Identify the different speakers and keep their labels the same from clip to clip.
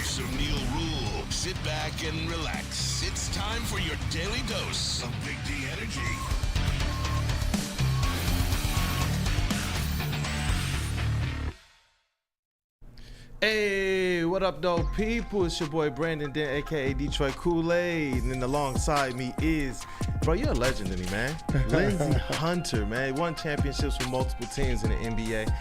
Speaker 1: So Neal rule. Sit back and relax. It's time for your daily dose of Big D energy.
Speaker 2: Hey, what up, though, people? It's your boy Brandon Dent, aka Detroit Kool-Aid, and then alongside me is, bro, you're a legend to me, man. Lindsey Hunter, man, won championships with multiple teams in the NBA,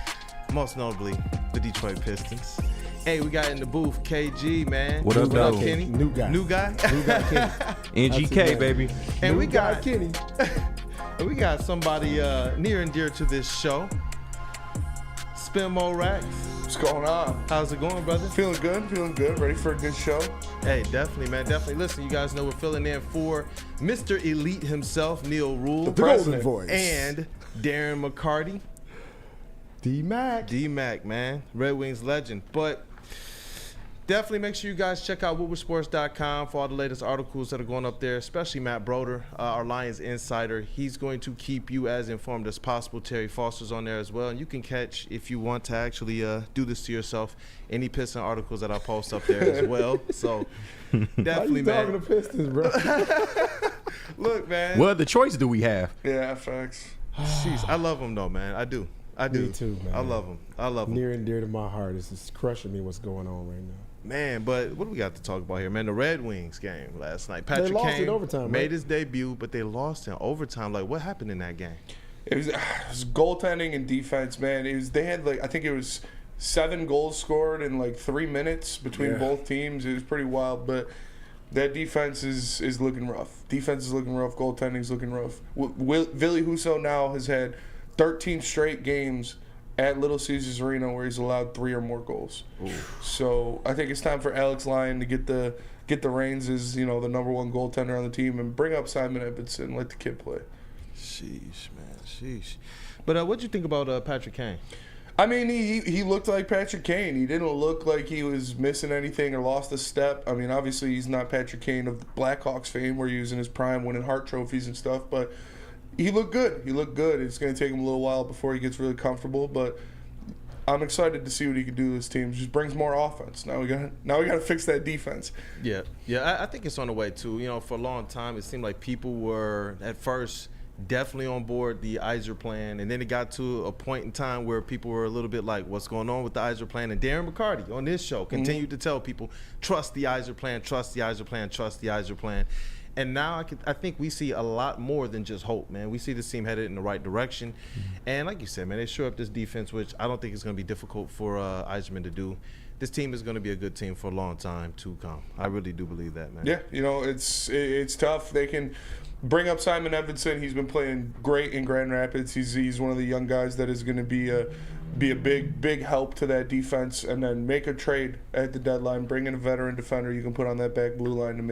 Speaker 2: most notably the Detroit Pistons. Hey, we got in the booth KG, man.
Speaker 3: What up,
Speaker 2: Kenny?
Speaker 4: New guy.
Speaker 2: New guy?
Speaker 4: New guy, Kenny.
Speaker 3: NGK, baby.
Speaker 2: And
Speaker 4: New
Speaker 2: we got
Speaker 4: Kenny.
Speaker 2: and we got somebody near and dear to this show. Spinmo Racks.
Speaker 5: What's going on?
Speaker 2: How's it going, brother?
Speaker 5: Feeling good. Ready for a good show?
Speaker 2: Hey, definitely, man. Definitely. Listen, you guys know we're filling in for Mr. Elite himself, Neal Rule.
Speaker 4: The golden voice.
Speaker 2: And Darren McCarty.
Speaker 4: D-Mac.
Speaker 2: D-Mac, man. Red Wings legend. But definitely make sure you guys check out woodwardsports.com for all the latest articles that are going up there, especially Matt Broder, our Lions insider. He's going to keep you as informed as possible. Terry Foster's on there as well. And you can catch, if you want to actually do this to yourself, any Piston articles that I post up there as well. So definitely,
Speaker 4: Why you
Speaker 2: man.
Speaker 4: talking to Pistons, bro?
Speaker 2: Look, man.
Speaker 3: What other choice do we have?
Speaker 5: Yeah, facts.
Speaker 2: Jeez, I love them, though, man. I do.
Speaker 4: Me too, man.
Speaker 2: I love them. I love them.
Speaker 4: Near and dear to my heart. It's just crushing me what's going on right now.
Speaker 2: Man, but what do we got to talk about here, man? The Red Wings game last night. Patrick
Speaker 4: lost
Speaker 2: Kane
Speaker 4: in overtime,
Speaker 2: made
Speaker 4: right?
Speaker 2: his debut, but they lost in overtime. Like, what happened in that game?
Speaker 5: It was goaltending and defense, man. They had I think it was 7 goals scored in 3 minutes between both teams. It was pretty wild, but that defense is looking rough. Defense is looking rough. Goaltending's looking rough. Ville Husso now has had 13 straight games at Little Caesars Arena where he's allowed 3 or more goals. Ooh. So I think it's time for Alex Lyon to get the reins as the number one goaltender on the team and bring up Simon Edmondson, let the kid play.
Speaker 2: Sheesh, man, sheesh. But what'd you think about Patrick Kane?
Speaker 5: I mean, he looked like Patrick Kane. He didn't look like he was missing anything or lost a step. I mean, obviously he's not Patrick Kane of the Blackhawks fame where he was in his prime winning Hart trophies and stuff, but he looked good. It's going to take him a little while before he gets really comfortable, but I'm excited to see what he can do to this team. It just brings more offense. Now we got to fix that defense.
Speaker 2: Yeah. I think it's on the way too. For a long time, it seemed like people were at first definitely on board the Iser plan, and then it got to a point in time where people were a little bit like, "What's going on with the Iser plan?" And Darren McCarty on this show continued to tell people, "Trust the Iser plan. Trust the Iser plan. Trust the Iser plan." And now I think we see a lot more than just hope, man. We see this team headed in the right direction. And like you said, man, they shore up this defense, which I don't think is going to be difficult for Heisman to do. This team is going to be a good team for a long time to come. I really do believe that, man.
Speaker 5: Yeah, it's tough. They can bring up Simon Edmondson. He's been playing great in Grand Rapids. He's one of the young guys that is going to be a big help to that defense, and then make a trade at the deadline, bring in a veteran defender you can put on that back blue line to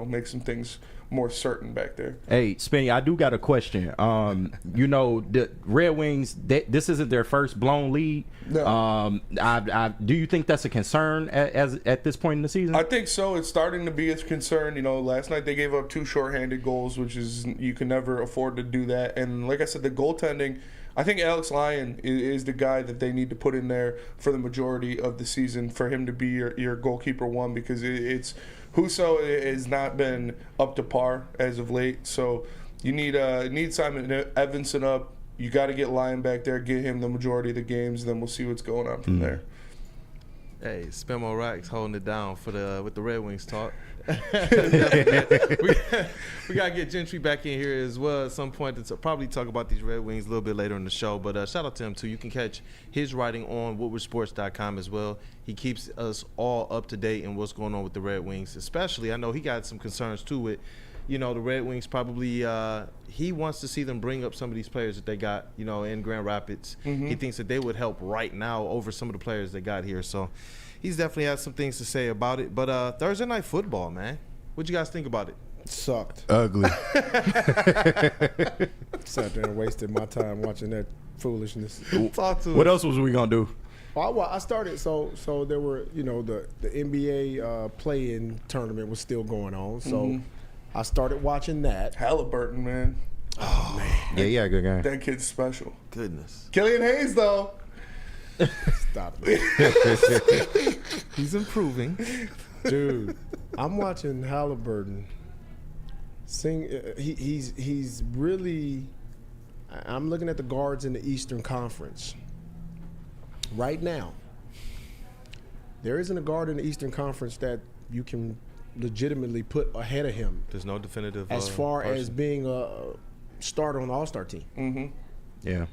Speaker 5: make some things more certain back there.
Speaker 3: Hey, Spenny, I do got a question. The Red Wings, this isn't their first blown lead.
Speaker 5: No.
Speaker 3: Do you think that's a concern at this point in the season?
Speaker 5: I think so. It's starting to be a concern. Last night they gave up 2 shorthanded goals, which is, you can never afford to do that. And like I said, the goaltending, I think Alex Lyon is the guy that they need to put in there for the majority of the season for him to be your goalkeeper one, because it's Husso has not been up to par as of late. So you need Simon Edmondson up. You got to get Lyon back there, get him the majority of the games, then we'll see what's going on from there.
Speaker 2: Hey, Spinmo Racks holding it down with the Red Wings talk. we gotta get Gentry back in here as well at some point to probably talk about these Red Wings a little bit later in the show. But shout out to him too. You can catch his writing on woodwardsports.com as well. He keeps us all up to date in what's going on with the Red Wings. Especially, I know he got some concerns too with, the Red Wings probably. He wants to see them bring up some of these players that they got, in Grand Rapids. He thinks that they would help right now over some of the players they got here. So he's definitely had some things to say about it. But Thursday night football, man. What'd you guys think about it?
Speaker 4: Sucked.
Speaker 3: Ugly.
Speaker 4: Sat there and wasted my time watching that foolishness.
Speaker 2: Talk to
Speaker 3: What
Speaker 2: us.
Speaker 3: else was we gonna do?
Speaker 4: Well, I started, so there were, the NBA play-in tournament was still going on. So I started watching that.
Speaker 5: Halliburton, man.
Speaker 4: Oh, man.
Speaker 3: Yeah, good game.
Speaker 5: That kid's special.
Speaker 2: Goodness.
Speaker 5: Killian Hayes, though.
Speaker 4: Stop it.
Speaker 2: He's improving.
Speaker 4: Dude, I'm watching Halliburton sing. He's really. I'm looking at the guards in the Eastern Conference right now. There isn't a guard in the Eastern Conference that you can legitimately put ahead of him
Speaker 2: There's no definitive
Speaker 4: as far
Speaker 2: person.
Speaker 4: as being a starter on the All-Star team.
Speaker 5: Mm-hmm.
Speaker 3: Yeah.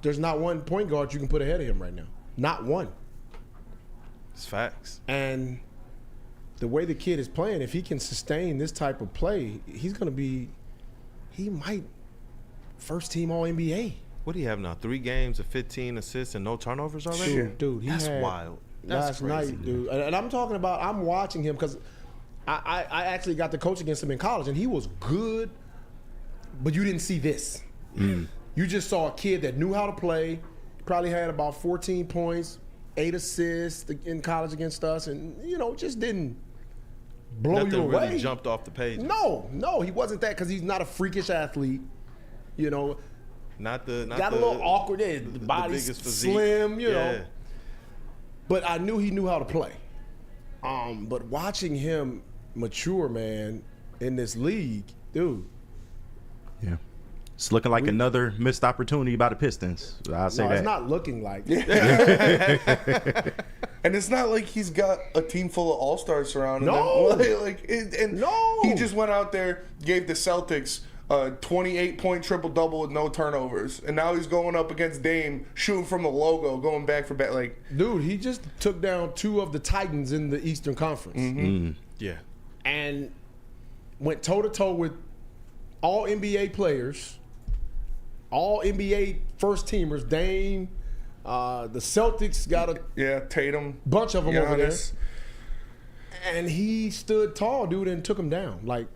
Speaker 4: There's not one point guard you can put ahead of him right now. Not one.
Speaker 2: It's facts.
Speaker 4: And the way the kid is playing, if he can sustain this type of play, he might first team All-NBA.
Speaker 2: What do you have now? 3 games of 15 assists and no turnovers already?
Speaker 4: Dude,
Speaker 2: That's
Speaker 4: had
Speaker 2: wild. That's
Speaker 4: last
Speaker 2: crazy.
Speaker 4: night, dude. And I'm talking about, I'm watching him because I actually got to coach against him in college, and he was good, but you didn't see this. You just saw a kid that knew how to play, probably had about 14 points, 8 assists in college against us, and, just didn't blow
Speaker 2: Nothing
Speaker 4: you away.
Speaker 2: really jumped off the page.
Speaker 4: No, he wasn't that because he's not a freakish athlete.
Speaker 2: Not the
Speaker 4: Got a little awkward. The body's
Speaker 2: biggest physique.
Speaker 4: slim,
Speaker 2: Yeah.
Speaker 4: But I knew he knew how to play. But watching him mature, man, in this league, dude.
Speaker 3: Yeah. It's looking like another missed opportunity by the Pistons. I'll say
Speaker 4: No,
Speaker 3: that.
Speaker 4: it's not looking like.
Speaker 5: And it's not like he's got a team full of all-stars surrounding
Speaker 4: No.
Speaker 5: him.
Speaker 4: No.
Speaker 5: He just went out there, gave the Celtics a 28-point triple-double with no turnovers. And now he's going up against Dame, shooting from the logo, going back for back. Like,
Speaker 4: Dude, he just took down 2 of the Titans in the Eastern Conference.
Speaker 2: Yeah.
Speaker 4: And went toe-to-toe with all NBA players, all NBA first-teamers, Dame. The Celtics got a
Speaker 5: Tatum.
Speaker 4: bunch of them over there.
Speaker 5: Giannis.
Speaker 4: And he stood tall, dude, and took him down. Like,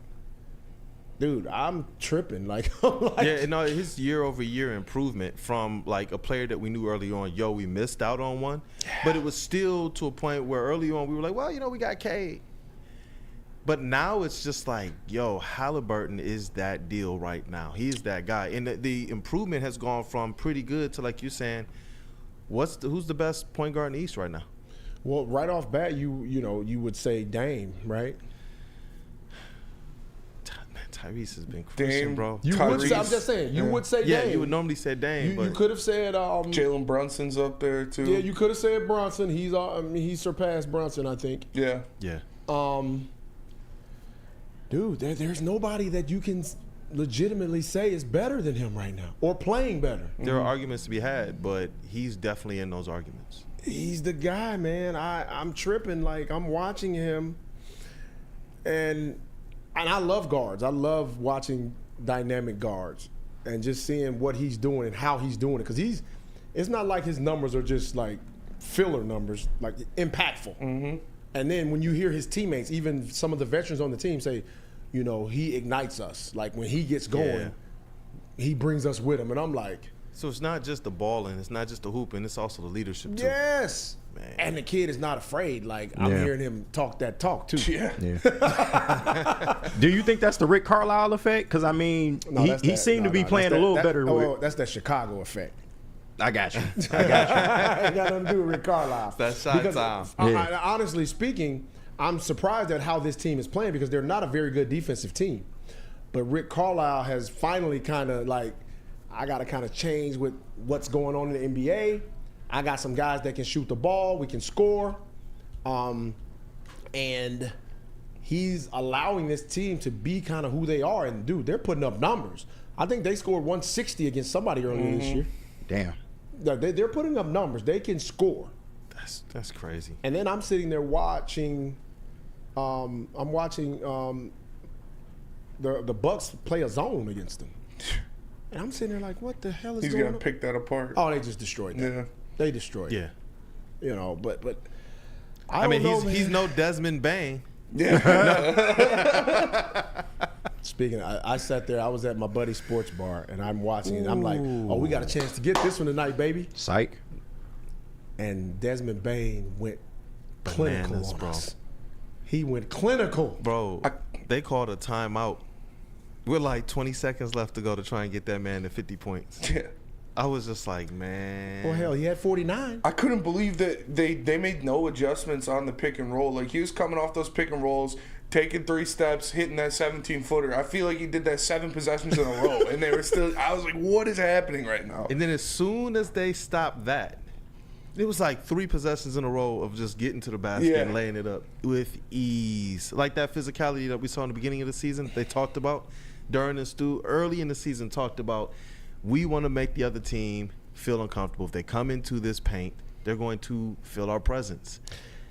Speaker 4: dude, I'm tripping. Like,
Speaker 2: Yeah, no, his year-over-year improvement from like a player that we knew early on, we missed out on one, but it was still to a point where early on we were like, well, we got Cade. But now it's just like, Halliburton is that deal right now. He is that guy, and the improvement has gone from pretty good to, like you're saying, who's the best point guard in the East right now?
Speaker 4: well, right off bat, you would say Dame, right?
Speaker 2: Man, Tyrese has been cruising,
Speaker 5: Dame,
Speaker 2: bro.
Speaker 4: You would say, I'm
Speaker 5: Tyrese.
Speaker 4: just saying, you would say
Speaker 2: Yeah,
Speaker 4: Dame.
Speaker 2: you would normally say Dame,
Speaker 4: You
Speaker 2: but
Speaker 4: could have said
Speaker 5: Jalen Brunson's up there, too.
Speaker 4: yeah, you could have said Brunson. He surpassed Brunson, I think.
Speaker 5: Yeah.
Speaker 4: Dude, there's nobody that you can legitimately say is better than him right now or playing better.
Speaker 2: there are arguments to be had, but he's definitely in those arguments.
Speaker 4: He's the guy, man. I'm tripping. Like, I'm watching him, and I love guards. I love watching dynamic guards and just seeing what he's doing and how he's doing it. Because it's not like his numbers are just like filler numbers, like impactful. Mm-hmm. And then when you hear his teammates, even some of the veterans on the team say, he ignites us. Like, when he gets going, he brings us with him. And I'm like,
Speaker 2: So it's not just the balling, it's not just the hooping, it's also the leadership too.
Speaker 4: yes.
Speaker 2: Man.
Speaker 4: And the kid is not afraid. Like, I'm hearing him talk that talk too.
Speaker 5: Yeah.
Speaker 3: Do you think that's the Rick Carlisle effect? Because, I mean, he seemed to be playing a little better.
Speaker 4: That's that Chicago effect.
Speaker 3: I got you.
Speaker 4: Ain't got nothing to do with Rick Carlisle.
Speaker 2: That's shot
Speaker 4: Because,
Speaker 2: time.
Speaker 4: honestly speaking, I'm surprised at how this team is playing because they're not a very good defensive team. But Rick Carlisle has finally kind of like, I got to kind of change with what's going on in the NBA. I got some guys that can shoot the ball. We can score. And he's allowing this team to be kind of who they are. And, dude, they're putting up numbers. I think they scored 160 against somebody earlier this year.
Speaker 3: Damn.
Speaker 4: They're putting up numbers. They can score.
Speaker 2: That's crazy.
Speaker 4: And then I'm sitting there watching. I'm watching the Bucks play a zone against them, and I'm sitting there like, what the hell is
Speaker 5: He's
Speaker 4: going
Speaker 5: going
Speaker 4: on?
Speaker 5: to pick that apart.
Speaker 4: Oh, they just destroyed that.
Speaker 5: Yeah.
Speaker 4: They destroyed.
Speaker 2: Yeah.
Speaker 4: It. But
Speaker 2: I mean, he's no Desmond Bain.
Speaker 4: Speaking, I sat there. I was at my buddy's sports bar, and I'm watching, and I'm like, oh, we got a chance to get this one tonight, baby.
Speaker 3: Psych.
Speaker 4: And Desmond Bain went clinical
Speaker 2: Bananas,
Speaker 4: on
Speaker 2: bro.
Speaker 4: us. He went clinical.
Speaker 2: Bro, they called a timeout. We're like 20 seconds left to go to try and get that man to 50 points.
Speaker 5: Yeah.
Speaker 2: I was just like, man.
Speaker 4: Well, hell, he had 49.
Speaker 5: I couldn't believe that they made no adjustments on the pick and roll. Like, he was coming off those pick and rolls, taking 3 steps, hitting that 17-footer. I feel like he did that 7 possessions in a row, and they were still. I was like, what is happening right now?
Speaker 2: And then as soon as they stopped that, it was like 3 possessions in a row of just getting to the basket and laying it up with ease. Like that physicality that we saw in the beginning of the season, they talked about. During and Stu, early in the season, talked about, we want to make the other team feel uncomfortable. If they come into this paint, they're going to feel our presence.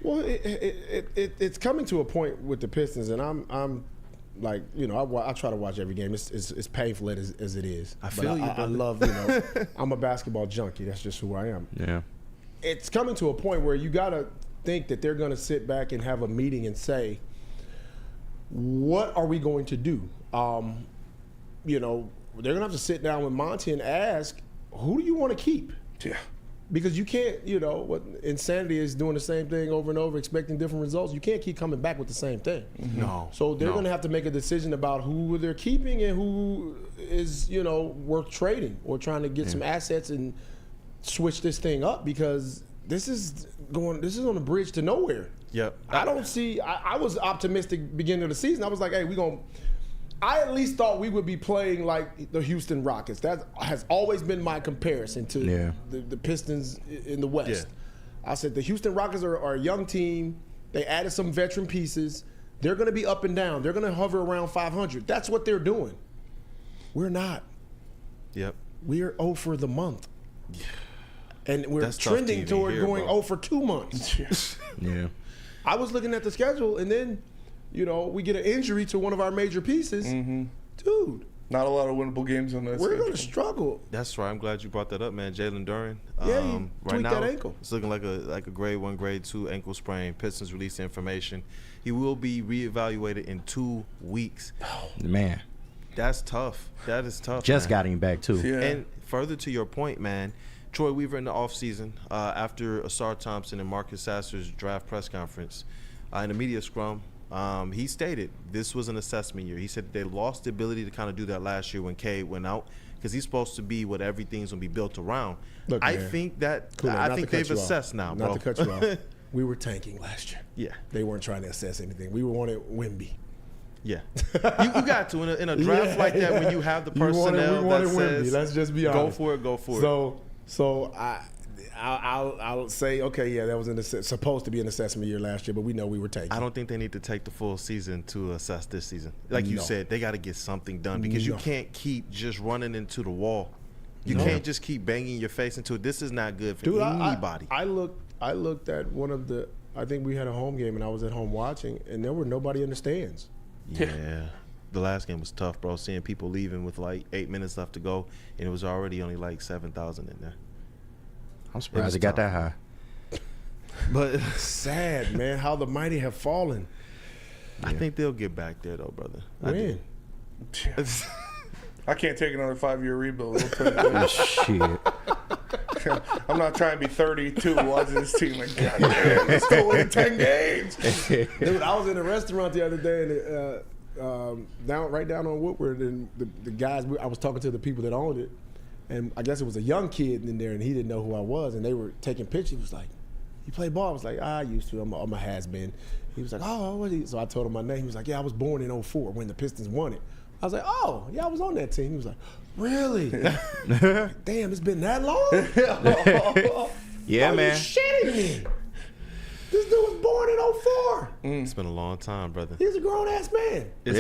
Speaker 4: Well, it's coming to a point with the Pistons, and I'm like, you know, I try to watch every game. It's painful as it is.
Speaker 2: I feel you,
Speaker 4: I love, you know, I'm a basketball junkie. That's just who I am.
Speaker 3: Yeah.
Speaker 4: It's coming to a point where you got to think that they're going to sit back and have a meeting and say, what are we going to do? You know, they're going to have to sit down with Monty and ask, who do you want to keep?
Speaker 5: Yeah.
Speaker 4: Because you can't, you know, what insanity is doing the same thing over and over, expecting different results. You can't keep coming back with the same thing.
Speaker 2: No.
Speaker 4: So they're going to have to make a decision about who they're keeping and who is, you know, worth trading or trying to get some assets and switch this thing up, because this is on the bridge to nowhere.
Speaker 2: Yep.
Speaker 4: I don't see. I was optimistic beginning of the season. I was like, hey, I at least thought we would be playing like the Houston Rockets. That has always been my comparison to the Pistons in the West. Yeah. I said the Houston Rockets are a young team. They added some veteran pieces. They're going to be up and down. They're going to hover around 500. That's what they're doing. We're not.
Speaker 2: Yep.
Speaker 4: We're 0 for the month. Yeah. And we're
Speaker 2: That's
Speaker 4: trending toward going 0 for 2 months.
Speaker 3: Yeah.
Speaker 4: I was looking at the schedule, and then, you know, we get an injury to one of our major pieces.
Speaker 5: Mm-hmm.
Speaker 4: Dude.
Speaker 5: Not a lot of winnable games on that.
Speaker 4: We're going to struggle.
Speaker 2: That's right. I'm glad you brought that up, man. Jalen Duren.
Speaker 4: Yeah, he tweaked that ankle.
Speaker 2: It's looking like a grade 1, grade 2 ankle sprain. Pistons released information. He will be reevaluated in 2 weeks.
Speaker 3: Man.
Speaker 2: That's tough. That is tough.
Speaker 3: Just
Speaker 2: man.
Speaker 3: got him back, too.
Speaker 5: Yeah.
Speaker 2: And further to your point, man, Troy Weaver in the offseason, after Asar Thompson and Marcus Sasser's draft press conference, in the media scrum, he stated this was an assessment year. He said they lost the ability to kind of do that last year when Cade went out, because he's supposed to be what everything's going to be built around.
Speaker 4: Look,
Speaker 2: I
Speaker 4: man,
Speaker 2: think that
Speaker 4: Kool-Aid,
Speaker 2: I think they've assessed now, bro.
Speaker 4: Not to cut you off. We were tanking last year.
Speaker 2: Yeah.
Speaker 4: They weren't trying to assess anything. We wanted Wemby.
Speaker 2: Yeah. you got to in a draft like that, when you have the personnel
Speaker 4: we wanted
Speaker 2: that
Speaker 4: Wemby.
Speaker 2: says,
Speaker 4: Let's just be honest.
Speaker 2: Go for it.
Speaker 4: So I'll say, okay, yeah, that was supposed to be an assessment year last year, but we know we were taking.
Speaker 2: I don't think they need to take the full season to assess this season. Like you said, they got to get something done, because you can't keep just running into the wall. You can't just keep banging your face into it. This is not good for anybody.
Speaker 4: I looked at one of the. I think we had a home game, and I was at home watching, and there were nobody in the stands.
Speaker 2: Yeah. The last game was tough, bro. Seeing people leaving with like 8 minutes left to go, and it was already only like 7,000 in there.
Speaker 3: I'm surprised it got that high.
Speaker 2: But
Speaker 4: sad, man, how the mighty have fallen.
Speaker 2: I think they'll get back there, though, brother.
Speaker 4: When?
Speaker 5: I can't take another 5-year rebuild.
Speaker 3: Shit.
Speaker 5: I'm not trying to be 32 watching this team. Like, God damn, let's go win 10 games.
Speaker 4: Dude, I was in a restaurant the other day, and right down on Woodward, and the guys, I was talking to the people that owned it, and I guess it was a young kid in there, and he didn't know who I was, and they were taking pictures. He was like, "You play ball?" I was like, "I used to. I'm a has-been." He was like, "Oh, what?" So I told him my name. He was like, "Yeah, I was born in 04 when the Pistons won it." I was like, "Oh, yeah, I was on that team." He was like, "Really? Damn, it's been that long?"
Speaker 3: Yeah, man.
Speaker 4: You shitting me? This dude was born in 04.
Speaker 2: It's been a long time, brother.
Speaker 4: He's a grown-ass man.
Speaker 2: It's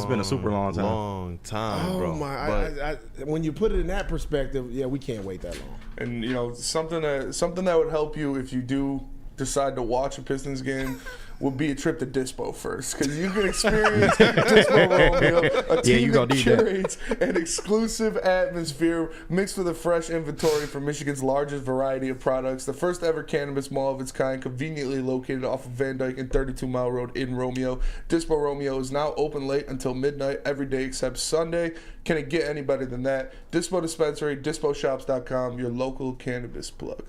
Speaker 2: been a super long time. Long time, bro.
Speaker 4: Oh, my. When you put it in that perspective, yeah, we can't wait that long.
Speaker 5: And, you know, something that would help you if you do decide to watch a Pistons game would be a trip to Dispo first, because you can experience Dispo Romeo, a team that curates an exclusive atmosphere mixed with a fresh inventory from Michigan's largest variety of products. The first ever cannabis mall of its kind, conveniently located off of Van Dyke and 32 Mile Road in Romeo. Dispo Romeo is now open late until midnight every day except Sunday. Can it get any better than that? Dispo Dispensary, DispoShops.com, your local cannabis plug.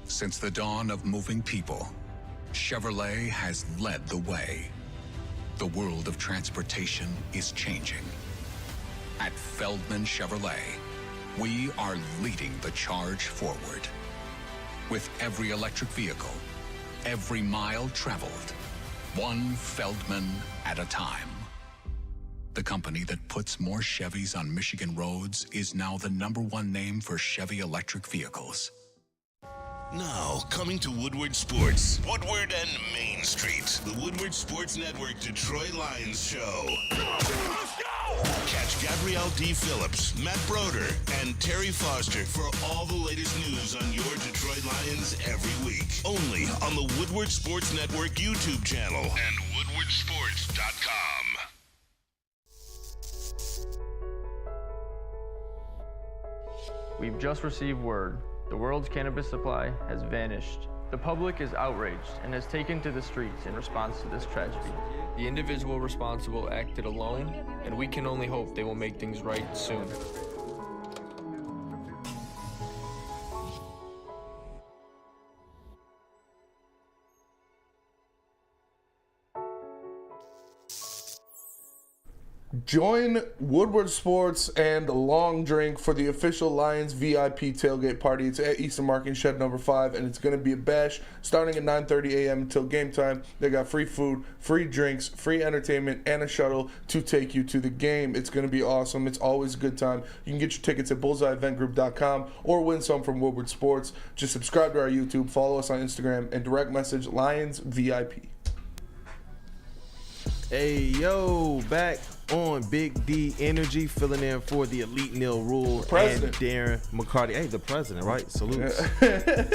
Speaker 6: Since the dawn of moving people, Chevrolet has led the way. The world of transportation is changing. At Feldman Chevrolet, we are leading the charge forward. With every electric vehicle, every mile traveled, one Feldman at a time. The company that puts more Chevys on Michigan roads is now the #1 name for Chevy electric vehicles.
Speaker 1: Now, coming to Woodward Sports, Woodward and Main Street, the Woodward Sports Network Detroit Lions show. Let's go! Catch Gabrielle D. Phillips, Matt Broder, and Terry Foster for all the latest news on your Detroit Lions every week. Only on the Woodward Sports Network YouTube channel and woodwardsports.com.
Speaker 7: We've just received word. The world's cannabis supply has vanished. The public is outraged and has taken to the streets in response to this tragedy. The individual responsible acted alone, and we can only hope they will make things right soon.
Speaker 5: Join Woodward Sports and Long Drink for the official Lions VIP tailgate party. It's at Eastern Market Shed number 5, and it's going to be a bash starting at 9:30 a.m. until game time. They got free food, free drinks, free entertainment, and a shuttle to take you to the game. It's going to be awesome. It's always a good time. You can get your tickets at bullseyeeventgroup.com or win some from Woodward Sports. Just subscribe to our YouTube, follow us on Instagram, and direct message Lions VIP.
Speaker 2: Hey, yo, back on Big D Energy, filling in for the elite Neal Rule
Speaker 5: President.
Speaker 2: and Darren McCarty. Hey, the president, right? Salutes.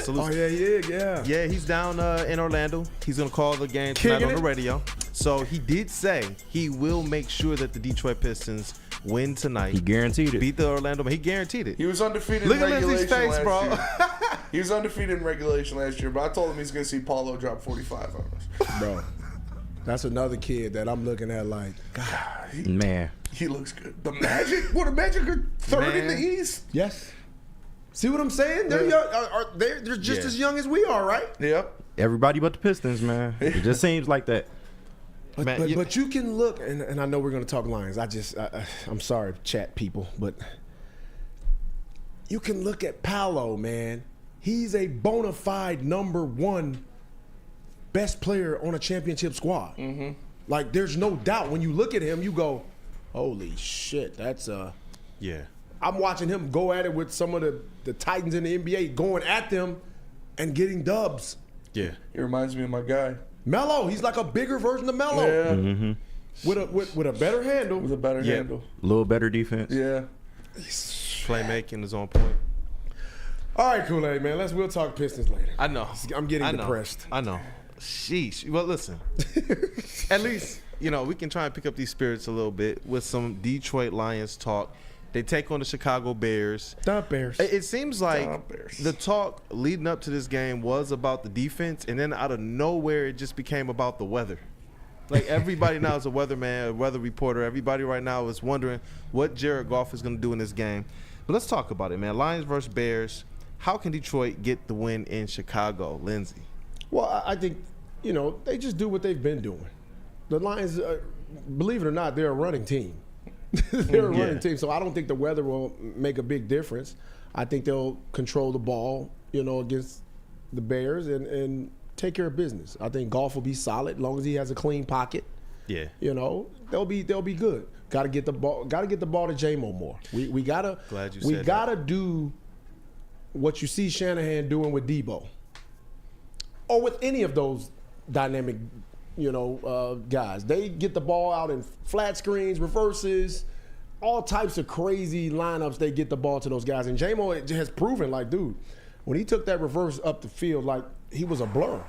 Speaker 2: Salutes.
Speaker 4: Oh, yeah.
Speaker 2: Yeah, he's down in Orlando. He's going to call the game tonight
Speaker 4: Kicking
Speaker 2: on the
Speaker 4: it.
Speaker 2: radio. So he did say he will make sure that the Detroit Pistons win tonight.
Speaker 3: He guaranteed it.
Speaker 2: Beat the Orlando, but he guaranteed
Speaker 5: He
Speaker 2: it.
Speaker 5: was undefeated
Speaker 2: Look
Speaker 5: in
Speaker 2: at Lindsey's
Speaker 5: regulation
Speaker 2: face,
Speaker 5: last
Speaker 2: bro.
Speaker 5: year. He was undefeated in regulation last year, but I told him he's going to see Paulo drop 45 on us.
Speaker 4: Bro, that's another kid that I'm looking at like, God.
Speaker 3: Man.
Speaker 5: He looks good. The Magic? What, the Magic are third in the
Speaker 2: Man.
Speaker 5: East?
Speaker 4: Yes. See what I'm saying? They're young. They're just
Speaker 2: Yeah.
Speaker 4: as young as we are, right?
Speaker 5: Yep.
Speaker 3: Everybody but the Pistons, man. It just seems like that.
Speaker 2: Man,
Speaker 4: But you can look, and I know we're going to talk Lions. I'm sorry, chat people, but you can look at Paolo, man. He's a bona fide #1 best player on a championship squad. Mm-hmm. Like, there's no doubt. When you look at him, you go, holy shit, that's
Speaker 2: Yeah.
Speaker 4: I'm watching him go at it with some of the Titans in the NBA, going at them and getting dubs.
Speaker 2: Yeah.
Speaker 5: He reminds me of my guy.
Speaker 4: Melo, he's like a bigger version of Melo.
Speaker 5: Yeah.
Speaker 3: Mm-hmm.
Speaker 4: With a better handle.
Speaker 5: With a better
Speaker 2: Yeah.
Speaker 5: handle.
Speaker 3: A little better defense.
Speaker 5: Yeah.
Speaker 2: Playmaking is on point.
Speaker 4: All right, Kool-Aid, man. We'll talk Pistons later.
Speaker 2: I know.
Speaker 4: I'm getting
Speaker 2: I know.
Speaker 4: depressed.
Speaker 2: I know. Sheesh. Well, listen. At least, we can try and pick up these spirits a little bit with some Detroit Lions talk. They take on the Chicago Bears.
Speaker 4: The Bears.
Speaker 2: It seems like
Speaker 5: Dumb Bears.
Speaker 2: the talk leading up to this game was about the defense, and then out of nowhere, it just became about the weather. Like, everybody now is a weatherman, a weather reporter. Everybody right now is wondering what Jared Goff is going to do in this game. But let's talk about it, man. Lions versus Bears. How can Detroit get the win in Chicago, Lindsey?
Speaker 4: Well, I think, they just do what they've been doing. The Lions, believe it or not, they're a running team. They're a running team, so I don't think the weather will make a big difference. I think they'll control the ball, against the Bears and take care of business. I think Goff will be solid as long as he has a clean pocket.
Speaker 2: Yeah.
Speaker 4: They'll be good. Got to get the ball. Got to get the ball to J-Mo more. We gotta.
Speaker 2: Glad you
Speaker 4: we
Speaker 2: said
Speaker 4: gotta do what you see Shanahan doing with Debo, or with any of those dynamic, guys. They get the ball out in flat screens, reverses, all types of crazy lineups. They get the ball to those guys, and J-Mo has proven, like, dude, when he took that reverse up the field, like, he was a blur.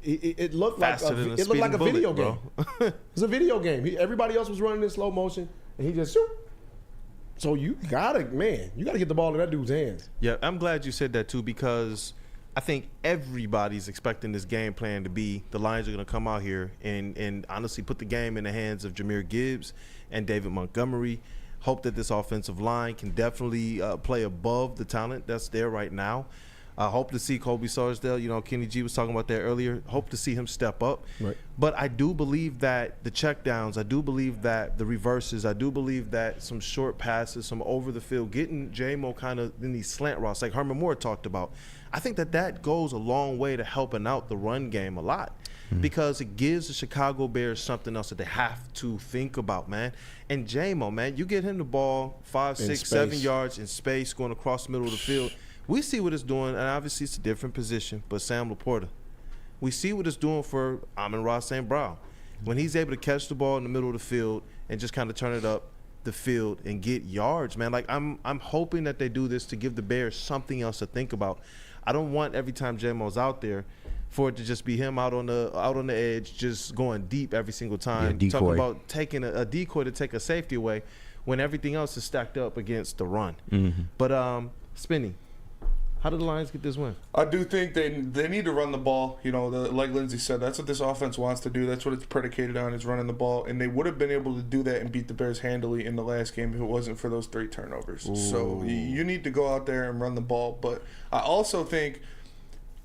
Speaker 4: It looked like
Speaker 2: Faster than a
Speaker 4: it looked
Speaker 2: speeding
Speaker 4: like a video
Speaker 2: bullet,
Speaker 4: game. It was a video game. Everybody else was running in slow motion, and he just shoot. So you gotta get the ball in that dude's hands.
Speaker 2: Yeah, I'm glad you said that too, because I think everybody's expecting this game plan to be the Lions are going to come out here and honestly put the game in the hands of Jahmyr Gibbs and David Montgomery. Hope that this offensive line can definitely play above the talent that's there right now. I hope to see Kobe Sarsdale. Kenny G was talking about that earlier. Hope to see him step up.
Speaker 4: Right.
Speaker 2: But I do believe that the checkdowns, I do believe that the reverses, I do believe that some short passes, some over the field, getting J-Mo kind of in these slant routes like Herman Moore talked about, I think that goes a long way to helping out the run game a lot. Because it gives the Chicago Bears something else that they have to think about, man. And J-Mo, man, you get him the ball 5, 6, 7 yards in space going across the middle of the field. We see what it's doing, and obviously it's a different position, but Sam Laporta. We see what it's doing for Amon-Ra St. Brown. When he's able to catch the ball in the middle of the field and just kind of turn it up the field and get yards, man. Like, I'm hoping that they do this to give the Bears something else to think about. I don't want every time J-Mo's out there for it to just be him out on the edge, just going deep every single time.
Speaker 3: Yeah,
Speaker 2: talking about taking a decoy to take a safety away when everything else is stacked up against the run. But Spinny, how did the Lions get this win?
Speaker 5: I do think they need to run the ball. Like Lindsey said, that's what this offense wants to do. That's what it's predicated on, is running the ball. And they would have been able to do that and beat the Bears handily in the last game if it wasn't for those 3 turnovers. Ooh. So you need to go out there and run the ball. But I also think,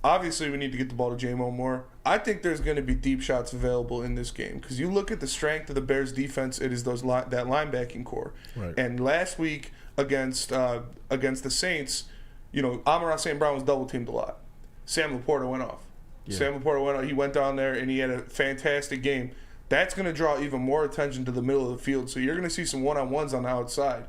Speaker 5: obviously, we need to get the ball to J-Mo more. I think there's going to be deep shots available in this game because you look at the strength of the Bears' defense. It is that linebacking core. Right. And last week against the Saints, Amon-Ra St. Brown was double-teamed a lot. Sam Laporta went off. Yeah. Sam Laporta went off. He went down there, and he had a fantastic game. That's going to draw even more attention to the middle of the field. So you're going to see some one-on-ones on the outside.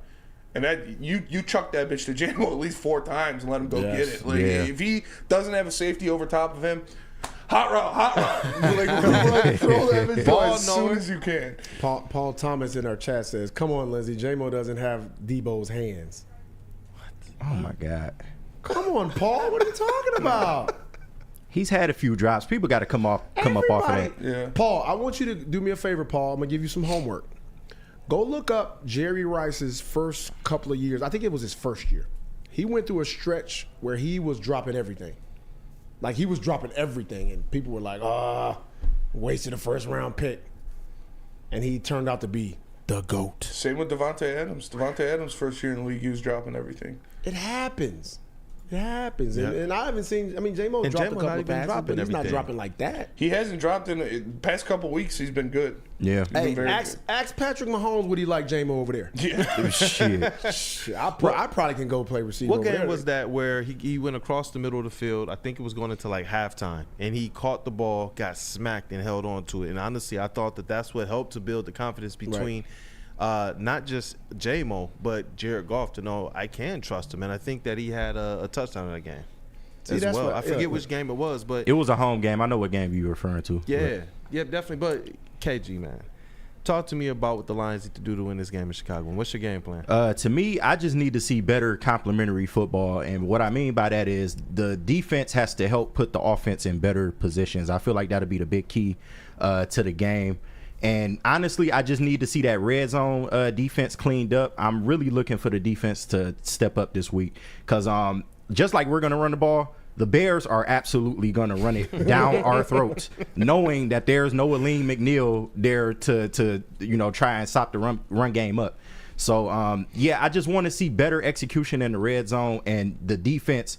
Speaker 5: And that you chuck that bitch to J-Mo at least 4 times and let him go get it. Like, if he doesn't have a safety over top of him, hot route. Like, throw that bitch ball as soon as you can.
Speaker 4: Paul Thomas in our chat says, "Come on, Lindsey. J-Mo doesn't have Debo's hands."
Speaker 3: Oh my God.
Speaker 4: Come on, Paul. What are you talking about?
Speaker 3: He's had a few drops. People got to come up off of that.
Speaker 5: Yeah.
Speaker 4: Paul, I want you to do me a favor, Paul. I'm gonna give you some homework. Go look up Jerry Rice's first couple of years. I think it was his first year. He went through a stretch where he was dropping everything. Like, he was dropping everything, and people were like, wasted a first-round pick. And he turned out to be the GOAT.
Speaker 5: Same with Devontae Adams. Devontae Adams' first year in the league, he was dropping everything.
Speaker 4: It happens. It happens. Yeah. And I haven't seen, J-Mo dropped a couple of passes, but he's not dropping like that.
Speaker 5: He hasn't dropped in the past couple weeks. He's been good.
Speaker 3: Yeah.
Speaker 4: Hey, ask Patrick Mahomes would he like J-Mo over there.
Speaker 5: Yeah.
Speaker 4: Shit. I probably can go play receiver
Speaker 2: What
Speaker 4: over
Speaker 2: game
Speaker 4: there.
Speaker 2: was that where he went across the middle of the field? I think it was going into like halftime, and he caught the ball, got smacked, and held on to it. And honestly, I thought that's what helped to build the confidence between not just J-Mo, but Jared Goff to know I can trust him. And I think that he had a touchdown in that game as well. I forget which game it was, but
Speaker 3: it was a home game. I know what game you were referring to.
Speaker 2: Yeah, definitely. But KG, man, talk to me about what the Lions need to do to win this game in Chicago. What's your game plan?
Speaker 3: To me, I just need to see better complementary football. And what I mean by that is the defense has to help put the offense in better positions. I feel like that'll be the big key to the game. And honestly, I just need to see that red zone defense cleaned up. I'm really looking for the defense to step up this week because just like we're going to run the ball, the Bears are absolutely going to run it down our throats, knowing that there's no Aleem McNeil there to try and stop the run game up. So, I just want to see better execution in the red zone and the defense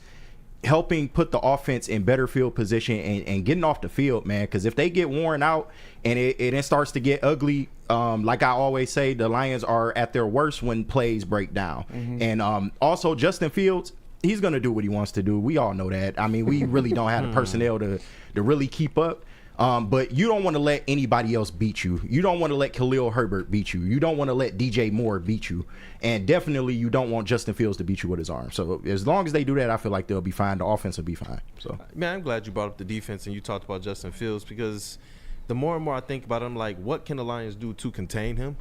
Speaker 3: helping put the offense in better field position and getting off the field, man, because if they get worn out and it starts to get ugly, like I always say, the Lions are at their worst when plays break down. Mm-hmm. And also Justin Fields, he's going to do what he wants to do. We all know that. I mean, we really don't have the personnel to really keep up. But you don't want to let anybody else beat you. You don't want to let Khalil Herbert beat you. You don't want to let DJ Moore beat you. And definitely you don't want Justin Fields to beat you with his arm. So as long as they do that, I feel like they'll be fine. The offense will be fine. So,
Speaker 2: man, I'm glad you brought up the defense and you talked about Justin Fields because the more and more I think about him, like, what can the Lions do to contain him?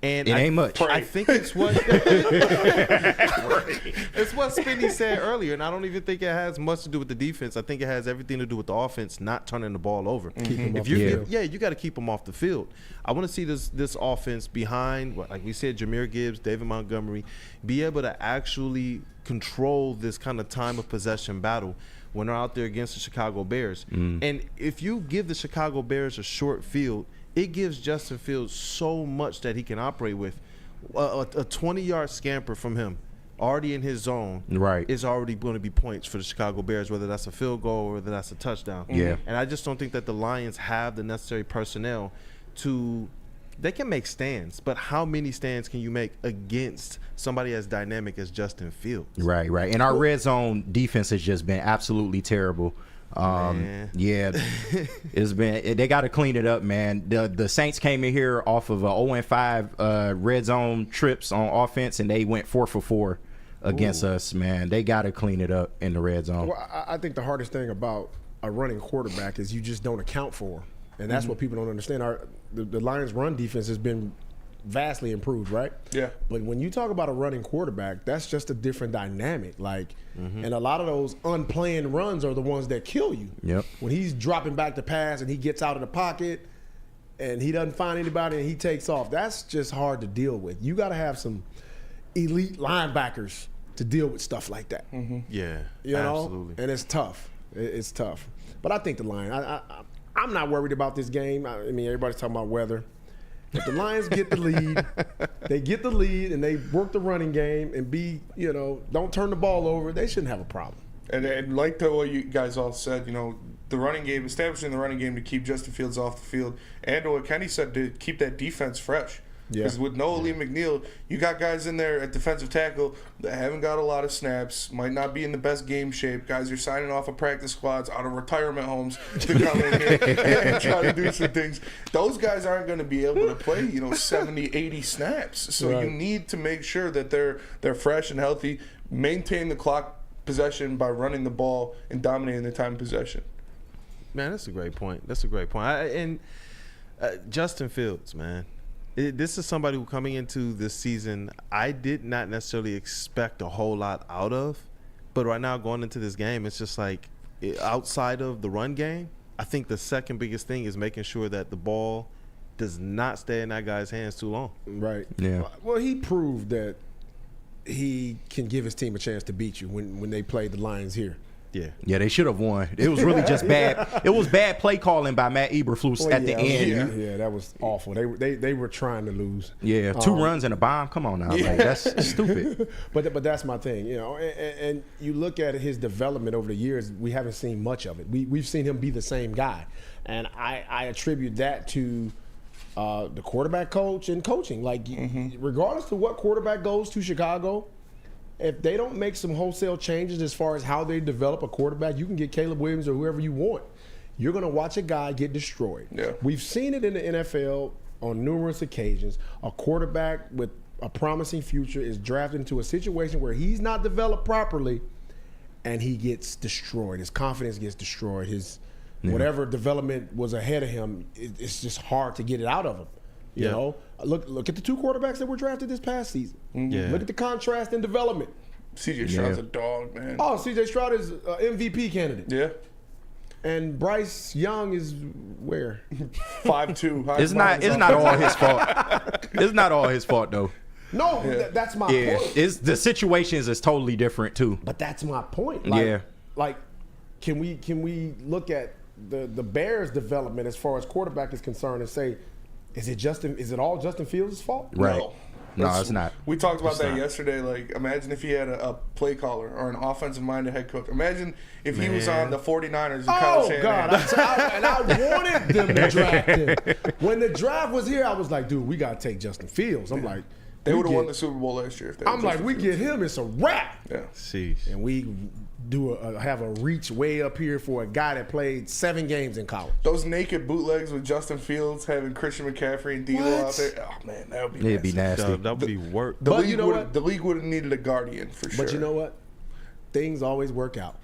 Speaker 2: And
Speaker 3: it ain't much.
Speaker 2: I think it's what it's what Spinney said earlier, and I don't even think it has much to do with the defense. I think it has everything to do with the offense not turning the ball over.
Speaker 4: Mm-hmm.
Speaker 2: You got to keep them off the field. I want to see this offense behind, like we said, Jahmyr Gibbs, David Montgomery, be able to actually control this kind of time of possession battle when they're out there against the Chicago Bears. And if you give the Chicago Bears a short field, it gives Justin Fields so much that he can operate with. A 20-yard scamper from him already in his zone,
Speaker 3: Right.
Speaker 2: it's already going to be points for the Chicago Bears, whether that's a field goal or whether that's a touchdown.
Speaker 3: Yeah.
Speaker 2: And I just don't think that the Lions have the necessary personnel to – they can make stands, but how many stands can you make against somebody as dynamic as Justin Fields?
Speaker 3: Right. And our red zone defense has just been absolutely terrible. Yeah, it's been. They got to clean it up, man. The Saints came in here off of a 0-5 red zone trips on offense, and they went 4 for 4 against us, man. They got to clean it up in the red zone.
Speaker 4: Well, I think the hardest thing about a running quarterback is you just don't account for, and that's what people don't understand. The Lions' run defense has been vastly improved, right?
Speaker 5: Yeah.
Speaker 4: But when you talk about a running quarterback, that's just a different dynamic. Like, and a lot of those unplanned runs are the ones that kill you.
Speaker 3: Yep.
Speaker 4: When he's dropping back to pass and he gets out of the pocket and he doesn't find anybody and he takes off, that's just hard to deal with. You got to have some elite linebackers to deal with stuff like that.
Speaker 2: Yeah,
Speaker 4: You know?
Speaker 2: absolutely.
Speaker 4: And it's tough. It's tough. But I think the Lions, I'm not worried about this game. I mean, everybody's talking about weather. If the Lions get the lead, they get the lead and they work the running game and don't turn the ball over, they shouldn't have a problem.
Speaker 5: And like what you guys all said, the running game, establishing the running game to keep Justin Fields off the field, and what Kenny said, to keep that defense fresh. Because with no Lee McNeil, you got guys in there at defensive tackle that haven't got a lot of snaps, might not be in the best game shape. Guys are signing off of practice squads out of retirement homes to come in here and try to do some things. Those guys aren't going to be able to play, 70, 80 snaps. So you need to make sure that they're fresh and healthy, maintain the clock possession by running the ball and dominating the time of possession.
Speaker 2: Man, that's a great point. Justin Fields, man. This is somebody who, coming into this season, I did not necessarily expect a whole lot out of. But right now, going into this game, it's just like, outside of the run game, I think the second biggest thing is making sure that the ball does not stay in that guy's hands too long.
Speaker 4: Right.
Speaker 3: Yeah.
Speaker 4: Well, he proved that he can give his team a chance to beat you when they played the Lions here.
Speaker 3: Yeah, they should have won. It was really just bad. It was bad play calling by Matt Eberflus at the end.
Speaker 4: Yeah, that was awful. They were trying to lose.
Speaker 3: Yeah, 2 runs and a bomb. Come on now, like, that's stupid.
Speaker 4: But that's my thing, And you look at his development over the years, we haven't seen much of it. We've seen him be the same guy, and I attribute that to the quarterback coach and coaching. Like, regardless of what quarterback goes to Chicago, if they don't make some wholesale changes as far as how they develop a quarterback, you can get Caleb Williams or whoever you want. You're going to watch a guy get destroyed.
Speaker 5: Yeah.
Speaker 4: We've seen it in the NFL on numerous occasions. A quarterback with a promising future is drafted into a situation where he's not developed properly and he gets destroyed. His confidence gets destroyed. His whatever development was ahead of him, it's just hard to get it out of him. You know, look at the 2 quarterbacks that were drafted this past season. Look at the contrast in development.
Speaker 5: C.J. Stroud's a dog, man.
Speaker 4: Oh, C.J. Stroud is an MVP candidate.
Speaker 5: Yeah.
Speaker 4: And Bryce Young is where?
Speaker 5: 5'2".
Speaker 3: It's not all his fault. It's not all his fault though.
Speaker 4: No, that's my point.
Speaker 3: The situations is totally different too.
Speaker 4: But that's my point. Like, can we look at the Bears' development as far as quarterback is concerned and say, is it all Justin Fields' fault?
Speaker 3: Right. No, it's not.
Speaker 5: We talked about that yesterday. Like, imagine if he had a play caller or an offensive-minded head coach. Imagine if he was on the 49ers and Kyle Shanahan.
Speaker 4: God. I wanted them to draft him. When the draft was here, I was like, dude, we got to take Justin Fields. I'm like,
Speaker 5: they would have won the Super Bowl last year if they
Speaker 4: I'm like, we get him, it's a wrap.
Speaker 5: Yeah.
Speaker 2: Sheesh.
Speaker 4: And we have a reach way up here for a guy that played 7 games in college.
Speaker 5: Those naked bootlegs with Justin Fields having Christian McCaffrey and D'Lo out there. Oh man, that would be
Speaker 3: It'd be nasty.
Speaker 2: That would be work.
Speaker 5: The league would have needed a guardian for sure.
Speaker 4: But you know what? Things always work out.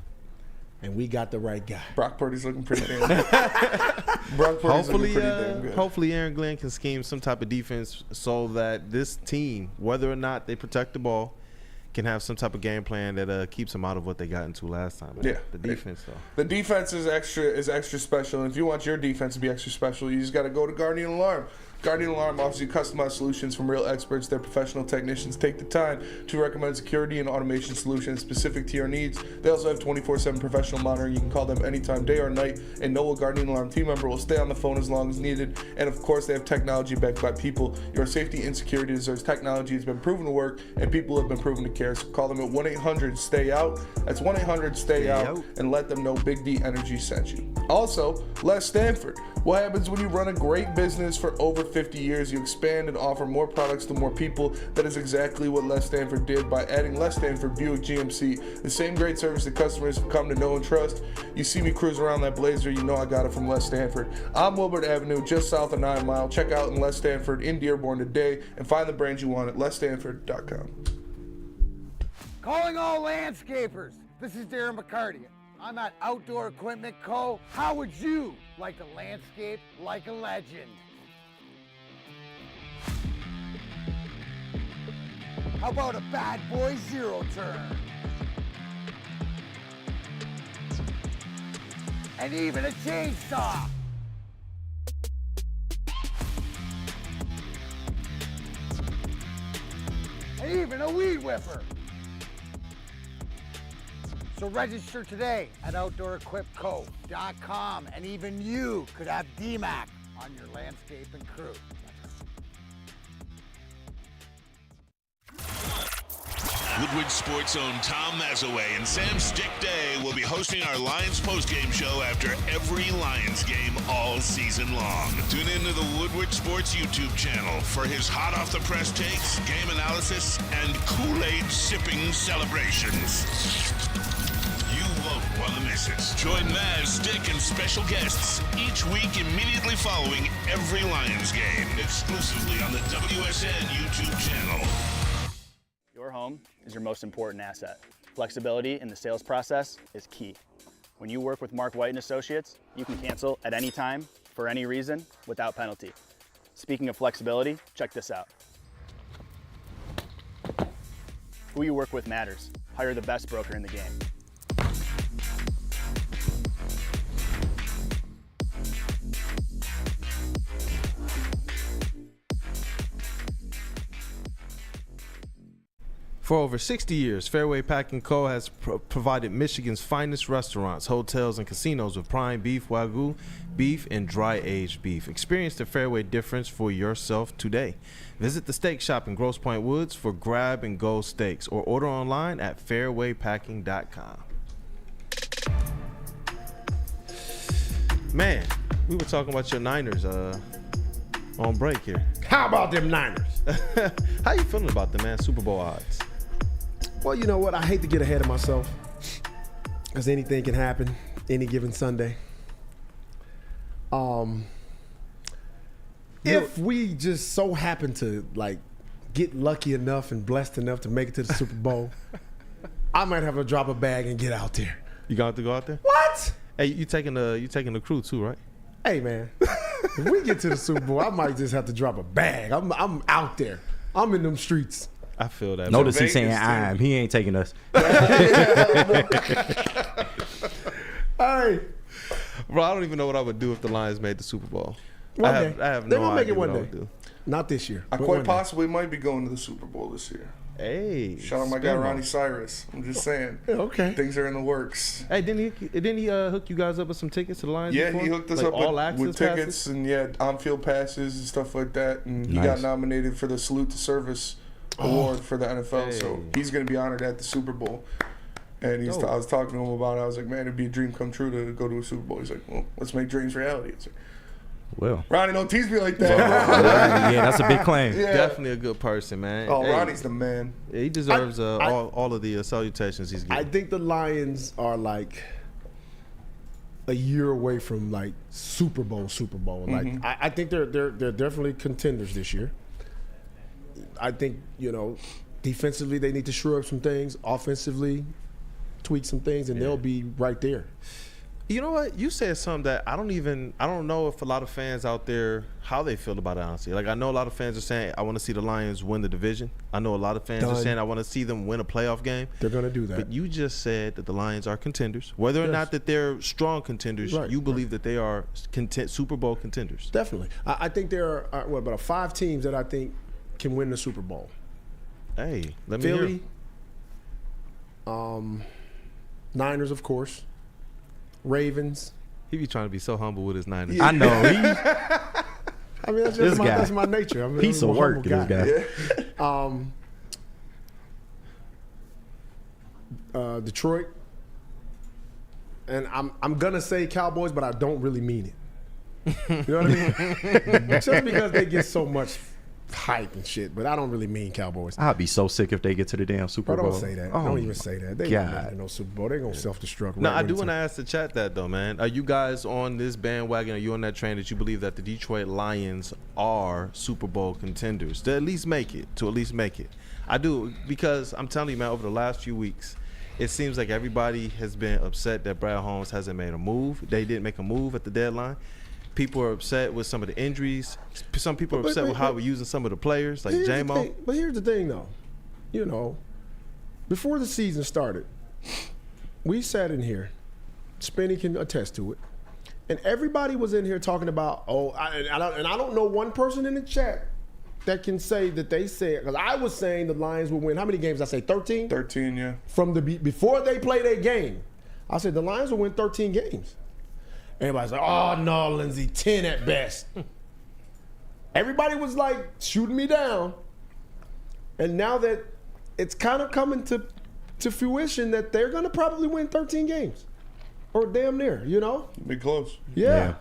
Speaker 4: And we got the right guy.
Speaker 5: Brock Purdy's looking pretty damn good.
Speaker 2: Hopefully Aaron Glenn can scheme some type of defense so that this team, whether or not they protect the ball, can have some type of game plan that keeps them out of what they got into last time.
Speaker 5: Yeah,
Speaker 2: the defense though.
Speaker 5: The defense is extra special. And if you want your defense to be extra special, you just got to go to Guardian Alarm. Guardian Alarm offers you customized solutions from real experts. Their professional technicians take the time to recommend security and automation solutions specific to your needs. They also have 24/7 professional monitoring. You can call them anytime, day or night, and know a Guardian Alarm team member will stay on the phone as long as needed. And of course, they have technology backed by people. Your safety and security deserves technology. It's been proven to work, and people have been proven to care. care. So call them at 1-800-STAY-OUT. That's 1-800-STAY-OUT, and let them know Big D Energy sent you. Also, Les Stanford. What happens when you run a great business for over 50 years? You expand and offer more products to more people. That is exactly what Les Stanford did by adding Les Stanford Buick GMC, the same great service that customers have come to know and trust. You see me cruise around that Blazer, you know I got it from Les Stanford. I'm Woodward Avenue, just south of 9 Mile. Check out in Les Stanford in Dearborn today and find the brands you want at lesstanford.com.
Speaker 8: Calling all landscapers. This is Darren McCarty. I'm at Outdoor Equipment Co. How would you like to landscape like a legend? How about a bad boy zero turn? And even a chainsaw. And even a weed whipper. So register today at OutdoorEquipCo.com, and even you could have DMAC on your landscaping crew.
Speaker 1: Woodward Sports' own Tom Mazaway and Sam Stick Day will be hosting our Lions postgame show after every Lions game all season long. Tune into the Woodward Sports YouTube channel for his hot off the press takes, game analysis, and Kool-Aid sipping celebrations. You won't want to miss it. Join Maz, Stick, and special guests each week immediately following every Lions game, exclusively on the WSN YouTube channel.
Speaker 9: Your home is your most important asset. Flexibility in the sales process is key. When you work with Mark White & Associates, you can cancel at any time, for any reason, without penalty. Speaking of flexibility, check this out. Who you work with matters. Hire the best broker in the game.
Speaker 2: For over 60 years, Fairway Packing Co. has provided Michigan's finest restaurants, hotels, and casinos with prime beef, Wagyu beef, and dry-aged beef. Experience the Fairway difference for yourself today. Visit the steak shop in Grosse Pointe Woods for grab-and-go steaks, or order online at fairwaypacking.com. Man, we were talking about your Niners on break here.
Speaker 4: How about them Niners?
Speaker 2: How you feeling about them, man? Super Bowl odds.
Speaker 4: Well, you know what? I hate to get ahead of myself because anything can happen any given Sunday. If we just so happen to like get lucky enough and blessed enough to make it to the Super Bowl, I might have to drop a bag and get out there.
Speaker 2: You going to go out there?
Speaker 4: What?
Speaker 2: Hey, you taking the crew too, right?
Speaker 4: Hey, man. If we get to the Super Bowl, I might just have to drop a bag. I'm out there. I'm in them streets.
Speaker 2: I feel that.
Speaker 3: Notice he's saying I'm. He ain't taking us.
Speaker 4: Hey.
Speaker 2: Bro, I don't even know what I would do if the Lions made the Super Bowl.
Speaker 4: One day.
Speaker 2: I have
Speaker 4: They're
Speaker 2: no
Speaker 4: gonna make
Speaker 2: idea
Speaker 4: it one
Speaker 2: what I
Speaker 4: day.
Speaker 2: would do.
Speaker 4: Not this year.
Speaker 5: I
Speaker 4: but
Speaker 5: quite
Speaker 4: one day.
Speaker 5: possibly might be going to the Super Bowl this year.
Speaker 2: Hey.
Speaker 5: Shout out my guy Ronnie Cyrus. I'm just saying.
Speaker 4: Yeah, okay.
Speaker 5: Things are in the works.
Speaker 2: Hey, didn't he hook you guys up with some tickets to the Lions?
Speaker 5: Yeah,
Speaker 2: before?
Speaker 5: he hooked us
Speaker 2: Like
Speaker 5: up
Speaker 2: all
Speaker 5: with
Speaker 2: access
Speaker 5: tickets
Speaker 2: passes?
Speaker 5: and on-field passes and stuff like that. And he
Speaker 3: Nice.
Speaker 5: got nominated for the Salute to Service award for the NFL.
Speaker 2: Hey.
Speaker 5: So he's going to be honored at the Super Bowl. And
Speaker 2: Dope.
Speaker 5: I was talking to him about it. I was like, man, it'd be a dream come true to go to a Super Bowl. He's like, well, let's make dreams reality. I was like,
Speaker 3: Well,
Speaker 5: Ronnie, don't tease me like that.
Speaker 3: yeah, that's a big claim.
Speaker 5: Yeah.
Speaker 2: Definitely a good person, man.
Speaker 5: Oh,
Speaker 2: Hey,
Speaker 5: Ronnie's the man.
Speaker 2: he deserves all of the salutations he's getting.
Speaker 4: I think the Lions are like a year away from like Super Bowl. Like I think they're definitely contenders this year. I think, defensively they need to shore up some things, offensively tweak some things, and they'll be right there.
Speaker 2: You know what? You said something that I don't know if a lot of fans out there, how they feel about it, honestly. Like, I know a lot of fans are saying, I want to see the Lions win the division. I know a lot of fans are saying, I want to see them win a playoff game.
Speaker 4: They're going to do that.
Speaker 2: But you just said that the Lions are contenders. Whether or not that they're strong contenders, you believe that they are Super Bowl contenders.
Speaker 4: Definitely. I think there are, about 5 teams that I think can win the Super Bowl.
Speaker 2: Hey, let me hear.
Speaker 4: Philly, Niners, of course. Ravens.
Speaker 2: He be trying to be so humble with his Niners.
Speaker 3: I know.
Speaker 4: I mean, that's my nature.
Speaker 3: Piece of work, this guy.
Speaker 4: Detroit, and I'm gonna say Cowboys, but I don't really mean it. You know what I mean? Just because they get so much hype and shit, but I don't really mean Cowboys.
Speaker 3: I'd be so sick if they get to the damn Super Bowl.
Speaker 4: Don't say that.
Speaker 3: Oh,
Speaker 4: don't even say that. They
Speaker 3: God.
Speaker 4: not in no Super Bowl. They're gonna self-destruct.
Speaker 2: No,
Speaker 4: right
Speaker 2: I
Speaker 4: when
Speaker 2: do
Speaker 4: it's
Speaker 2: want to
Speaker 4: time.
Speaker 2: ask the chat that though, man. Are you guys on this bandwagon? Are you on that train that you believe that the Detroit Lions are Super Bowl contenders to at least make it? I do, because I'm telling you, man, over the last few weeks, it seems like everybody has been upset that Brad Holmes hasn't made a move. They didn't make a move at the deadline. People are upset with some of the injuries. Some people are upset with how we're using some of the players, like J-Mo.
Speaker 4: But here's the thing, though. You know, before the season started, we sat in here. Spenny can attest to it. And everybody was in here talking about, I don't know one person in the chat that can say that they said, because I was saying the Lions would win. How many games? I say 13?
Speaker 5: 13, yeah.
Speaker 4: From before they played a game, I said the Lions will win 13 games. Everybody's like, oh no, Lindsey, 10 at best. Everybody was like shooting me down. And now that it's kind of coming to fruition that they're going to probably win 13 games. Or damn near, you know?
Speaker 5: Be close.
Speaker 4: Yeah.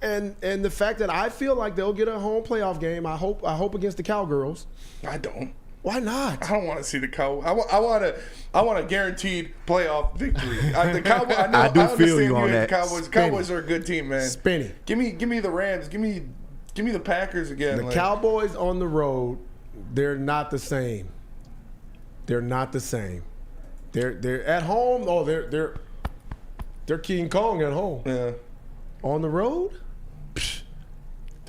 Speaker 4: And the fact that I feel like they'll get a home playoff game, I hope against the Cowgirls.
Speaker 5: I don't.
Speaker 4: Why not?
Speaker 5: I don't want to see the Cowboys. I want a guaranteed playoff victory. The Cowboys. I
Speaker 3: feel you on that.
Speaker 5: Cowboys. Cowboys are a good team, man.
Speaker 4: Spinny.
Speaker 5: Give me the Rams. Give me the Packers again.
Speaker 4: The Cowboys on the road, they're not the same. They're not the same. They're at home. Oh, they're King Kong at home.
Speaker 5: Yeah.
Speaker 4: On the road,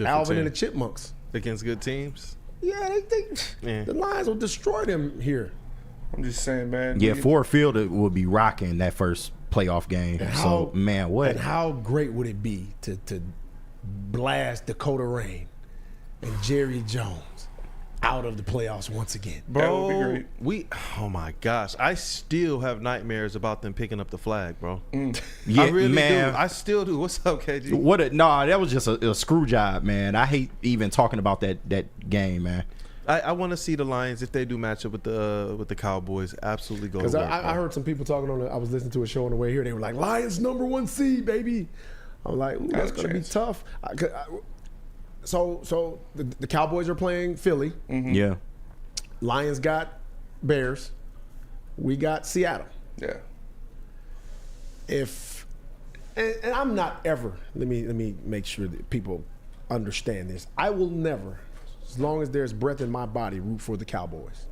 Speaker 4: Alvin and the Chipmunks
Speaker 2: against good teams.
Speaker 4: Yeah, the Lions will destroy them here.
Speaker 5: I'm just saying, man.
Speaker 3: Yeah, Ford Field will be rocking that first playoff game.
Speaker 4: And how great would it be to blast Dakota Rain and Jerry Jones out of the playoffs once again?
Speaker 2: Bro,
Speaker 5: that would be great.
Speaker 2: Oh my gosh, I still have nightmares about them picking up the flag, bro.
Speaker 3: Yeah,
Speaker 2: I really
Speaker 3: man.
Speaker 2: do. I still do. What's up, KG?
Speaker 3: That was just a screw job, man. I hate even talking about that game, man.
Speaker 2: I want to see the Lions, if they do match up with the Cowboys, absolutely go.
Speaker 4: Because I heard some people talking I was listening to a show on the way here. They were like, Lions #1 seed, baby. I'm like, ooh, that's going to be tough. So the Cowboys are playing Philly.
Speaker 5: Mm-hmm.
Speaker 3: Yeah.
Speaker 4: Lions got Bears. We got Seattle.
Speaker 5: Yeah.
Speaker 4: And I'm not ever, let me make sure that people understand this. I will never, as long as there's breath in my body, root for the Cowboys.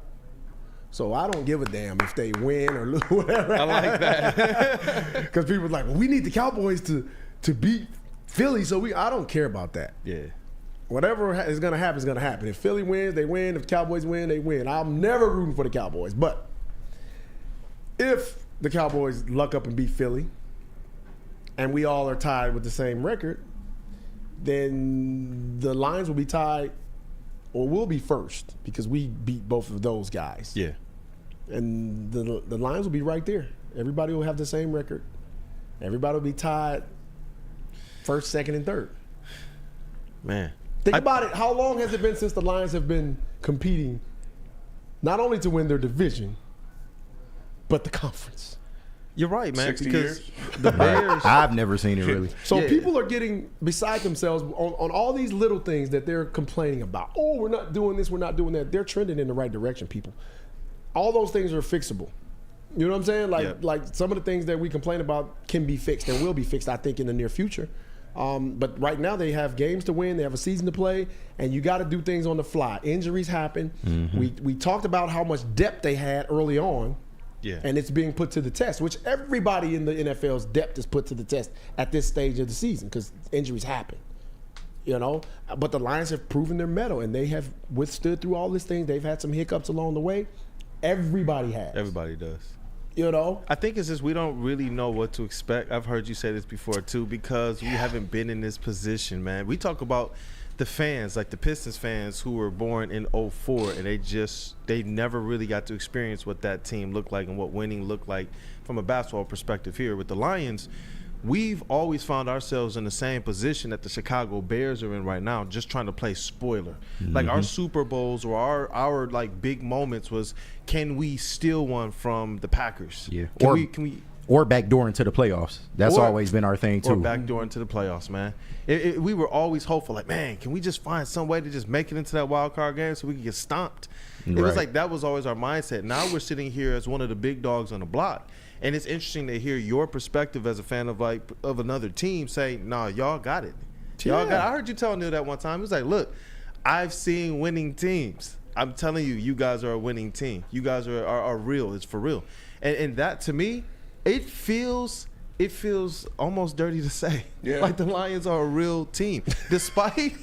Speaker 4: So I don't give a damn if they win or lose, whatever.
Speaker 2: I like that.
Speaker 4: Because people are like, well, we need the Cowboys to beat Philly, so I don't care about that.
Speaker 2: Yeah.
Speaker 4: Whatever is going to happen is going to happen. If Philly wins, they win. If Cowboys win, they win. I'm never rooting for the Cowboys. But if the Cowboys luck up and beat Philly, and we all are tied with the same record, then the Lions will be tied, or we'll be first, because we beat both of those guys.
Speaker 2: Yeah.
Speaker 4: And the Lions will be right there. Everybody will have the same record. Everybody will be tied first, second, and third.
Speaker 2: Man.
Speaker 4: Think about it. How long has it been since the Lions have been competing not only to win their division, but the conference?
Speaker 2: You're right, man.
Speaker 5: 60
Speaker 2: because
Speaker 5: years.
Speaker 2: the Bears.
Speaker 3: I've never seen it really.
Speaker 4: So people are getting beside themselves on all these little things that they're complaining about. Oh, we're not doing this, we're not doing that. They're trending in the right direction, people. All those things are fixable. You know what I'm saying? Like some of the things that we complain about can be fixed and will be fixed, I think, in the near future. But right now they have games to win, they have a season to play, and you got to do things on the fly. Injuries happen. Mm-hmm. We talked about how much depth they had early on, and it's being put to the test, which everybody in the NFL's depth is put to the test at this stage of the season because injuries happen. You know, but the Lions have proven their mettle, and they have withstood through all these things. They've had some hiccups along the way. Everybody has.
Speaker 2: Everybody does.
Speaker 4: You know,
Speaker 2: I think it's just we don't really know what to expect. I've heard you say this before too, because we haven't been in this position, man. We talk about the fans, like the Pistons fans who were born in 04, and they never really got to experience what that team looked like and what winning looked like from a basketball perspective. Here with the Lions, we've always found ourselves in the same position that the Chicago Bears are in right now, just trying to play spoiler. Like our Super Bowls or our like big moments was, can we steal one from the Packers?
Speaker 3: Yeah.
Speaker 2: Can we
Speaker 3: or backdoor into the playoffs. That's always been our thing too.
Speaker 2: Or backdoor into the playoffs, man. We were always hopeful, like, man, can we just find some way to just make it into that wild card game so we can get stomped? It was like that was always our mindset. Now we're sitting here as one of the big dogs on the block. And it's interesting to hear your perspective as a fan of another team say, "Nah, y'all got it. Y'all got it." I heard you tell Neal that one time. He was like, "Look, I've seen winning teams. I'm telling you, you guys are a winning team. You guys are real. It's for real." And that to me, it feels almost dirty to say. Yeah. Like the Lions are a real team, despite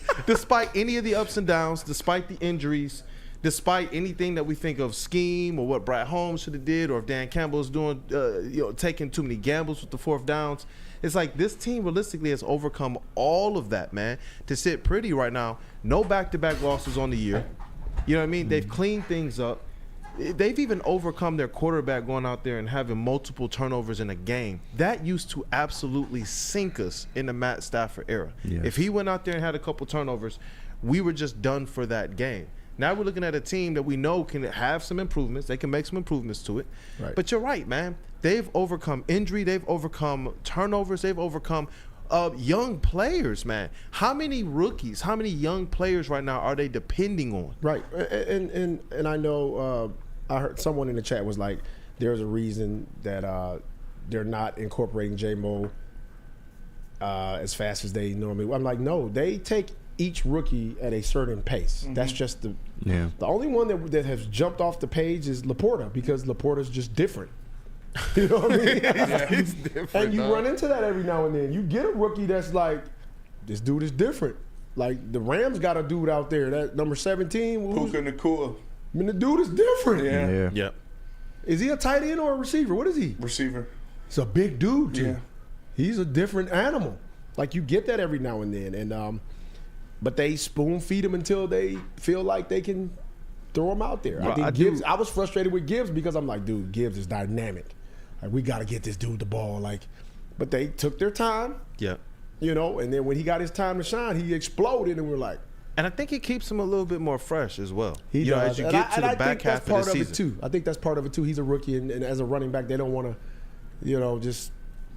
Speaker 2: any of the ups and downs, despite the injuries. Despite anything that we think of scheme or what Brad Holmes should have did, or if Dan Campbell is doing, taking too many gambles with the fourth downs, it's like this team realistically has overcome all of that, man. To sit pretty right now, no back-to-back losses on the year. You know what I mean? They've cleaned things up. They've even overcome their quarterback going out there and having multiple turnovers in a game. That used to absolutely sink us in the Matt Stafford era. Yeah. If he went out there and had a couple turnovers, we were just done for that game. Now we're looking at a team that we know can have some improvements. They can make some improvements to it. Right. But you're right, man. They've overcome injury. They've overcome turnovers. They've overcome young players, man. How many rookies, how many young players right now are they depending on?
Speaker 4: Right. And I know I heard someone in the chat was like, there's a reason that they're not incorporating J-Mo as fast as they normally. I'm like, no, they take each rookie at a certain pace. That's just the only one that has jumped off the page is Laporta, because Laporta's just different. You know what I mean? He's different. And you run into that every now and then. You get a rookie that's like, this dude is different. Like the Rams got a dude out there, that number 17.
Speaker 5: Puka Nacua.
Speaker 4: I mean, the dude is different.
Speaker 5: Yeah.
Speaker 4: Is he a tight end or a receiver? What is he?
Speaker 5: Receiver.
Speaker 4: He's a big dude too.
Speaker 5: Yeah.
Speaker 4: He's a different animal. Like you get that every now and then. And but they spoon feed him until they feel like they can throw him out there.
Speaker 2: Well,
Speaker 4: I think Gibbs. I was frustrated with Gibbs because I'm like, dude, Gibbs is dynamic. Like we got to get this dude the ball. Like, but they took their time.
Speaker 2: Yeah.
Speaker 4: You know, and then when he got his time to shine, he exploded, and we're like.
Speaker 2: And I think it keeps him a little bit more fresh as well.
Speaker 4: He does.
Speaker 2: Know, as you get to the back half of the season.
Speaker 4: Too. I think that's part of it too. He's a rookie, and as a running back, they don't want to, just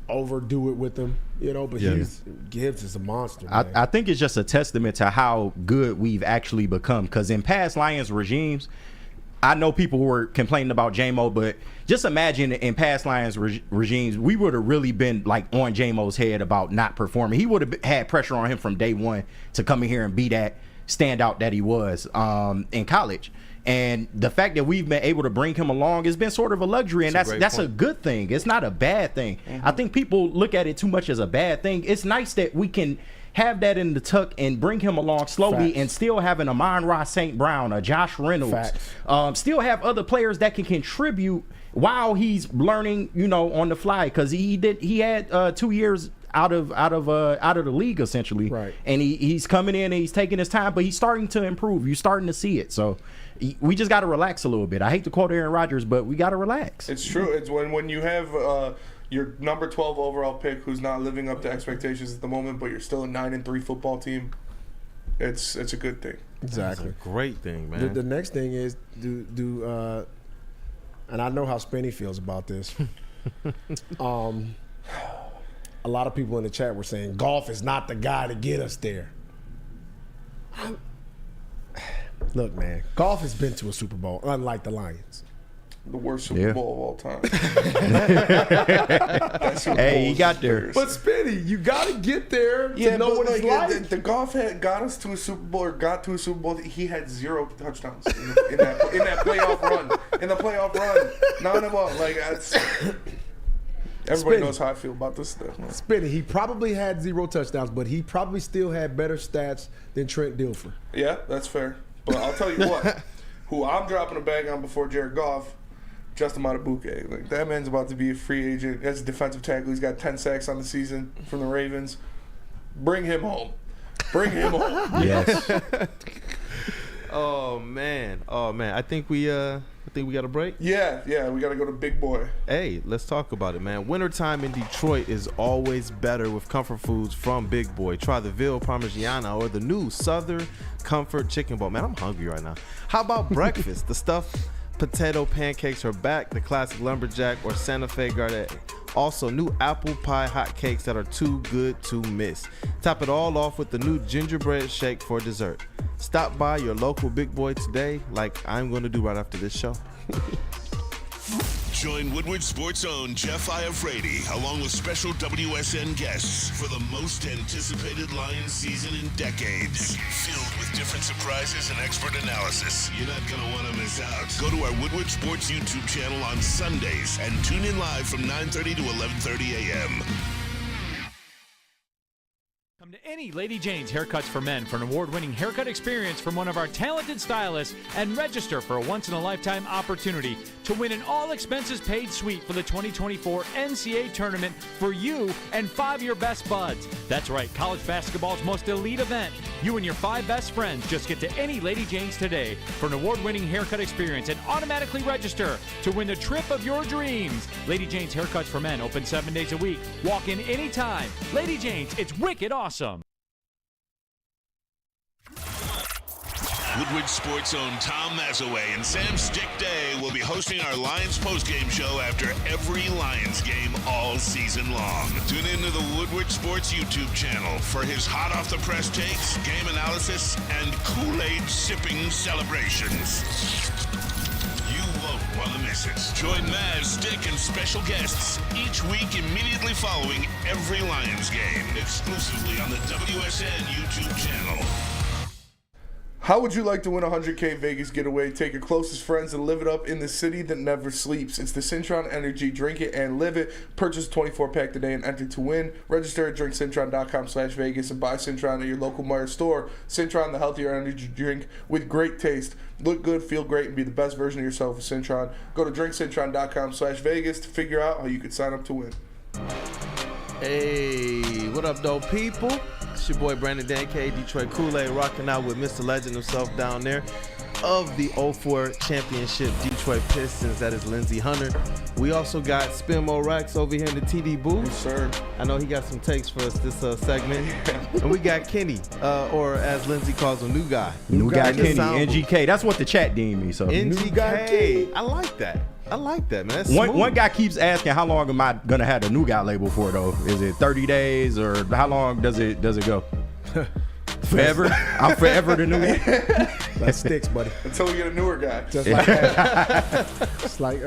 Speaker 4: overdo it with him, but Gibbs is a monster.
Speaker 3: I think it's just a testament to how good we've actually become, because in past Lions regimes, I know people were complaining about J-Mo, but just imagine in past Lions regimes, we would have really been like on J-Mo's head about not performing. He would have had pressure on him from day one to come in here and be that standout that he was in college. And the fact that we've been able to bring him along has been sort of a luxury, and that's a good thing. It's not a bad thing. I think people look at it too much as a bad thing. It's nice that we can have that in the tuck and bring him along slowly and still have an Amon-Ra St. Brown, a Josh Reynolds, still have other players that can contribute while he's learning, on the fly, because he had 2 years out of the league essentially, right? And he's coming in and he's taking his time, but he's starting to improve. You're starting to see it, so we just got to relax a little bit. I hate to quote Aaron Rodgers, but we got to relax.
Speaker 5: It's true. It's when you have your number 12 overall pick who's not living up to expectations at the moment, but you're still a 9-3 football team. It's a good thing.
Speaker 4: Exactly,
Speaker 2: it's a great thing, man.
Speaker 4: The next thing is and I know how Spenny feels about this. A lot of people in the chat were saying Goff is not the guy to get us there. Look, man, Goff has been to a Super Bowl, unlike the Lions.
Speaker 5: The worst Super Bowl of all time.
Speaker 3: Hey, he got there.
Speaker 4: But Spenny, you got to get there to know what it's like.
Speaker 5: The Goff got us to a Super Bowl, or got to a Super Bowl. He had 0 touchdowns in that playoff run. In the playoff run, none of them. Like that's. Everybody knows how I feel about this stuff.
Speaker 4: Spenny, he probably had 0 touchdowns, but he probably still had better stats than Trent Dilfer.
Speaker 5: Yeah, that's fair. But I'll tell you what, who I'm dropping a bag on before Jared Goff, Justin Madubuike. Like that man's about to be a free agent as a defensive tackle. He's got 10 sacks on the season from the Ravens. Bring him home. Bring him home.
Speaker 3: Yes.
Speaker 2: Oh man. I think we I think we got a break.
Speaker 5: Yeah, we got to go to Big Boy.
Speaker 2: Hey, let's talk about it, man. Wintertime in Detroit is always better with comfort foods from Big Boy. Try the Veal Parmigiana or the new Southern Comfort Chicken Bowl. Man, I'm hungry right now. How about breakfast? The stuffed potato pancakes are back. The classic lumberjack or Santa Fe Gardet. Also, new apple pie hotcakes that are too good to miss. Top it all off with the new gingerbread shake for dessert. Stop by your local Big Boy today, like I'm going to do right after this show.
Speaker 1: Join Woodward Sports' own Jeff Iafrate along with special WSN guests for the most anticipated Lions season in decades. Filled with different surprises and expert analysis. You're not going to want to miss out. Go to our Woodward Sports YouTube channel on Sundays and tune in live from 9:30 to 11:30 a.m.
Speaker 10: Come to any Lady Jane's Haircuts for Men for an award-winning haircut experience from one of our talented stylists and register for a once-in-a-lifetime opportunity to win an all-expenses-paid suite for the 2024 NCAA tournament for you and 5 of your best buds. That's right, college basketball's most elite event. You and your 5 best friends just get to any Lady Jane's today for an award-winning haircut experience and automatically register to win the trip of your dreams. Lady Jane's Haircuts for Men open 7 days a week. Walk in anytime. Lady Jane's, it's wicked awesome.
Speaker 1: Woodward Sports' own Tom Mazaway and Sam Stick Day will be hosting our Lions postgame show after every Lions game all season long. Tune into the Woodward Sports YouTube channel for his hot off the press takes, game analysis, and Kool-Aid sipping celebrations. You won't want to miss it. Join Maz, Stick, and special guests each week immediately following every Lions game, exclusively on the WSN YouTube channel.
Speaker 5: How would you like to win a $100K Vegas getaway? Take your closest friends and live it up in the city that never sleeps. It's the Cintron Energy. Drink it and live it. Purchase a 24-pack today and enter to win. Register at drinkcintron.com/Vegas and buy Cintron at your local Meijer store. Cintron, the healthier energy drink with great taste. Look good, feel great, and be the best version of yourself with Cintron. Go to drinkcintron.com/Vegas to figure out how you can sign up to win.
Speaker 2: Hey, what up, though, people? It's your boy Brandon Dan K, Detroit Kool-Aid, rocking out with Mr. Legend himself down there of the 04 championship Detroit Pistons. That is Lindsey Hunter. We also got Spinmo Rex over here in the TD booth.
Speaker 5: Yes, sir.
Speaker 2: I know he got some takes for us this segment. And we got Kenny, or as Lindsey calls him, New Guy.
Speaker 3: New guy Kenny,
Speaker 2: Sound
Speaker 3: NGK. That's what the chat deemed me. So
Speaker 2: NGK. I like that. I like that, man. That's
Speaker 3: one guy keeps asking, how long am I gonna have the new guy label for though? Is it 30 days or how long does it go? Forever? I'm forever the new guy.
Speaker 4: That sticks, buddy.
Speaker 5: Until we get a newer guy.
Speaker 4: Just like that. It's like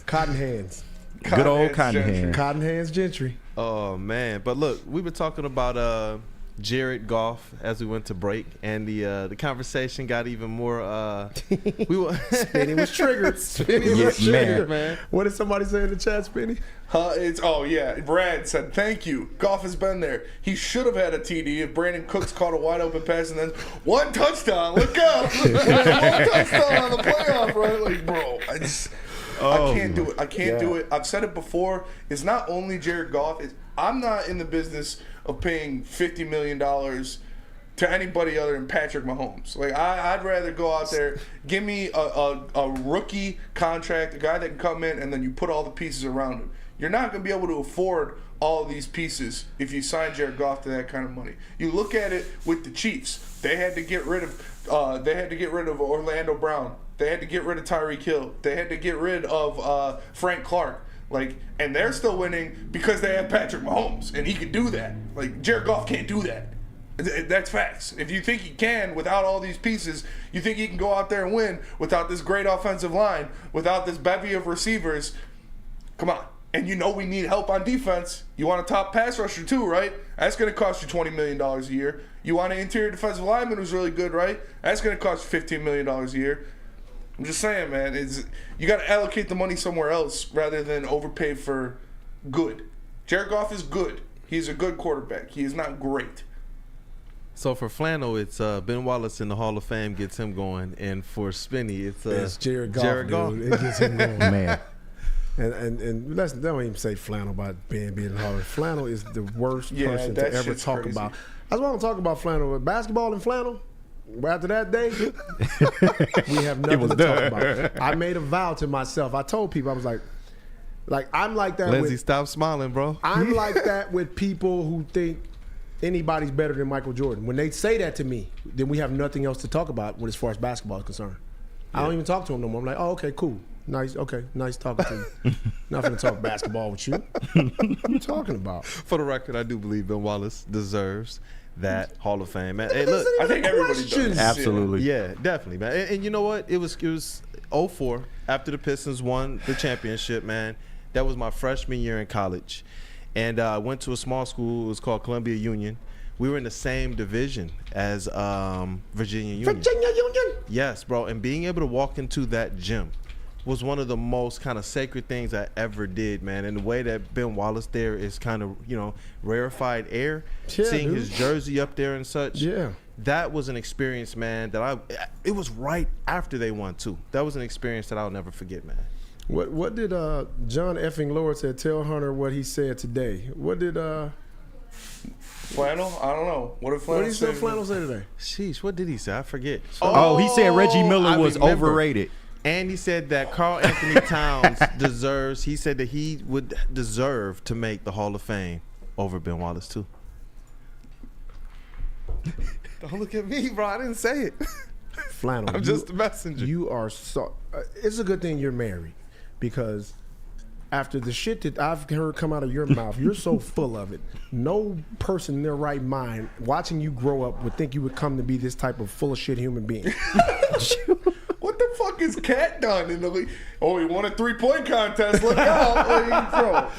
Speaker 4: cotton hands.
Speaker 3: Good old cotton hands.
Speaker 4: Cotton hands gentry.
Speaker 2: Oh man, but look, we've been talking about Jared Goff as we went to break, and the conversation got even more.
Speaker 4: Spinny was triggered. Spinny was triggered, man. What did somebody say in the chat, Spinny?
Speaker 5: Brad said, thank you. Goff has been there. He should have had a TD if Brandon Cooks caught a wide open pass and then one touchdown. Look out. One touchdown on the playoff, right? Like, bro, I can't do it. I can't do it. I've said it before. It's not only Jared Goff. I'm not in the business of paying $50 million to anybody other than Patrick Mahomes. Like, I'd rather go out there, give me a rookie contract, a guy that can come in, and then you put all the pieces around him. You're not going to be able to afford all of these pieces if you sign Jared Goff to that kind of money. You look at it with the Chiefs. They had to get rid of Orlando Brown. They had to get rid of Tyreek Hill. They had to get rid of Frank Clark. And they're still winning because they have Patrick Mahomes, and he can do that. Jared Goff can't do that. That's facts. If you think he can without all these pieces, you think he can go out there and win without this great offensive line, without this bevy of receivers, come on. And you know we need help on defense. You want a top pass rusher too, right? That's going to cost you $20 million a year. You want an interior defensive lineman who's really good, right? That's going to cost you $15 million a year. I'm just saying, man, you got to allocate the money somewhere else rather than overpay for good. Jared Goff is good. He's a good quarterback. He is not great.
Speaker 2: So for Flannel, it's Ben Wallace in the Hall of Fame gets him going, and for Spinny, it's
Speaker 4: Jared Goff. Dude. It gets him going, man. And don't even say Flannel about being in the Hall of Fame. Flannel is the worst person to ever talk about. I just want to talk about Flannel. Basketball and Flannel, after that day, we have nothing to talk about. I made a vow to myself. I told people, I was like I'm like that.
Speaker 2: Lindsey, stop smiling, bro.
Speaker 4: I'm like that with people who think anybody's better than Michael Jordan. When they say that to me, then we have nothing else to talk about when as far as basketball is concerned. Yeah. I don't even talk to them no more. I'm like, oh, okay, cool. Nice, okay, nice talking to you. Not gonna talk basketball with you. What are you talking about?
Speaker 2: For the record, I do believe Ben Wallace deserves that Hall of Fame, man. Hey, look,
Speaker 5: I think everybody does.
Speaker 3: Absolutely.
Speaker 2: Yeah, definitely, man. And you know what? It was 2004 after the Pistons won the championship, man. That was my freshman year in college. And I went to a small school. It was called Columbia Union. We were in the same division as Virginia Union.
Speaker 4: Virginia Union?
Speaker 2: Yes, bro. And being able to walk into that gym was one of the most kind of sacred things I ever did, man. And the way that Ben Wallace there is kind of, rarefied air, seeing his jersey up there and such.
Speaker 4: Yeah.
Speaker 2: That was an experience, man, it was right after they won, too. That was an experience that I'll never forget, man.
Speaker 4: What did John effing Lord said? Tell Hunter what he said today. What did
Speaker 5: Flannel? I don't know. What did Flannel say?
Speaker 4: Flannel say today?
Speaker 2: Sheesh, what did he say? I forget.
Speaker 3: He said Reggie Miller was overrated.
Speaker 2: And he said that Karl Anthony Towns he said that he would deserve to make the Hall of Fame over Ben Wallace, too. Don't look at me, bro. I didn't say it.
Speaker 4: Flannel.
Speaker 2: I'm just a messenger.
Speaker 4: You are so... it's a good thing you're married, because after the shit that I've heard come out of your mouth, you're so full of it. No person in their right mind watching you grow up would think you would come to be this type of full of shit human being.
Speaker 5: What the fuck is Cat done in the league? Oh, he won a 3-point contest. Look out.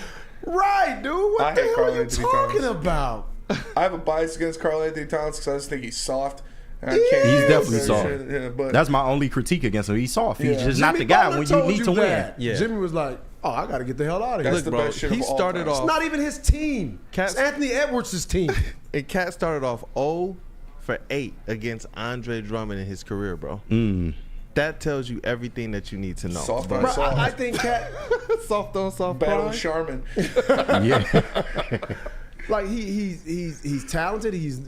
Speaker 4: Right, dude. What the hell are you talking about?
Speaker 5: I have a bias against Karl Anthony Towns because I just think he's soft.
Speaker 3: He's definitely soft. Yeah, but that's my only critique against him. He's soft. He's just not the guy when you need to win.
Speaker 4: Yeah. Jimmy was like, oh, I got to get the hell out of here.
Speaker 5: That's the best shit
Speaker 2: he started off.
Speaker 4: It's not even his team. It's Anthony Edwards' team.
Speaker 2: And Cat started off 0 for 8 against Andre Drummond in his career, bro. That tells you everything that you need to know.
Speaker 5: Soft
Speaker 2: bro.
Speaker 5: on soft.
Speaker 4: I think Cat
Speaker 2: soft on soft.
Speaker 5: Battle Charmin.
Speaker 3: Yeah.
Speaker 4: Like he's talented. He's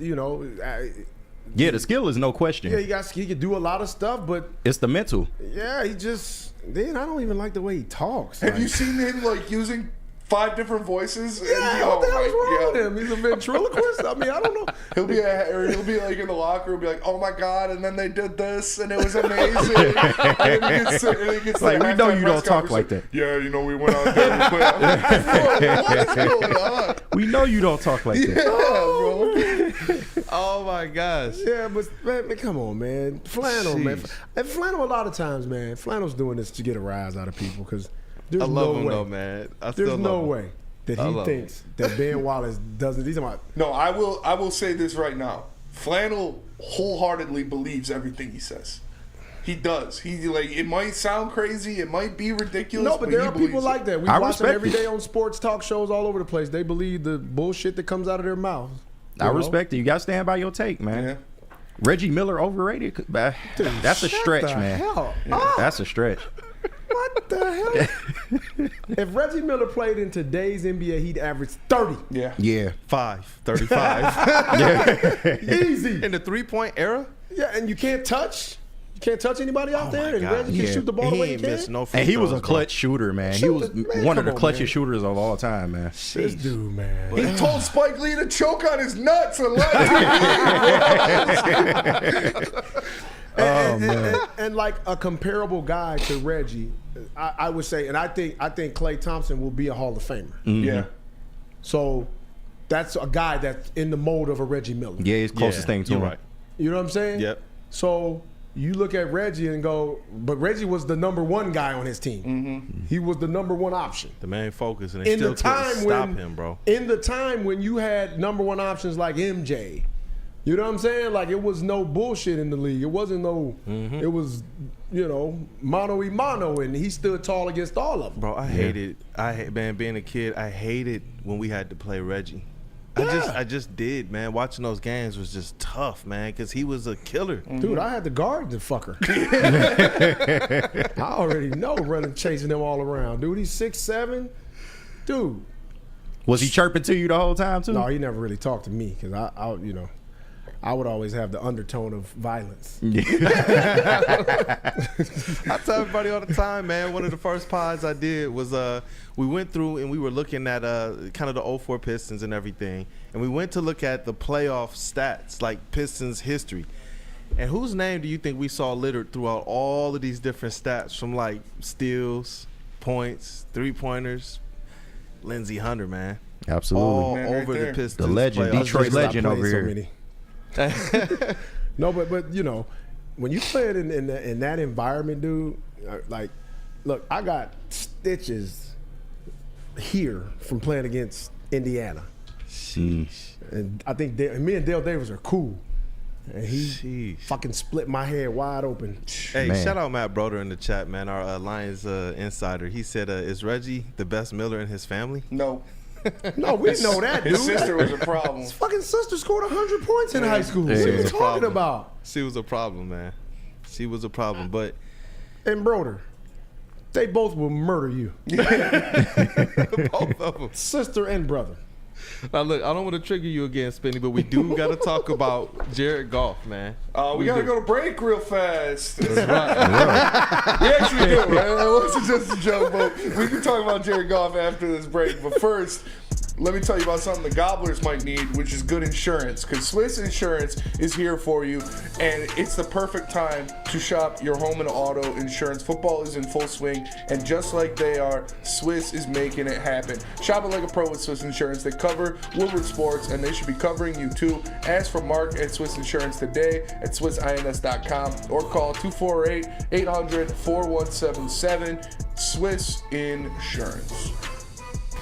Speaker 3: yeah, the skill is no question.
Speaker 4: Yeah, he can do a lot of stuff, but
Speaker 3: it's the mental.
Speaker 4: Yeah, I don't even like the way he talks.
Speaker 5: Have you seen him using 5 different voices?
Speaker 4: Yeah, what the hell's wrong with him? He's a ventriloquist. I mean, I don't know.
Speaker 5: He'll be like in the locker room, be like, "Oh my god!" And then they did this, and it was amazing. And then he gets
Speaker 3: like, we know you don't talk like that.
Speaker 5: Yeah, we went out there and played. What is going on?
Speaker 3: We know you don't talk like that.
Speaker 5: Yeah, bro.
Speaker 2: Oh my gosh.
Speaker 4: Yeah, but man, come on, man. Flannel, man. And Flannel, a lot of times, man, Flannel's doing this to get a rise out of people because there's
Speaker 2: I love
Speaker 4: no
Speaker 2: him
Speaker 4: way.
Speaker 2: though, man.
Speaker 4: There's no way that he thinks that Ben Wallace doesn't. He's about.
Speaker 5: No, I will say this right now. Flannel wholeheartedly believes everything he says. He does. It might sound crazy, it might be ridiculous.
Speaker 4: No, but there are people like that. We watch them every
Speaker 3: it.
Speaker 4: day on sports talk shows all over the place. They believe the bullshit that comes out of their mouth.
Speaker 3: I respect it. You got to stand by your take, man. Yeah. Reggie Miller overrated? Dude, that's a stretch, man. That's a stretch.
Speaker 4: What the hell? If Reggie Miller played in today's NBA, he'd average 30.
Speaker 3: Yeah.
Speaker 2: 35.
Speaker 3: Yeah.
Speaker 4: Easy.
Speaker 2: In the 3-point era?
Speaker 4: Yeah, and you can't touch. You can't touch anybody out there, and Reggie can shoot the ball the way he can.
Speaker 3: And he was a clutch shooter, man. He was one of the clutchest shooters of all time, man.
Speaker 4: This dude, man.
Speaker 5: He told Spike Lee to choke on his nuts on live TV.
Speaker 4: And like a comparable guy to Reggie, I would say, and I think Klay Thompson will be a Hall of Famer.
Speaker 3: Mm-hmm.
Speaker 5: Yeah.
Speaker 4: So that's a guy that's in the mold of a Reggie Miller.
Speaker 3: Yeah, he's closest thing to him.
Speaker 2: Right.
Speaker 4: You know what I'm saying?
Speaker 2: Yep.
Speaker 4: So you look at Reggie and go, but Reggie was the number 1 guy on his team.
Speaker 5: Mm-hmm.
Speaker 4: He was the number 1 option.
Speaker 2: The main focus, and they still couldn't stop him, bro.
Speaker 4: In the time when you had number 1 options like MJ, you know what I'm saying? Like, it was no bullshit in the league. It wasn't no, it was, mano y mano, and he stood tall against all of them.
Speaker 2: Bro, man, being a kid, I hated when we had to play Reggie. I just did, man. Watching those games was just tough, man, because he was a killer.
Speaker 4: Dude, I had to guard the fucker. I already know, running, chasing him all around. Dude, he's 6'7". Dude.
Speaker 3: Was he chirping to you the whole time, too?
Speaker 4: No, he never really talked to me, because I would always have the undertone of violence.
Speaker 2: I tell everybody all the time, man. One of the first pods I did was we went through and we were looking at kind of the 04 Pistons and everything, and we went to look at the playoff stats, like Pistons history. And whose name do you think we saw littered throughout all of these different stats, from like steals, points, 3-pointers? Lindsey Hunter, man.
Speaker 3: Absolutely.
Speaker 2: All
Speaker 5: Man, right
Speaker 2: over
Speaker 5: there.
Speaker 2: the Pistons.
Speaker 3: The legend,
Speaker 2: playoffs.
Speaker 3: Detroit legend over here.
Speaker 4: No, but you know, when you play it in that environment, dude, like, look, I got stitches here from playing against Indiana.
Speaker 2: Sheesh.
Speaker 4: And I think me and Dale Davis are cool. And he fucking split my head wide open.
Speaker 2: Hey,
Speaker 3: Man.
Speaker 2: shout out Matt Broder in the chat, man, our Lions insider. He said, is Reggie the best Miller in his family?
Speaker 5: No.
Speaker 4: No, we know that, dude.
Speaker 5: His sister was a problem.
Speaker 4: His fucking sister scored 100 points in high school.
Speaker 2: Yeah,
Speaker 4: What are
Speaker 2: it
Speaker 4: you
Speaker 2: was a
Speaker 4: talking
Speaker 2: problem.
Speaker 4: about?
Speaker 2: She was a problem, man. She was a problem, but
Speaker 4: And Broder, they both will murder you.
Speaker 2: both of them.
Speaker 4: Sister and brother.
Speaker 2: Now, look, I don't want to trigger you again, Spinny, but we do got to talk about Jared Goff, man.
Speaker 5: We got to go to break real fast.
Speaker 2: That's right.
Speaker 5: We actually do, right? It wasn't just a joke, but we can talk about Jared Goff after this break. But first, let me tell you about something the Gobblers might need, which is good insurance, because Swiss Insurance is here for you, and it's the perfect time to shop your home and auto insurance. Football is in full swing, and just like they are, Swiss is making it happen. Shop it like a pro with Swiss Insurance. They cover Woodward Sports, and they should be covering you too. Ask for Mark at Swiss Insurance today at SwissINS.com or call 248-800-4177. Swiss Insurance.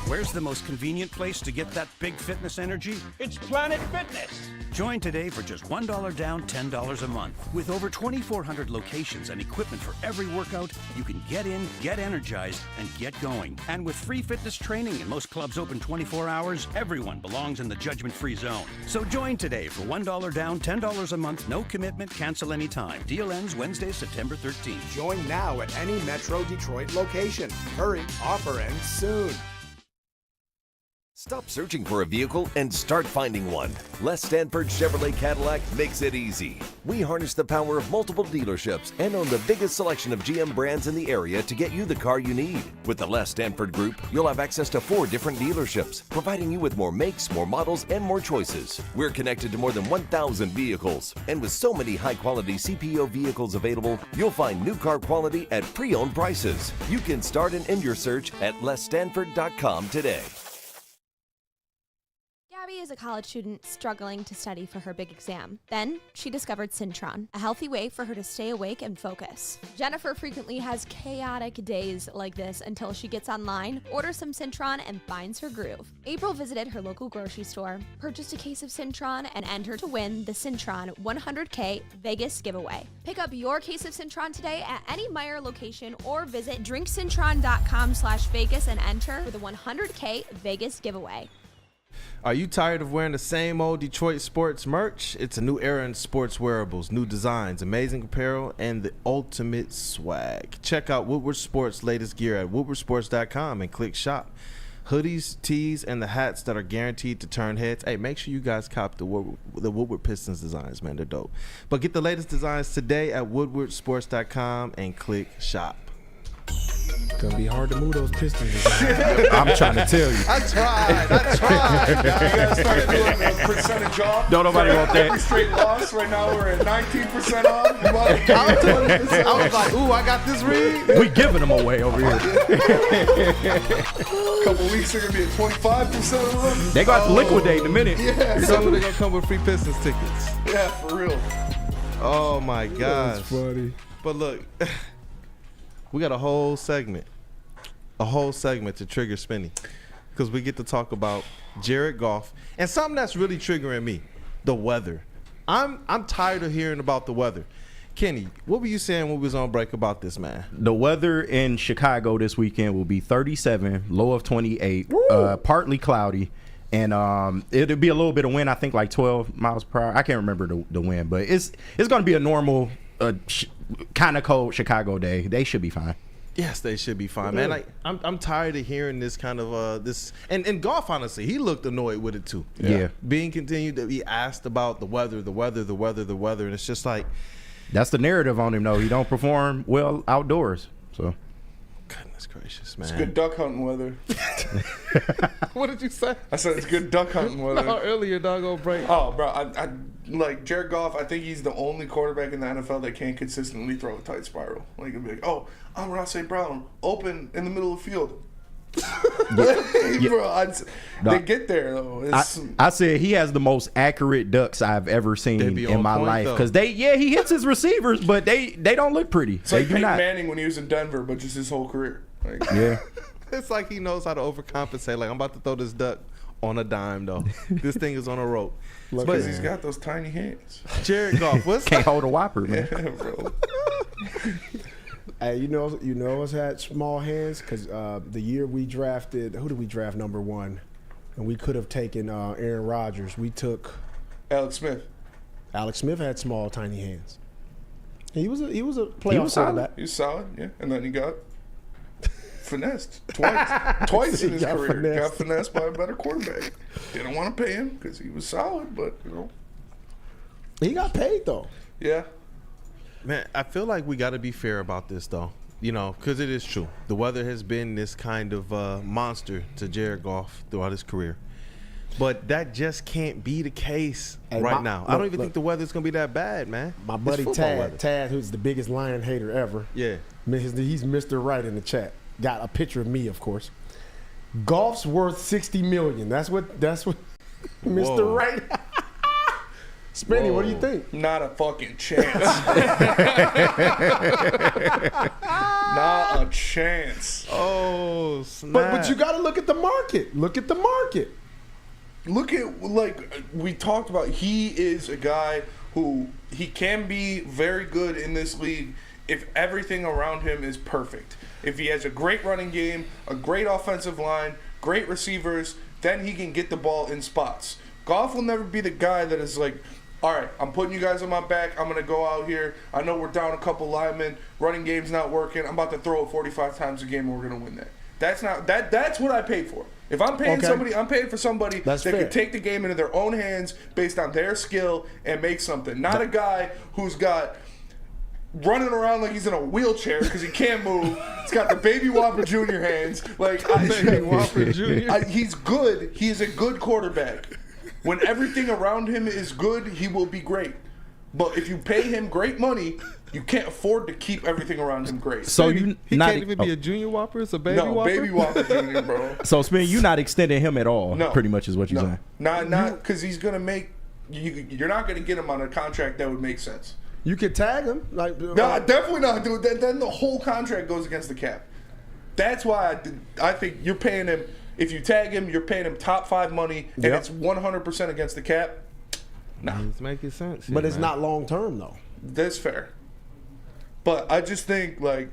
Speaker 11: Where's the most convenient place to get that big fitness energy?
Speaker 12: It's Planet Fitness.
Speaker 11: Join today for just $1 down, $10 a month. With over 2,400 locations and equipment for every workout, you can get in, get energized, and get going. And with free fitness training and most clubs open 24 hours, everyone belongs in the judgment-free zone. So join today for $1 down, $10 a month, no commitment, cancel anytime. Deal ends Wednesday, September 13th.
Speaker 12: Join now at any Metro Detroit location. Hurry, offer ends soon.
Speaker 13: Stop searching for a vehicle and start finding one. Les Stanford Chevrolet Cadillac makes it easy. We harness the power of multiple dealerships and own the biggest selection of GM brands in the area to get you the car you need. With the Les Stanford Group, you'll have access to 4 different dealerships, providing you with more makes, more models, and more choices. We're connected to more than 1,000 vehicles. And with so many high-quality CPO vehicles available, you'll find new car quality at pre-owned prices. You can start and end your search at lesstanford.com today.
Speaker 14: Gabby is a college student struggling to study for her big exam. Then she discovered Syntron, a healthy way for her to stay awake and focus. Jennifer frequently has chaotic days like this until she gets online, orders some Syntron, and finds her groove. April visited her local grocery store, purchased a case of Syntron, and entered to win the Syntron 100K Vegas giveaway. Pick up your case of Syntron today at any Meijer location or visit drinksyntron.com/Vegas and enter for the 100K Vegas giveaway.
Speaker 2: Are you tired of wearing the same old Detroit sports merch? It's a new era in sports wearables, new designs, amazing apparel, and the ultimate swag. Check out Woodward Sports' latest gear at woodwardsports.com and click shop. Hoodies, tees, and the hats that are guaranteed to turn heads. Hey, make sure you guys cop the Woodward Pistons designs, man. They're dope. But get the latest designs today at woodwardsports.com and click shop.
Speaker 4: It's gonna be hard to move those Pistons.
Speaker 3: I'm trying to tell you.
Speaker 2: I tried.
Speaker 5: You gotta start doing a percentage off.
Speaker 3: Don't nobody want that.
Speaker 5: Every straight loss. Right now we're at 19% off. You want
Speaker 2: I was like, ooh, I got this read.
Speaker 3: We giving them away over here.
Speaker 5: A couple weeks they're gonna be at 25% off.
Speaker 3: They got to liquidate in a minute.
Speaker 5: Yeah,
Speaker 2: So they're gonna come with free Pistons tickets.
Speaker 5: yeah, for real.
Speaker 2: Oh my gosh.
Speaker 4: That's funny.
Speaker 2: But look, we got a whole segment to trigger Spinny, because we get to talk about Jared Goff and something that's really triggering me, the weather. I'm tired of hearing about the weather. Kenny, what were you saying when we was on break about this, man?
Speaker 3: The weather in Chicago this weekend will be 37, low of 28, partly cloudy, and it'll be a little bit of wind. I think like 12 miles per hour. I can't remember the wind, but it's going to be a normal kind of cold Chicago day. They should be fine.
Speaker 2: Yes, they should be fine, man. Like I'm tired of hearing this kind of this and Goff, honestly, he looked annoyed with it too.
Speaker 3: Yeah.
Speaker 2: Being continued to be asked about the weather, and it's just like
Speaker 3: that's the narrative on him though. He don't perform well outdoors. So
Speaker 2: goodness gracious, man.
Speaker 5: It's good duck hunting weather.
Speaker 2: What did you say?
Speaker 5: I said it's good duck hunting weather.
Speaker 2: No, earlier, doggo break.
Speaker 5: Oh, bro, I like Jared Goff. I think he's the only quarterback in the NFL that can't consistently throw a tight spiral. Like, it'd be like, oh, I'm Ross St. Brown, open in the middle of the field. Bro, they get there though.
Speaker 3: I said he has the most accurate ducks I've ever seen in my life because he hits his receivers, but they don't look pretty.
Speaker 5: It's like Peyton Manning when he was in Denver, but just his whole career. Like,
Speaker 3: yeah,
Speaker 2: it's like he knows how to overcompensate. Like, I'm about to throw this duck on a dime though. This thing is on a rope.
Speaker 5: Because he's got those tiny hands.
Speaker 2: Jared Goff,
Speaker 3: can't hold a whopper, man.
Speaker 5: Yeah, bro.
Speaker 4: Hey, you know us had small hands because the year we drafted, who did we draft number 1? And we could have taken Aaron Rodgers. We took
Speaker 5: Alex Smith.
Speaker 4: Alex Smith had small, tiny hands. He was a playoff quarterback.
Speaker 5: He was solid, yeah. And then he got finessed twice in his career. Got finessed by a better quarterback. Didn't want to pay him because he was solid, but
Speaker 4: he got paid though.
Speaker 5: Yeah.
Speaker 2: Man, I feel like we got to be fair about this, though. Because it is true. The weather has been this kind of monster to Jared Goff throughout his career. But that just can't be the case now. I don't even think the weather's going to be that bad, man.
Speaker 4: My buddy Tad, who's the biggest Lion hater ever.
Speaker 2: Yeah.
Speaker 4: He's Mr. Right in the chat. Got a picture of me, of course. Goff's worth $60 million. That's what Mr. Right. Spenny, what do you think?
Speaker 5: Not a fucking chance. Not a chance.
Speaker 2: Oh, snap.
Speaker 4: But you got to look at the market. Look at the market.
Speaker 5: Look at, like we talked about, he is a guy who he can be very good in this league if everything around him is perfect. If he has a great running game, a great offensive line, great receivers, then he can get the ball in spots. Goff will never be the guy that is like, all right, I'm putting you guys on my back. I'm going to go out here. I know we're down a couple linemen. Running game's not working. I'm about to throw it 45 times a game and we're going to win that. That's what I paid for. If I'm paying somebody, I'm paying for somebody that can take the game into their own hands based on their skill and make something. Not a guy who's got running around like he's in a wheelchair because he can't move. He's got the Baby Whopper Jr. hands.
Speaker 2: Baby Whopper Jr.
Speaker 5: He's good. He is a good quarterback. When everything around him is good, he will be great. But if you pay him great money, you can't afford to keep everything around him great.
Speaker 3: So
Speaker 2: he can't even be a junior Whopper? It's a Baby Whopper?
Speaker 5: No, Baby Whopper Jr., bro.
Speaker 3: So, Spin, you're not extending him at all, pretty much is what you're saying.
Speaker 5: Not because he's going to make – you're not going to get him on a contract that would make sense.
Speaker 4: You could tag him.
Speaker 5: No, definitely not, dude. Then the whole contract goes against the cap. That's why I think you're paying him – if you tag him, you're paying him top 5 money, and it's 100% against the cap. Nah.
Speaker 2: It's making sense.
Speaker 4: But it's not long term, though.
Speaker 5: That's fair. But I just think, like,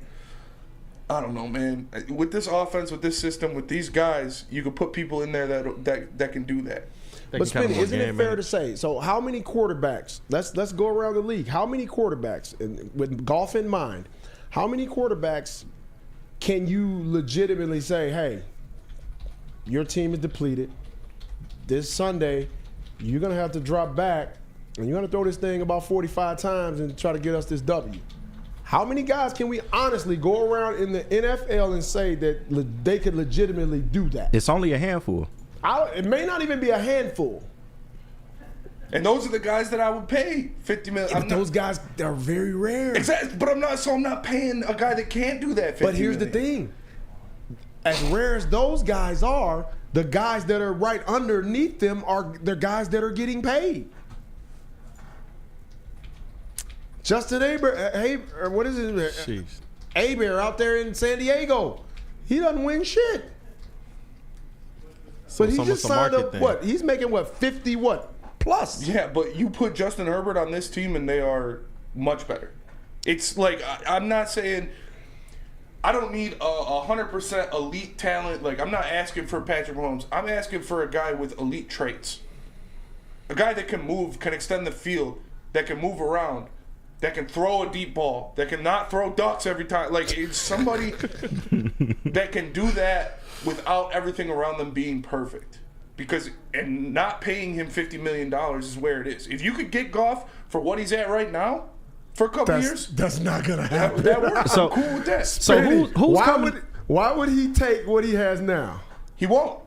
Speaker 5: I don't know, man. With this offense, with this system, with these guys, you could put people in there that can do that.
Speaker 4: But Spinny, isn't it fair to say? So, how many quarterbacks? Let's go around the league. How many quarterbacks, with Goff in mind, how many quarterbacks can you legitimately say, hey, your team is depleted. This Sunday, you're going to have to drop back, and you're going to throw this thing about 45 times and try to get us this W. How many guys can we honestly go around in the NFL and say that they could legitimately do that?
Speaker 3: It's only a handful.
Speaker 4: It may not even be a handful.
Speaker 5: And those are the guys that I would pay $50 million.
Speaker 4: Those guys are very rare.
Speaker 5: Exactly, but I'm not paying a guy that can't do that $50
Speaker 4: But here's the thing. As rare as those guys are, the guys that are right underneath them are the guys that are getting paid. Justin what is it?
Speaker 2: Jeez.
Speaker 4: Abear out there in San Diego. He doesn't win shit.
Speaker 2: So
Speaker 4: but he just signed up, what? He's making, 50 plus?
Speaker 5: Yeah, but you put Justin Herbert on this team and they are much better. It's like, I'm not saying... I don't need 100% elite talent. Like, I'm not asking for Patrick Mahomes. I'm asking for a guy with elite traits. A guy that can move, can extend the field, that can move around. that can throw a deep ball, that can not throw ducks every time. Like, it's somebody that can do that without everything around them being perfect. And not paying him $50 million is where it is. If you could get Goff for what he's at right now, for a couple years,
Speaker 4: that's not gonna happen.
Speaker 5: That works. I'm cool with that.
Speaker 3: So
Speaker 4: why would he take what he has now?
Speaker 5: He won't.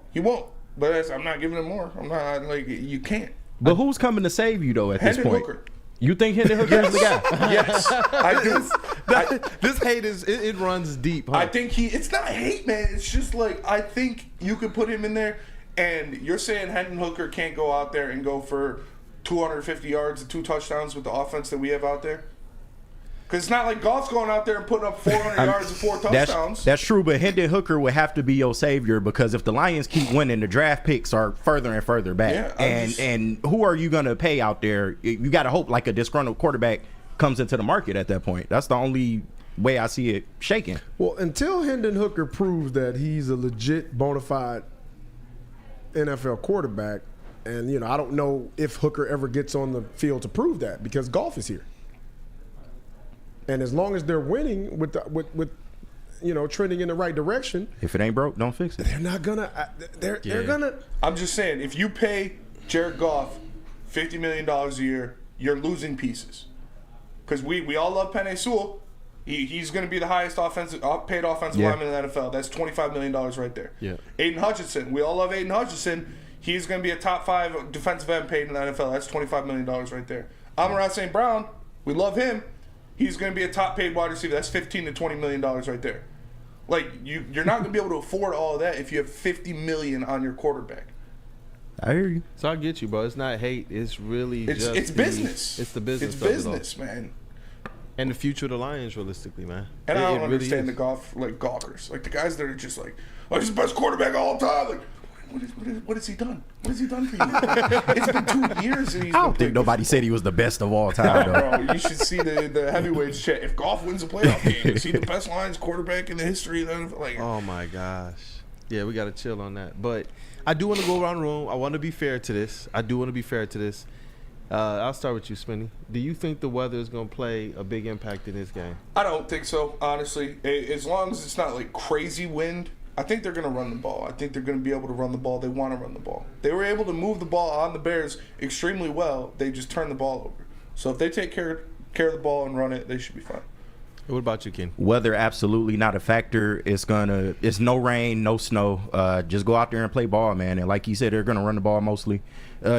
Speaker 5: But I'm not giving him more. I'm not like, you can't.
Speaker 3: But who's coming to save you though at this
Speaker 5: Hendon
Speaker 3: point?
Speaker 5: Hooker.
Speaker 3: You think Hendon Hooker is the guy?
Speaker 5: Yes, I do.
Speaker 2: This hate it runs deep. Huh?
Speaker 5: I think it's not hate, man. It's just like, I think you could put him in there, and you're saying Hendon Hooker can't go out there and go for 250 yards and 2 touchdowns with the offense that we have out there? Because it's not like Goff's going out there and putting up 400 yards and 4 touchdowns.
Speaker 3: That's true, but Hendon Hooker would have to be your savior, because if the Lions keep winning, the draft picks are further and further back. Yeah, and who are you going to pay out there? You got to hope like a disgruntled quarterback comes into the market at that point. That's the only way I see it shaking.
Speaker 4: Well, until Hendon Hooker proves that he's a legit bona fide NFL quarterback, and I don't know if Hooker ever gets on the field to prove that, because Goff is here. And as long as they're winning with trending in the right direction,
Speaker 3: if it ain't broke, don't fix it.
Speaker 4: They're not gonna. They're gonna.
Speaker 5: I'm just saying, if you pay Jared Goff $50 million a year, you're losing pieces. Because we all love Penei Sewell. He's going to be the highest paid offensive lineman in the NFL. That's $25 million right there.
Speaker 2: Yeah.
Speaker 5: Aiden Hutchinson. We all love Aiden Hutchinson. He's going to be a top 5 defensive end paid in the NFL. That's $25 million right there. Amon-Ra St. Brown. We love him. He's going to be a top paid wide receiver. That's $15 to $20 million right there. Like, you're not going to be able to afford all of that if you have $50 million on your quarterback.
Speaker 3: I hear you.
Speaker 2: So I get you, bro. It's not hate. It's really
Speaker 5: it's business.
Speaker 2: It's the business.
Speaker 5: It's business, man.
Speaker 2: And the future of the Lions, realistically, man.
Speaker 5: And I don't understand the gawkers, like the guys that are just like, "Oh, he's the best quarterback of all time." Like, what has he done? What has he done for you? It's been 2 years, and he's.
Speaker 3: I don't think nobody said he was the best of all time, though.
Speaker 5: Bro, you should see the heavyweights chat. If Goff wins a playoff game, is he the best Lions quarterback in the history of the NFL? Like,
Speaker 2: oh my gosh, yeah, we got to chill on that. But I do want to go around the room. I want to be fair to this. I'll start with you, Spinny. Do you think the weather is going to play a big impact in this game?
Speaker 5: I don't think so, honestly. As long as it's not like crazy wind, I think they're going to run the ball. I think they're going to be able to run the ball. They want to run the ball. They were able to move the ball on the Bears extremely well. They just turned the ball over. So if they take care of the ball and run it, they should be fine.
Speaker 2: What about you, Ken?
Speaker 3: Weather, absolutely not a factor. It's no rain, no snow. Just go out there and play ball, man. And like you said, they're gonna run the ball mostly.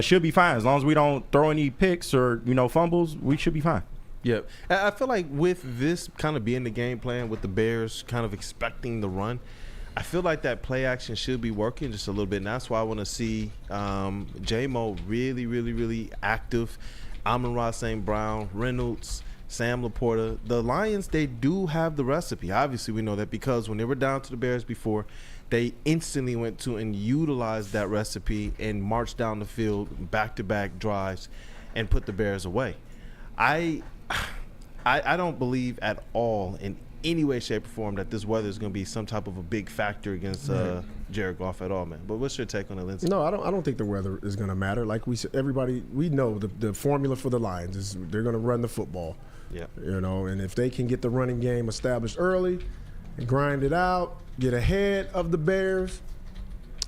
Speaker 3: Should be fine as long as we don't throw any picks or fumbles. We should be fine.
Speaker 2: Yeah, I feel like with this kind of being the game plan, with the Bears kind of expecting the run, I feel like that play action should be working just a little bit. And that's why I want to see J-Mo really, really, really active. Amon-Ra St. Brown, Reynolds, Sam Laporta. The Lions, they do have the recipe. Obviously, we know that because when they were down to the Bears before, they instantly went to and utilized that recipe and marched down the field back-to-back drives and put the Bears away. I don't believe at all in any way, shape, or form that this weather is going to be some type of a big factor against Jared Goff at all, man. But what's your take on it, Lindsey?
Speaker 4: No, I don't think the weather is going to matter. Like we said, we know the formula for the Lions is they're going to run the football.
Speaker 2: Yeah.
Speaker 4: And if they can get the running game established early and grind it out, get ahead of the Bears,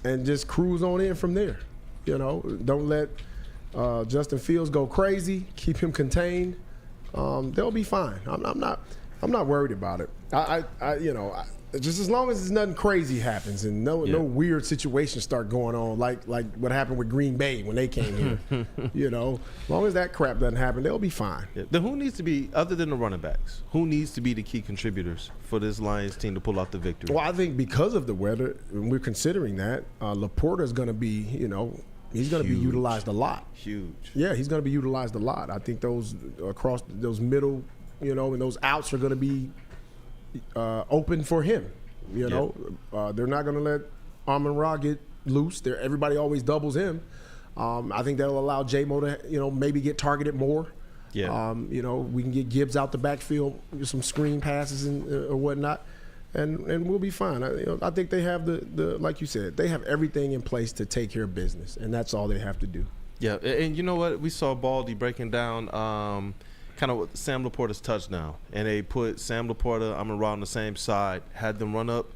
Speaker 4: and just cruise on in from there. Don't let Justin Fields go crazy. Keep him contained. They'll be fine. I'm not worried about it. Just as long as nothing crazy happens and no weird situations start going on like what happened with Green Bay when they came here. As long as that crap doesn't happen, they'll be fine.
Speaker 2: Yeah. Then who needs to be, other than the running backs, who needs to be the key contributors for this Lions team to pull out the victory?
Speaker 4: Well, I think because of the weather, when we're considering that, Laporta is going to be, he's going to be utilized a lot.
Speaker 2: Huge.
Speaker 4: Yeah, he's going to be utilized a lot. I think those across those middle, and those outs are going to be open for him. They're not going to let Amon-Ra get loose. Everybody always doubles him. I think that'll allow J-Mo to maybe get targeted more.
Speaker 2: Yeah.
Speaker 4: We can get Gibbs out the backfield with some screen passes and or whatnot, and we'll be fine. I think they have the like you said, they have everything in place to take care of business, and that's all they have to do.
Speaker 2: Yeah, and you know what? We saw Baldy breaking down kind of Sam Laporta's touchdown, and they put Sam Laporta, Amon-Ra on the same side, had them run up,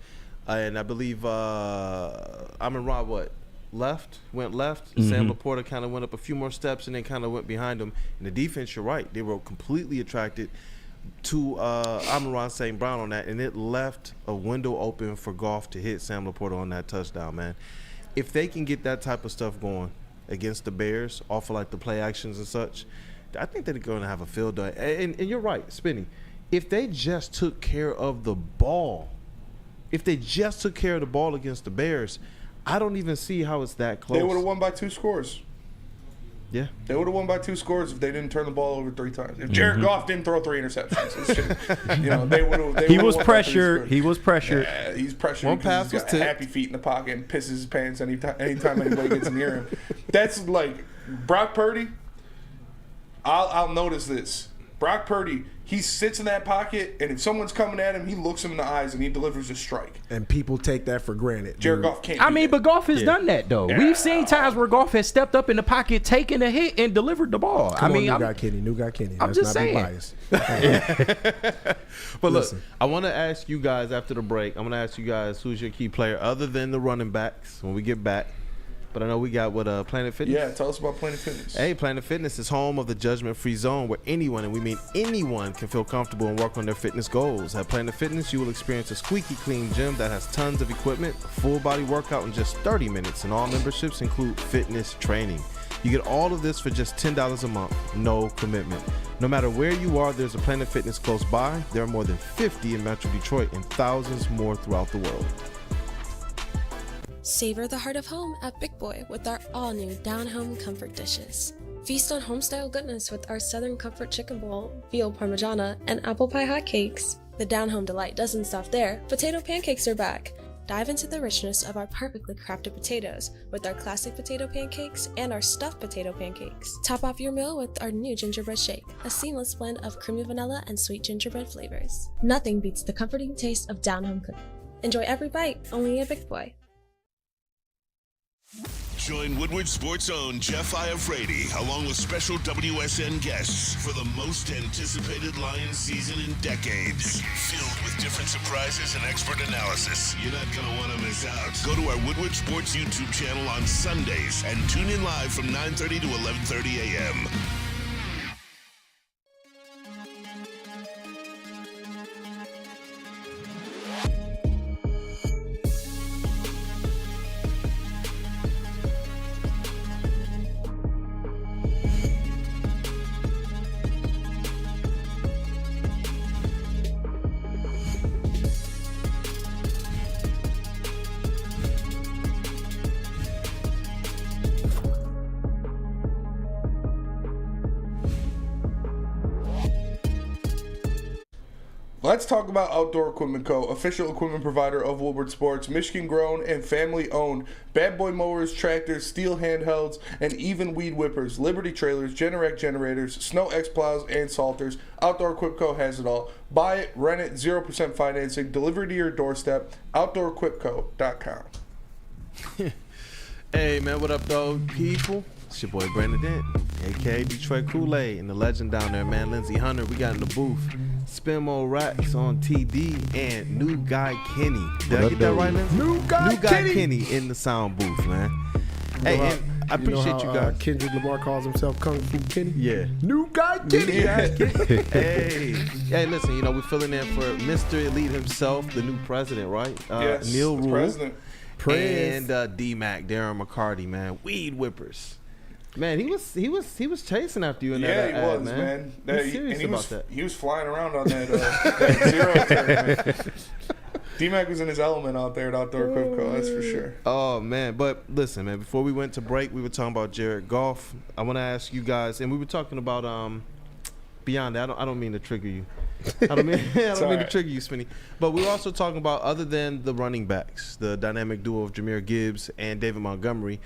Speaker 2: and I believe Amon-Ra went left. Sam Laporta kind of went up a few more steps and then kind of went behind him. And the defense, you're right, they were completely attracted to Amon-Ra St. Brown on that, and it left a window open for Goff to hit Sam Laporta on that touchdown, man. If they can get that type of stuff going against the Bears, off of like the play actions and such, I think they're going to have a field day. And you're right, Spinny. If they just took care of the ball, against the Bears, I don't even see how it's that close.
Speaker 5: They would have won by 2 scores.
Speaker 2: Yeah.
Speaker 5: They would have won by 2 scores if they didn't turn the ball over 3 times. If Jared Goff didn't throw 3 interceptions, they would have.
Speaker 3: He was pressured.
Speaker 5: Yeah, he's pressured.
Speaker 2: One pass was tipped.
Speaker 5: Happy feet in the pocket and pisses his pants anytime anybody gets near him. That's like Brock Purdy. I'll notice this. Brock Purdy, he sits in that pocket, and if someone's coming at him, he looks him in the eyes and he delivers a strike.
Speaker 4: And people take that for granted.
Speaker 5: Jared Goff can't.
Speaker 3: But Goff has done that though. Yeah. We've seen times where Goff has stepped up in the pocket, taken a hit, and delivered the ball.
Speaker 4: New guy Kenny.
Speaker 3: I'm just saying.
Speaker 4: Biased.
Speaker 2: But look, I want to ask you guys after the break. I'm going to ask you guys who's your key player other than the running backs when we get back. But I know we got Planet Fitness.
Speaker 5: Yeah, tell us about Planet Fitness.
Speaker 2: Hey, Planet Fitness is home of the judgment-free zone where anyone, and we mean anyone, can feel comfortable and work on their fitness goals. At Planet Fitness, you will experience a squeaky clean gym that has tons of equipment, a full-body workout in just 30 minutes, and all memberships include fitness training. You get all of this for just $10 a month, no commitment. No matter where you are, there's a Planet Fitness close by. There are more than 50 in Metro Detroit and thousands more throughout the world.
Speaker 15: Savor the heart of home at Big Boy with our all-new down-home comfort dishes. Feast on home-style goodness with our Southern Comfort Chicken Bowl, veal parmigiana, and apple pie hotcakes. The down-home delight doesn't stop there. Potato pancakes are back. Dive into the richness of our perfectly crafted potatoes with our classic potato pancakes and our stuffed potato pancakes. Top off your meal with our new gingerbread shake, a seamless blend of creamy vanilla and sweet gingerbread flavors. Nothing beats the comforting taste of down-home cooking. Enjoy every bite, only at Big Boy.
Speaker 1: Join Woodward Sports' own Jeff Iafrate along with special WSN guests for the most anticipated Lions season in decades. Filled with different surprises and expert analysis. You're not going to want to miss out. Go to our Woodward Sports YouTube channel on Sundays and tune in live from 9:30 to 11:30 a.m.
Speaker 5: Let's talk about Outdoor Equipment Co., official equipment provider of Woodward Sports, Michigan-grown and family-owned. Bad boy mowers, tractors, steel handhelds, and even weed whippers, Liberty trailers, Generac generators, Snow X plows, and salters. Outdoor Equip Co. has it all. Buy it, rent it, 0% financing, delivered to your doorstep. OutdoorEquipCo.com.
Speaker 2: Hey, man, what up, though, people? It's your boy Brandon Dent, a.k.a. Detroit Kool-Aid, and the legend down there, man, Lindsey Hunter. We got in the booth. Spin more racks on TD and New Guy Kenny. Did I get that right, Lindsey?
Speaker 4: New Guy
Speaker 2: Kenny in the sound booth, man. Hey, and I appreciate you guys.
Speaker 4: Kendrick Lamar calls himself Kung Fu Kenny.
Speaker 2: Yeah.
Speaker 4: New Guy Kenny.
Speaker 2: Hey, listen, you know, we're filling in for Mr. Elite himself, the new president, right?
Speaker 5: Yes,
Speaker 2: Neal
Speaker 5: the
Speaker 2: Rule.
Speaker 5: president.
Speaker 2: And D-Mac, Darren McCarty, man. Weed whippers. Man, he was chasing after you in that
Speaker 5: ad,
Speaker 2: was, man.
Speaker 5: He's
Speaker 2: serious about that.
Speaker 5: He was flying around on that, that zero turn, man. D-Mac was in his element out there at Outdoor Equip Co., that's for sure.
Speaker 2: Oh, man. But listen, man, before we went to break, we were talking about Jared Goff. I want to ask you guys, and we were talking about beyond that. I don't mean to trigger you. I don't mean to trigger you, Spinny. But we were also talking about, other than the running backs, the dynamic duo of Jahmyr Gibbs and David Montgomery,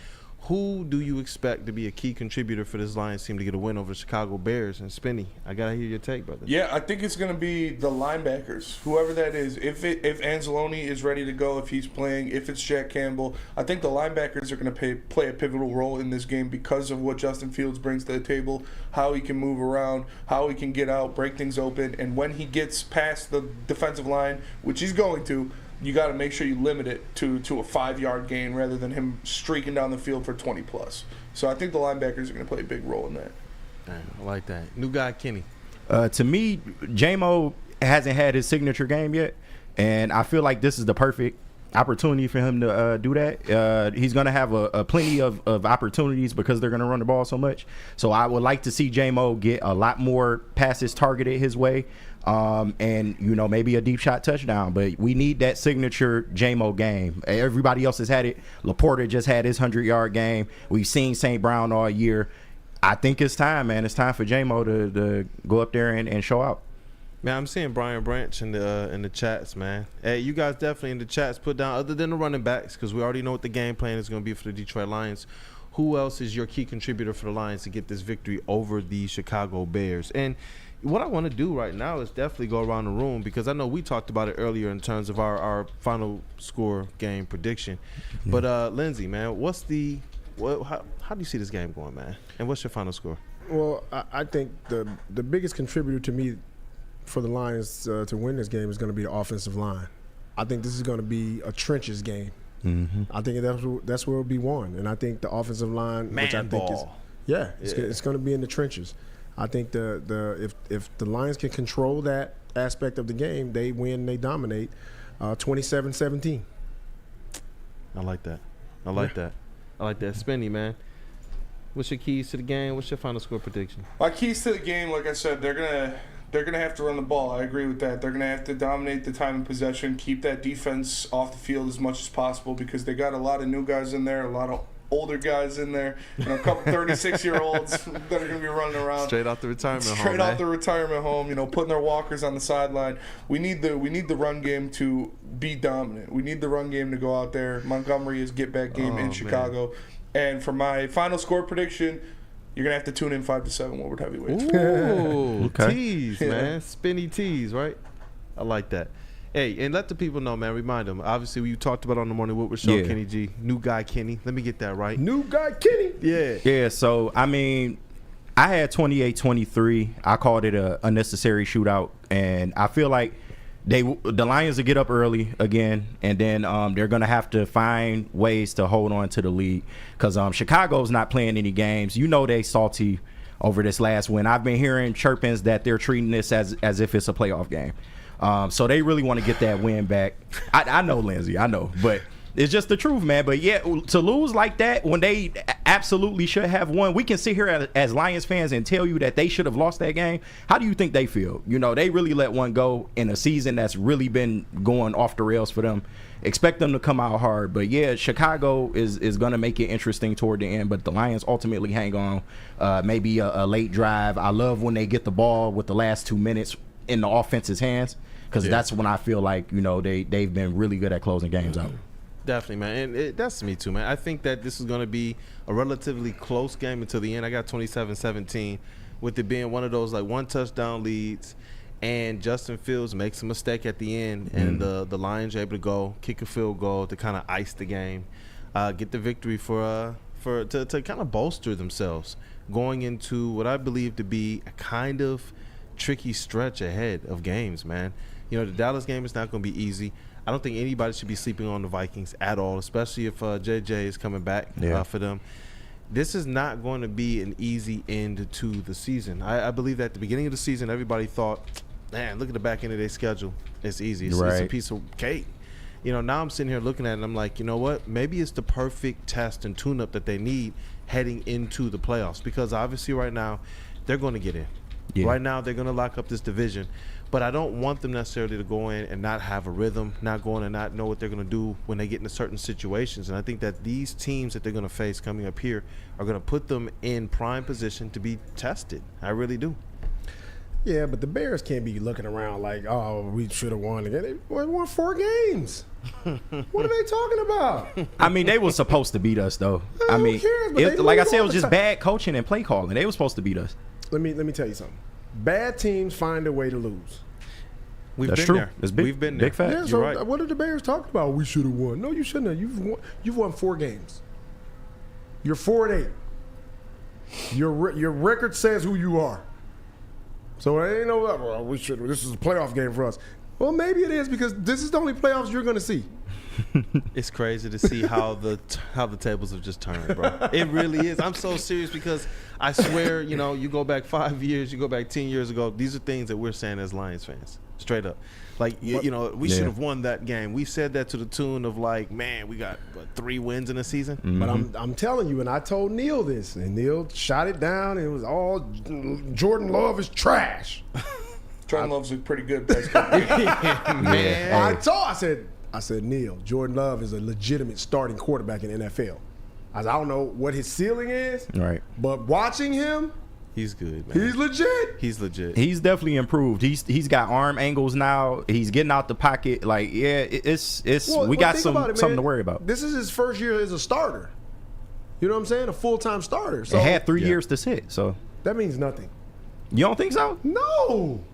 Speaker 2: Who do you expect to be a key contributor for this Lions team to get a win over the Chicago Bears? And Spinny, I gotta hear your take, brother.
Speaker 5: Yeah, I think it's going to be the linebackers, whoever that is. If Anzalone is ready to go, if he's playing, if it's Jack Campbell, I think the linebackers are going to play a pivotal role in this game because of what Justin Fields brings to the table, how he can move around, how he can get out, break things open, and when he gets past the defensive line, which he's going to, you got to make sure you limit it to a 5-yard gain rather than him streaking down the field for 20+. So I think the linebackers are going to play a big role in that.
Speaker 2: I like that. New guy, Kenny.
Speaker 3: To me, J-Mo hasn't had his signature game yet, and I feel like this is the perfect opportunity for him to do that. He's going to have a plenty of opportunities because they're going to run the ball so much. So I would like to see J-Mo get a lot more passes targeted his way. And maybe a deep shot touchdown, but we need that signature J-Mo game. Everybody else has had it. Laporta just had his 100-yard game. We've seen St. Brown all year. I think it's time, man. It's time for J-Mo to go up there and show out.
Speaker 2: Man, I'm seeing Brian Branch in the chats, man. Hey, you guys definitely in the chats put down, other than the running backs, because we already know what the game plan is going to be for the Detroit Lions. Who else is your key contributor for the Lions to get this victory over the Chicago Bears? And what I want to do right now is definitely go around the room, because I know we talked about it earlier in terms of our final score game prediction. But Lindsey, man, how do you see this game going, man? And what's your final score?
Speaker 4: Well, I think the biggest contributor to me for the Lions to win this game is going to be the offensive line. I think this is going to be a trenches game.
Speaker 3: Mm-hmm.
Speaker 4: I think that's where it'll be won. And I think the offensive line, which I think is it's going to be in the trenches. I think if the Lions can control that aspect of the game, they win, they dominate 27-17.
Speaker 2: I like that. I like that. Spinny, man. What's your keys to the game? What's your final score prediction?
Speaker 5: My keys to the game, like I said, they're gonna have to run the ball. I agree with that. They're gonna have to dominate the time and possession, keep that defense off the field as much as possible, because they got a lot of new guys in there, a lot of older guys in there, a couple 36-year-olds that are going to be running around
Speaker 2: straight off the retirement
Speaker 5: home, putting their walkers on the sideline. We need the run game to be dominant. We need the run game to go out there. Montgomery is get-back game in Chicago. Man. And for my final score prediction, you're going to have to tune in 5-7 Woodward Heavyweights.
Speaker 2: Ooh, okay. Tease, man. Spinny tease, right? I like that. Hey, and let the people know, man. Remind them. Obviously, we talked about on the Morning Woodward show, Kenny G. New guy, Kenny. Let me get that right.
Speaker 4: New guy, Kenny.
Speaker 2: Yeah.
Speaker 3: Yeah, so, I mean, I had 28-23. I called it a unnecessary shootout. And I feel like the Lions will get up early again, and then they're going to have to find ways to hold on to the lead, because Chicago's not playing any games. They salty over this last win. I've been hearing chirpings that they're treating this as if it's a playoff game. So they really want to get that win back. I know, Lindsey, I know, but it's just the truth, man. But yeah, to lose like that when they absolutely should have won, we can sit here as Lions fans and tell you that they should have lost that game. How do you think they feel? They really let one go in a season that's really been going off the rails for them. Expect them to come out hard. But yeah, Chicago is going to make it interesting toward the end, but the Lions ultimately hang on. Maybe a late drive. I love when they get the ball with the last 2 minutes in the offense's hands, because that's when I feel like they've been really good at closing games out.
Speaker 2: Definitely, man. And that's me too, man. I think that this is going to be a relatively close game until the end. I got 27-17, with it being one of those like one touchdown leads, and Justin Fields makes a mistake at the end, and the Lions are able to go kick a field goal to kind of ice the game, get the victory to kind of bolster themselves going into what I believe to be a kind of tricky stretch ahead of games, man. The Dallas game is not going to be easy. I don't think anybody should be sleeping on the Vikings at all, especially if JJ is coming back for them. This is not going to be an easy end to the season. I believe that at the beginning of the season, everybody thought, man, look at the back end of their schedule. It's easy. It's a piece of cake. Now I'm sitting here looking at it, and I'm like, you know what? Maybe it's the perfect test and tune-up that they need heading into the playoffs, because obviously right now they're going to get in. Yeah. Right now, they're going to lock up this division. But I don't want them necessarily to go in and not have a rhythm, not go in and not know what they're going to do when they get into certain situations. And I think that these teams that they're going to face coming up here are going to put them in prime position to be tested. I really do.
Speaker 4: Yeah, but the Bears can't be looking around like, oh, we should have won again. They won 4 games. What are they talking about?
Speaker 3: I mean, they were supposed to beat us, though.
Speaker 4: Who cares?
Speaker 3: Like I said, it was just bad coaching and play calling. They were supposed to beat us.
Speaker 4: Let me tell you something. Bad teams find a way to lose.
Speaker 3: That's true.
Speaker 2: We've been there.
Speaker 3: Big fact.
Speaker 4: Yeah, so
Speaker 2: You're right.
Speaker 4: what are the Bears talking about? We should have won. No, you shouldn't have. You've won 4 games. You're 4-8. Your record says who you are. So it ain't no, well, we should. This is a playoff game for us. Well, maybe it is because this is the only playoffs you're going to see.
Speaker 2: It's crazy to see how the tables have just turned, bro. It really is. I'm so serious because I swear, you go back 5 years, you go back 10 years ago. These are things that we're saying as Lions fans, straight up. Like, we should have won that game. We said that to the tune of like, man, we got 3 wins in a season.
Speaker 3: Mm-hmm.
Speaker 4: But I'm telling you, and I told Neal this, and Neal shot it down. And it was all Jordan Love is trash.
Speaker 5: Jordan Love's looked pretty good. Man,
Speaker 4: I said, Neal, Jordan Love is a legitimate starting quarterback in the NFL. I don't know what his ceiling is,
Speaker 3: right?
Speaker 4: But watching him,
Speaker 2: he's good, man.
Speaker 4: He's legit.
Speaker 2: He's legit.
Speaker 3: He's definitely improved. He's got arm angles now. He's getting out the pocket. Like, yeah, we got something to worry about.
Speaker 4: This is his first year as a starter. You know what I'm saying? A full-time starter. So
Speaker 3: it had 3 years to sit. So
Speaker 4: that means nothing.
Speaker 3: You don't think so?
Speaker 4: No,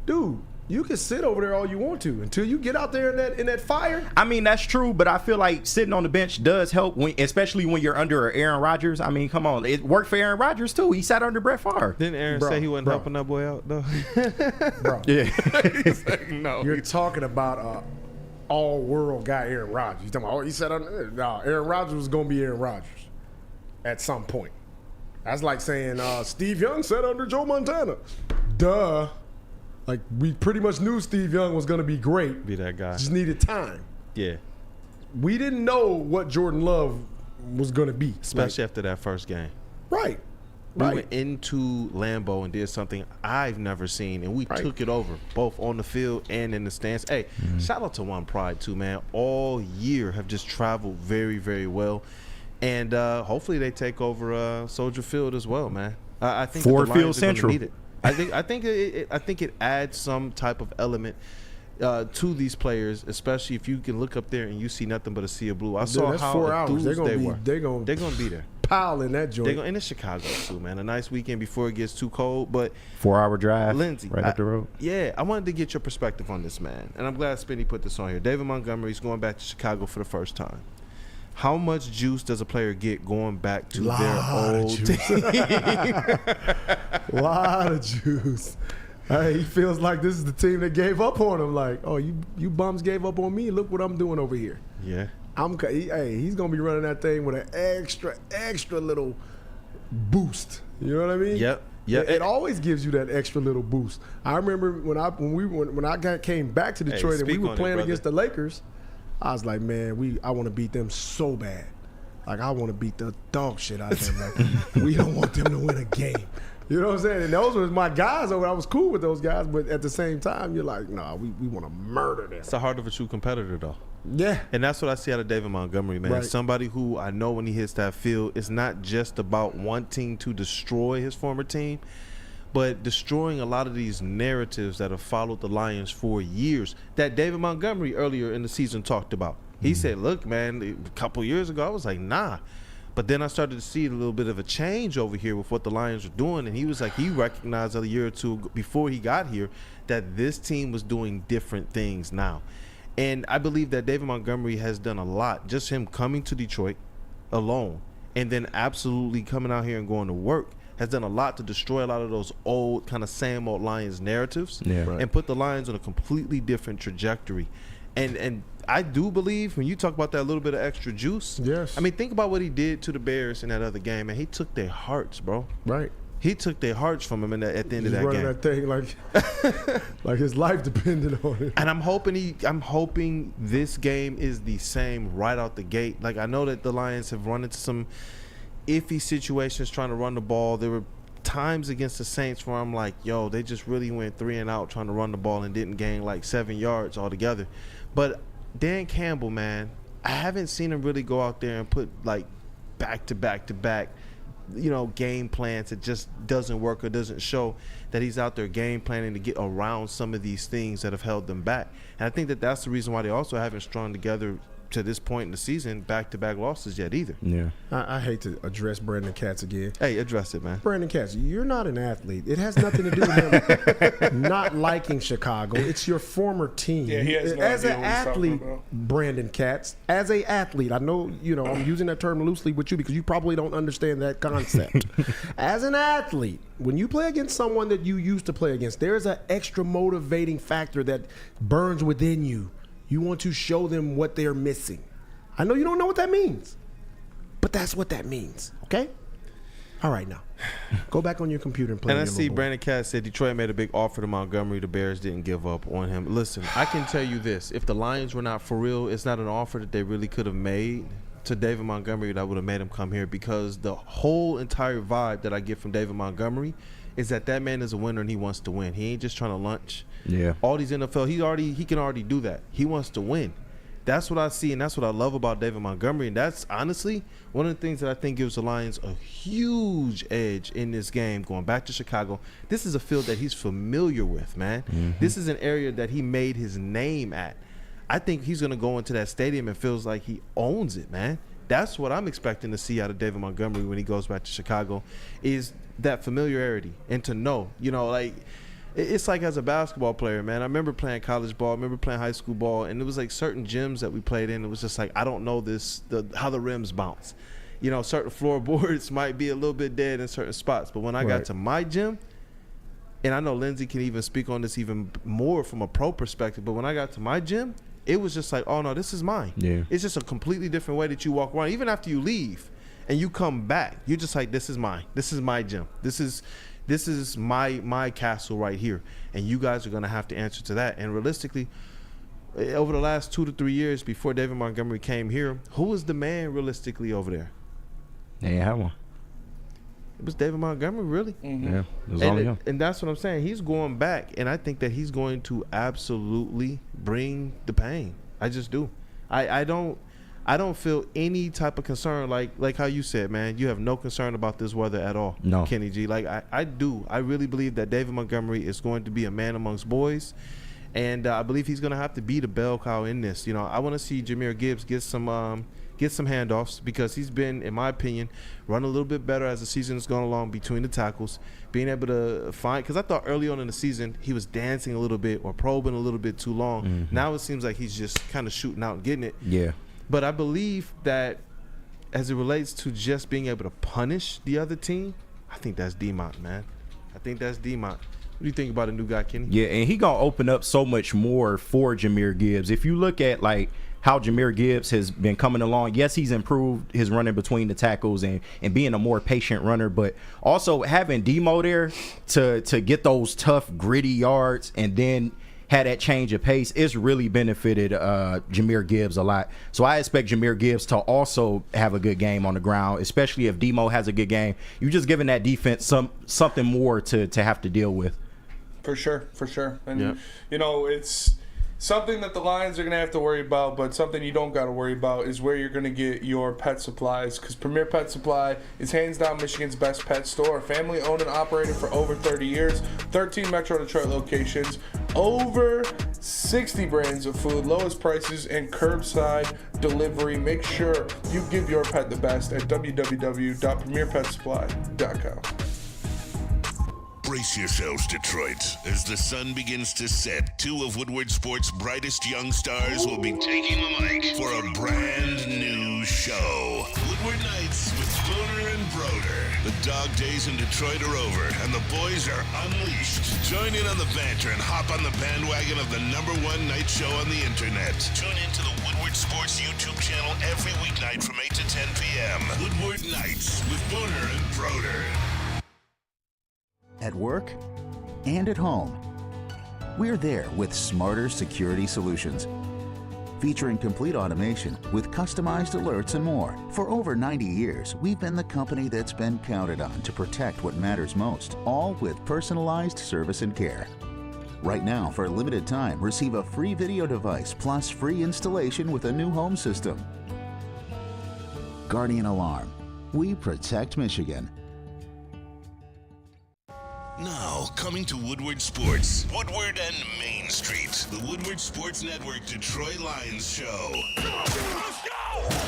Speaker 4: dude. You can sit over there all you want to until you get out there in that fire.
Speaker 3: I mean, that's true, but I feel like sitting on the bench does help, especially when you're under Aaron Rodgers. I mean, come on. It worked for Aaron Rodgers, too. He sat under Brett Favre.
Speaker 2: Didn't Aaron say he wasn't helping that boy out, though?
Speaker 4: Bro.
Speaker 3: Yeah.
Speaker 2: He's like, no.
Speaker 4: You're talking about all-world guy, Aaron Rodgers. You talking about, he sat under – no, Aaron Rodgers was going to be Aaron Rodgers at some point. That's like saying Steve Young sat under Joe Montana. Duh. Like, we pretty much knew Steve Young was going to be great.
Speaker 2: Be that guy.
Speaker 4: Just needed time.
Speaker 2: Yeah.
Speaker 4: We didn't know what Jordan Love was going to be.
Speaker 2: Especially after that first game.
Speaker 4: Right.
Speaker 2: We went into Lambeau and did something I've never seen, and we took it over, both on the field and in the stands. Hey, shout out to One Pride, too, man. All year have just traveled very, very well. And hopefully they take over Soldier Field as well, man. I think
Speaker 3: Ford
Speaker 2: the
Speaker 3: Field
Speaker 2: Lions
Speaker 3: Central.
Speaker 2: need it. I think it adds some type of element to these players, especially if you can look up there and you see nothing but a sea of blue. I saw
Speaker 4: that's
Speaker 2: how
Speaker 4: 4 hours.
Speaker 2: They're gonna be there.
Speaker 4: Pile in that joint.
Speaker 2: And it's Chicago too, man. A nice weekend before it gets too cold. But
Speaker 3: 4-hour drive,
Speaker 2: Lindsey,
Speaker 3: right up the road.
Speaker 2: Yeah, I wanted to get your perspective on this, man, and I'm glad Spinny put this on here. David Montgomery's going back to Chicago for the first time. How much juice does a player get going back to their old team?
Speaker 4: Lot of juice. Hey, he feels like this is the team that gave up on him. Like, oh, you bums gave up on me. Look what I'm doing over here.
Speaker 2: Yeah.
Speaker 4: He's gonna be running that thing with an extra little boost. You know what I mean?
Speaker 2: Yep.
Speaker 4: It always gives you that extra little boost. I remember when I came back to Detroit and we were playing against the Lakers. I was like, man, I want to beat them so bad. Like, I want to beat the dog shit out of them. Like, we don't want them to win a game. You know what I'm saying? And those were my guys over. I was cool with those guys, but at the same time, you're like, nah, we want to murder them.
Speaker 2: It's the heart of a true competitor, though.
Speaker 4: Yeah.
Speaker 2: And that's what I see out of David Montgomery, man.
Speaker 4: Right.
Speaker 2: Somebody who I know when he hits that field, it's not just about wanting to destroy his former team, but destroying a lot of these narratives that have followed the Lions for years that David Montgomery earlier in the season talked about. He said, look, man, a couple years ago, I was like, nah. But then I started to see a little bit of a change over here with what the Lions are doing. And he was like, he recognized a year or two before he got here that this team was doing different things now. And I believe that David Montgomery has done a lot. Just him coming to Detroit alone and then absolutely coming out here and going to work has done a lot to destroy a lot of those old kind of same old Lions narratives and put the Lions on a completely different trajectory. And I do believe when you talk about that little bit of extra juice,
Speaker 4: yes.
Speaker 2: I mean, think about what he did to the Bears in that other game, and he took their hearts, bro.
Speaker 4: Right.
Speaker 2: He took their hearts from him at the end of that
Speaker 4: running
Speaker 2: game.
Speaker 4: That thing like his life depended on it.
Speaker 2: And I'm hoping this game is the same right out the gate. Like, I know that the Lions have run into some iffy situations trying to run the ball. There were times against the Saints where I'm like, yo, they just really went 3 and out trying to run the ball and didn't gain like 7 yards altogether. But Dan Campbell, man, I haven't seen him really go out there and put like back to back game plans. It just doesn't work or doesn't show that he's out there game planning to get around some of these things that have held them back. And I think that that's the reason why they also haven't strung together to this point in the season back-to-back losses yet either.
Speaker 3: Yeah.
Speaker 4: I hate to address Brandon Katz again.
Speaker 2: Hey, address it, man.
Speaker 4: Brandon Katz, you're not an athlete. It has nothing to do with him not liking Chicago. It's your former team.
Speaker 5: Yeah, he has no
Speaker 4: as
Speaker 5: idea
Speaker 4: an
Speaker 5: what he's talking
Speaker 4: athlete,
Speaker 5: about.
Speaker 4: Brandon Katz, as an athlete, I know, I'm using that term loosely with you because you probably don't understand that concept. As an athlete, when you play against someone that you used to play against, there's an extra motivating factor that burns within you. You want to show them what they're missing. I know you don't know what that means, but that's what that means, okay? All right, now, go back on your computer and play.
Speaker 2: And I see Brandon Katz said Detroit made a big offer to Montgomery. The Bears didn't give up on him. Listen, I can tell you this. If the Lions were not for real, it's not an offer that they really could have made to David Montgomery that would have made him come here, because the whole entire vibe that I get from David Montgomery is that man is a winner and he wants to win. He ain't just trying to lunch.
Speaker 3: Yeah.
Speaker 2: All these NFL, he can already do that. He wants to win. That's what I see, and that's what I love about David Montgomery. And that's honestly one of the things that I think gives the Lions a huge edge in this game going back to Chicago. This is a field that he's familiar with, man. Mm-hmm. This is an area that he made his name at. I think he's going to go into that stadium and feels like he owns it, man. That's what I'm expecting to see out of David Montgomery when he goes back to Chicago, is that familiarity and to know, it's like as a basketball player, man. I remember playing college ball, I remember playing high school ball, and it was like certain gyms that we played in. It was just like, I don't know how the rims bounce. Certain floorboards might be a little bit dead in certain spots. But when I got to my gym, and I know Lindsey can even speak on this even more from a pro perspective, but when I got to my gym, it was just like, oh, no, this is mine. Yeah. It's just a completely different way that you walk around. Even after you leave and you come back, you're just like, this is mine. This is my gym. This is my castle right here, and you guys are going to have to answer to that. And realistically, over the last 2 to 3 years before David Montgomery came here, who was the man realistically over there?
Speaker 3: They didn't have one.
Speaker 2: It was David Montgomery, really?
Speaker 3: Mm-hmm. Yeah, it was only him.
Speaker 2: And that's what I'm saying. He's going back, and I think that he's going to absolutely bring the pain. I just do. I don't feel any type of concern, like how you said, man. You have no concern about this weather at all,
Speaker 3: no.
Speaker 2: Kenny G. Like I do. I really believe that David Montgomery is going to be a man amongst boys, and I believe he's going to have to be the bell cow in this. I want to see Jahmyr Gibbs get some handoffs, because he's been, in my opinion, run a little bit better as the season has gone along between the tackles, being able to find, because I thought early on in the season he was dancing a little bit or probing a little bit too long. Mm-hmm. Now it seems like he's just kind of shooting out and getting it.
Speaker 3: Yeah.
Speaker 2: But I believe that as it relates to just being able to punish the other team, I think that's D-Mont, man. I think that's D-Mont. What do you think about a new guy, Kenny?
Speaker 3: Yeah, and he going to open up so much more for Jahmyr Gibbs. If you look at, how Jahmyr Gibbs has been coming along, yes, he's improved his running between the tackles and being a more patient runner, but also having Demo there to get those tough, gritty yards and then had that change of pace, it's really benefited Jahmyr Gibbs a lot. So I expect Jahmyr Gibbs to also have a good game on the ground, especially if Demo has a good game. You're just giving that defense something more to have to deal with.
Speaker 5: For sure. And, it's something that the Lions are going to have to worry about, but something you don't got to worry about is where you're going to get your pet supplies, because Premier Pet Supply is hands down Michigan's best pet store. Family owned and operated for over 30 years, 13 Metro Detroit locations, over 60 brands of food, lowest prices, and curbside delivery. Make sure you give your pet the best at www.premierpetsupply.com.
Speaker 1: Brace yourselves, Detroit. As the sun begins to set, 2 of Woodward Sports' brightest young stars will be taking the mic for a brand new show. Woodward Nights with Spooner and Broder. The dog days in Detroit are over, and the boys are unleashed. Join in on the banter and hop on the bandwagon of the #1 night show on the internet. Tune into the Woodward Sports YouTube channel every weeknight from 8 to 10 p.m. Woodward Nights with Spooner and Broder.
Speaker 16: At work and at home, we're there with smarter security solutions. Featuring complete automation with customized alerts and more. For over 90 years, we've been the company that's been counted on to protect what matters most, all with personalized service and care. Right now, for a limited time, receive a free video device plus free installation with a new home system. Guardian Alarm. We protect Michigan.
Speaker 1: Now, coming to Woodward Sports, Woodward and Main Street, the Woodward Sports Network Detroit Lions show. Let's go!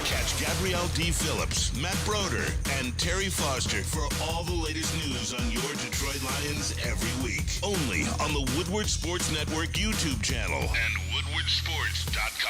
Speaker 1: Catch Gabrielle D. Phillips, Matt Broder, and Terry Foster for all the latest news on your Detroit Lions every week. Only on the Woodward Sports Network YouTube channel and woodwardsports.com.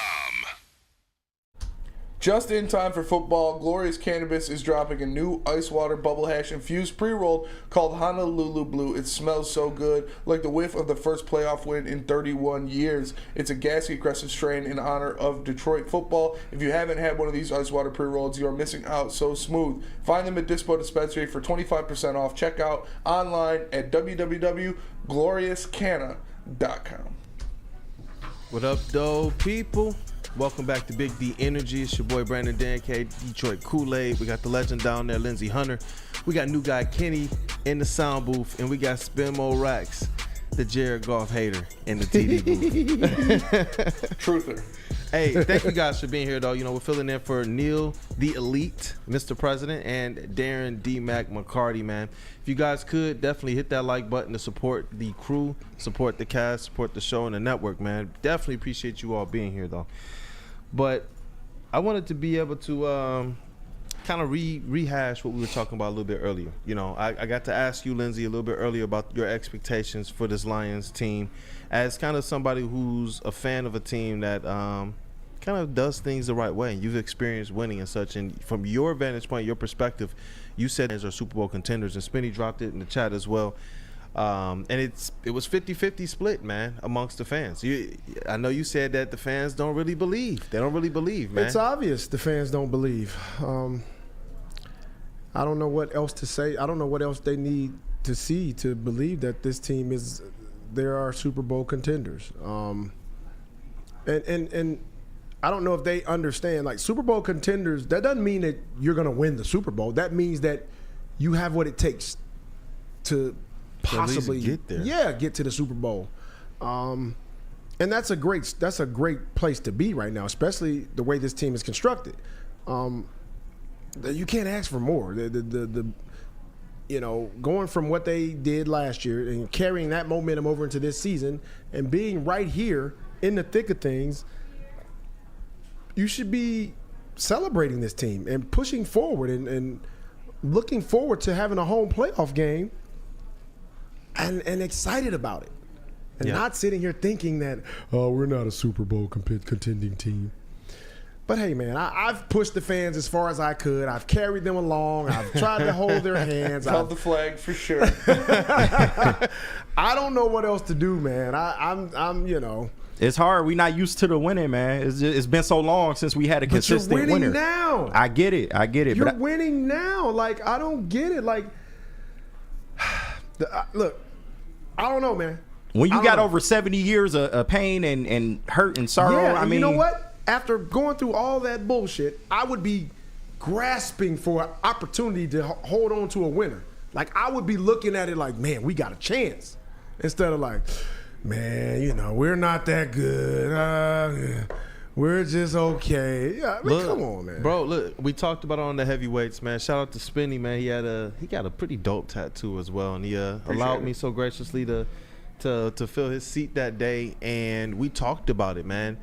Speaker 5: Just in time for football, Glorious Cannabis is dropping a new ice water bubble hash infused pre-roll called Honolulu Blue. It smells so good, like the whiff of the first playoff win in 31 years. It's a gassy, aggressive strain in honor of Detroit football. If you haven't had one of these ice water pre-rolls, you are missing out. So smooth. Find them at Dispo Dispensary for 25% off. Check out online at www.gloriouscanna.com.
Speaker 2: What up, though, people? Welcome back to Big D Energy. It's your boy Brandon Dan K, Detroit Kool-Aid. We got the legend down there, Lindsey Hunter. We got new guy Kenny in the sound booth, and we got Spinmo Racks, the Jared Goff hater, in the TD booth.
Speaker 5: Truther.
Speaker 2: Hey, thank you guys for being here, though. You know, we're filling in for Neal, the Elite, Mr. President, and Darren D. Mac McCarty, man. If you guys could, definitely hit that like button to support the crew, support the cast, support the show and the network, man. Definitely appreciate you all being here, though. But I wanted to be able to kind of rehash what we were talking about a little bit earlier. You know, I got to ask you, Lindsey, a little bit earlier about your expectations for this Lions team as kind of somebody who's a fan of a team that kind of does things the right way. You've experienced winning and such. And from your vantage point, your perspective, you said as our Super Bowl contenders, and Spinny dropped it in the chat as well. And it was 50-50 split, man, amongst the fans. I know you said that the fans don't really believe. They don't really believe, man.
Speaker 4: It's obvious the fans don't believe. I don't know what else to say. I don't know what else they need to see to believe that this team there are Super Bowl contenders. And I don't know if they understand, like, Super Bowl contenders, that doesn't mean that you're going to win the Super Bowl. That means that you have what it takes to possibly
Speaker 2: get there.
Speaker 4: Yeah, get to the Super Bowl. And that's a great place to be right now, especially the way this team is constructed. You can't ask for more. You know, going from what they did last year and carrying that momentum over into this season and being right here in the thick of things, you should be celebrating this team and pushing forward and looking forward to having a home playoff game and excited about it. And not sitting here thinking that, oh, we're not a Super Bowl contending team. But hey, man, I've pushed the fans as far as I could. I've carried them along. I've tried to hold their hands.
Speaker 5: Held the flag for sure.
Speaker 4: I don't know what else to do, man. I'm you know.
Speaker 3: It's hard. We're not used to the winning, man. It's been so long since we had a consistent winner.
Speaker 4: You're winning now.
Speaker 3: I get it.
Speaker 4: You're winning now. Like, I don't get it. Like, look, I don't know, man.
Speaker 3: When you got over 70 years of pain and hurt and sorrow, I mean,
Speaker 4: you know what? After going through all that bullshit, I would be grasping for an opportunity to hold on to a winner. Like, I would be looking at it like, man, we got a chance. Instead of like, man, you know, we're not that good. We're just okay. Yeah, I mean,
Speaker 2: look,
Speaker 4: come on, man.
Speaker 2: Bro, look, we talked about it on the heavyweights, man. Shout out to Spinny, man. He got a pretty dope tattoo as well, and he allowed me so graciously to fill his seat that day, and we talked about it, man.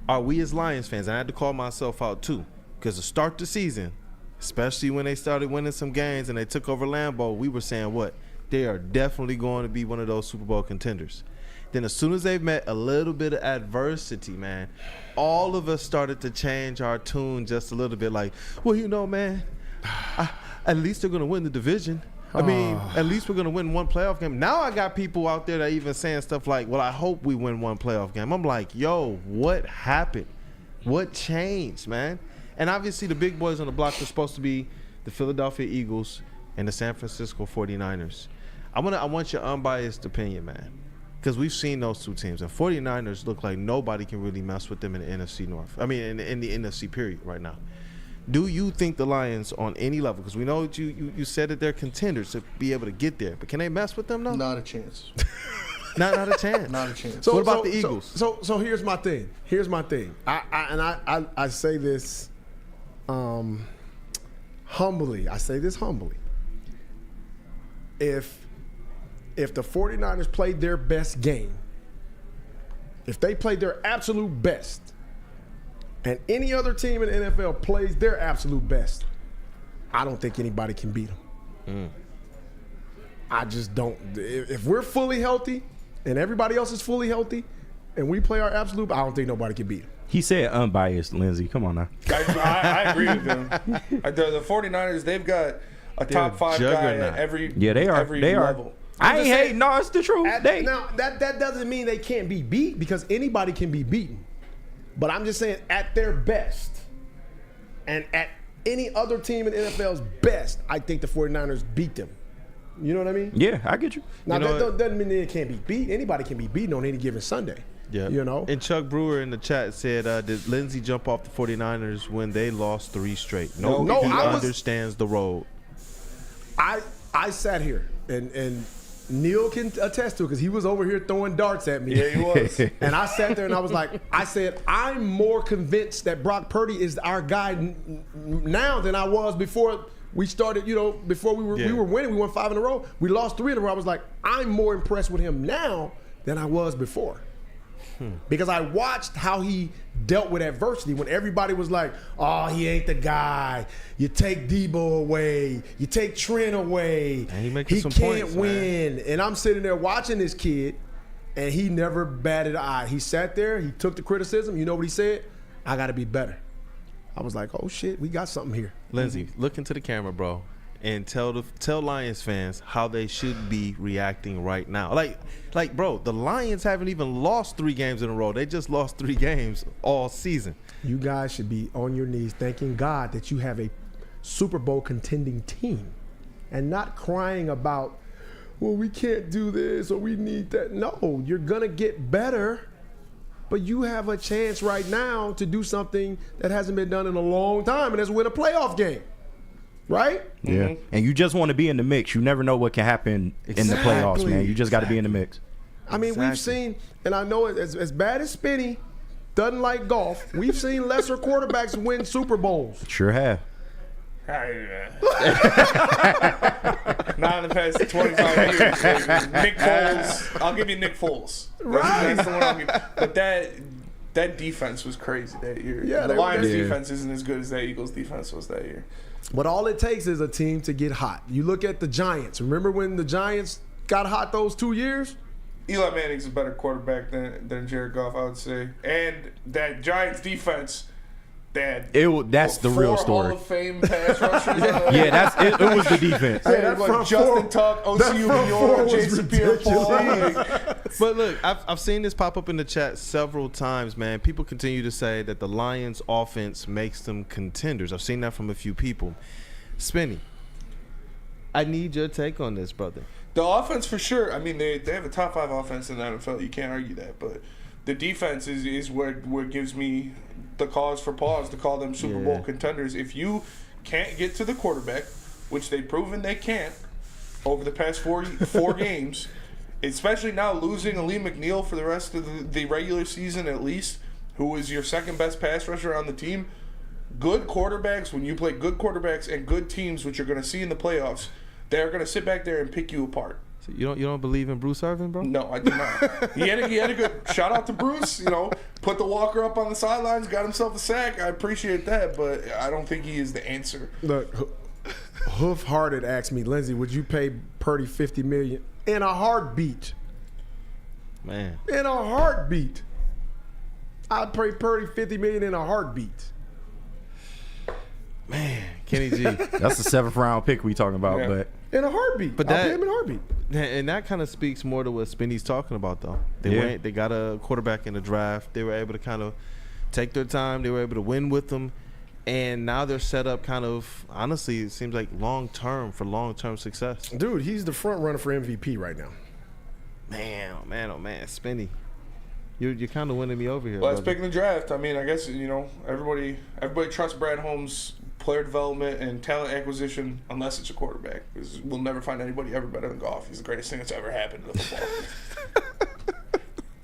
Speaker 2: Are we as Lions fans, and I had to call myself out too, because to start the season, especially when they started winning some games and they took over Lambeau, we were saying what? They are definitely going to be one of those Super Bowl contenders. Then as soon as they've met a little bit of adversity, man, all of us started to change our tune just a little bit. Like, well, you know, man, at least they're going to win the division. I mean, at least we're going to win one playoff game. Now I got people out there that even saying stuff like, well, I hope we win one playoff game. I'm like, yo, what happened? What changed, man? And obviously the big boys on the block are supposed to be the Philadelphia Eagles and the San Francisco 49ers. I want your unbiased opinion, man, because we've seen those two teams. And 49ers look like nobody can really mess with them in the NFC North. I mean, in the NFC period right now. Do you think the Lions on any level, because we know that you said that they're contenders to be able to get there, but can they mess with them though?
Speaker 5: Not a chance.
Speaker 2: not a chance.
Speaker 5: Not a chance.
Speaker 2: What about the Eagles?
Speaker 4: So here's my thing. I say this humbly. I say this humbly. If if the 49ers played their best game, if they played their absolute best, and any other team in the NFL plays their absolute best, I don't think anybody can beat them. I just don't. If we're fully healthy and everybody else is fully healthy and we play our absolute, I don't think nobody can beat them.
Speaker 3: He said unbiased, Lindsey. Come on now.
Speaker 5: I agree with him. The 49ers, they've got a top 5 guy at every level.
Speaker 3: I ain't hating. No, it's the truth.
Speaker 4: Now, that doesn't mean they can't be beat, because anybody can be beaten. But I'm just saying, at their best and at any other team in the NFL's best, I think the 49ers beat them. You know what I mean?
Speaker 3: Yeah, I get you.
Speaker 4: Now, that doesn't mean they can't be beat. Anybody can be beaten on any given Sunday.
Speaker 2: Yeah.
Speaker 4: You know?
Speaker 2: And Chuck Brewer in the chat said, did Lindsey jump off the 49ers when they lost 3 straight? No, he understands the road.
Speaker 4: I sat here, and Neal can attest to it because he was over here throwing darts at me.
Speaker 5: Yeah, he was.
Speaker 4: And I sat there and I was like, I'm more convinced that Brock Purdy is our guy now than I was before we started, before we were winning. We won 5 in a row. We lost 3 in a row. I was like, I'm more impressed with him now than I was before. Because I watched how he dealt with adversity when everybody was like, oh, he ain't the guy. You take Debo away. You take Trent away.
Speaker 2: And
Speaker 4: he
Speaker 2: some
Speaker 4: can't
Speaker 2: points,
Speaker 4: win. Man. And I'm sitting there watching this kid, and he never batted an eye. He sat there. He took the criticism. You know what he said? I got to be better. I was like, oh, shit, we got something here.
Speaker 2: Lindsey, look into the camera, bro, and tell Lions fans how they should be reacting right now. Like, bro, the Lions haven't even lost 3 games in a row. They just lost 3 games all season.
Speaker 4: You guys should be on your knees thanking God that you have a Super Bowl contending team and not crying about, well, we can't do this or we need that. No, you're going to get better, but you have a chance right now to do something that hasn't been done in a long time, and that's win a playoff game. Right?
Speaker 3: Yeah. Mm-hmm. And you just want to be in the mix. You never know what can happen in the playoffs, man. You just got to be in the mix.
Speaker 4: I mean, we've seen, and I know as bad as Spinny doesn't like golf, we've seen lesser quarterbacks win Super Bowls.
Speaker 3: Sure have.
Speaker 5: Not in the past 25 years. Nick Foles. I'll give you Nick Foles.
Speaker 4: Right.
Speaker 5: That's the one I'll give. But that defense was crazy that year.
Speaker 4: Yeah,
Speaker 5: the Lions defense isn't as good as that Eagles defense was that year.
Speaker 4: But all it takes is a team to get hot. You look at the Giants. Remember when the Giants got hot those 2 years?
Speaker 5: Eli Manning's a better quarterback than Jared Goff, I would say. And that Giants defense, that's
Speaker 3: the real story.
Speaker 5: Hall of Fame pass rushers.
Speaker 3: It was the defense.
Speaker 5: Justin Tuck, OCU York, Jason Pierre-Paul.
Speaker 2: But look, I've seen this pop up in the chat several times, man. People continue to say that the Lions offense makes them contenders. I've seen that from a few people. Spinny, I need your take on this, brother.
Speaker 5: The offense, for sure. I mean, they have a top 5 offense in the NFL. You can't argue that. But the defense is what gives me the cause for pause to call them Super Bowl contenders. If you can't get to the quarterback, which they've proven they can't over the past 4 games, especially now losing Ali McNeil for the rest of the regular season at least, who is your second best pass rusher on the team. Good quarterbacks, when you play good quarterbacks and good teams, which you're going to see in the playoffs, they're going to sit back there and pick you apart.
Speaker 2: So you don't believe in Bruce Irvin, bro?
Speaker 5: No, I do not. He had a good shout out to Bruce. Put the Walker up on the sidelines, got himself a sack. I appreciate that, but I don't think he is the answer.
Speaker 4: Look, Hoof Hearted asked me, Lindsey, would you pay Purdy $50 million in a heartbeat?
Speaker 2: Man,
Speaker 4: in a heartbeat. I'd pay Purdy $50 million in a heartbeat.
Speaker 2: Man, Kenny G.
Speaker 3: That's the 7th round pick we talking about, but
Speaker 4: in a heartbeat. I'll pay him in a heartbeat.
Speaker 2: And that kind of speaks more to what Spinny's talking about, though. They got a quarterback in the draft. They were able to kind of take their time. They were able to win with them. And now they're set up kind of, honestly, it seems like long-term success.
Speaker 4: Dude, he's the front runner for MVP right now.
Speaker 2: Man, oh man, Spinny. You're kind of winning me over here.
Speaker 5: Last pick in the draft. I mean, I guess, everybody trusts Brad Holmes' player development and talent acquisition unless it's a quarterback. Because we'll never find anybody ever better than Goff. He's the greatest thing that's ever happened to the football.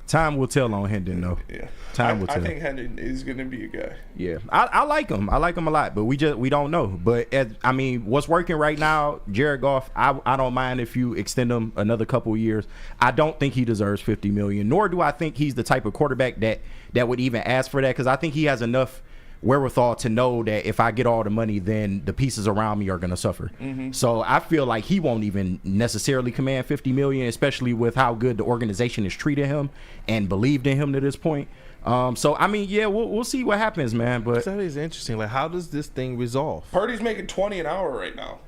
Speaker 3: Time will tell on Hendon, though.
Speaker 5: Yeah.
Speaker 3: Time will tell.
Speaker 5: I think Hendon is going to be a guy.
Speaker 3: Yeah, I like him. I like him a lot, but we don't know. But what's working right now, Jared Goff, I don't mind if you extend him another couple of years. I don't think he deserves $50 million, nor do I think he's the type of quarterback that would even ask for that, because I think he has enough wherewithal to know that if I get all the money, then the pieces around me are going to suffer.
Speaker 5: Mm-hmm.
Speaker 3: So I feel like he won't even necessarily command $50 million, especially with how good the organization has treated him and believed in him to this point. So I mean, yeah, we'll see what happens, man. But
Speaker 2: that is interesting. Like, how does this thing resolve?
Speaker 5: Purdy's making $20 an hour right now.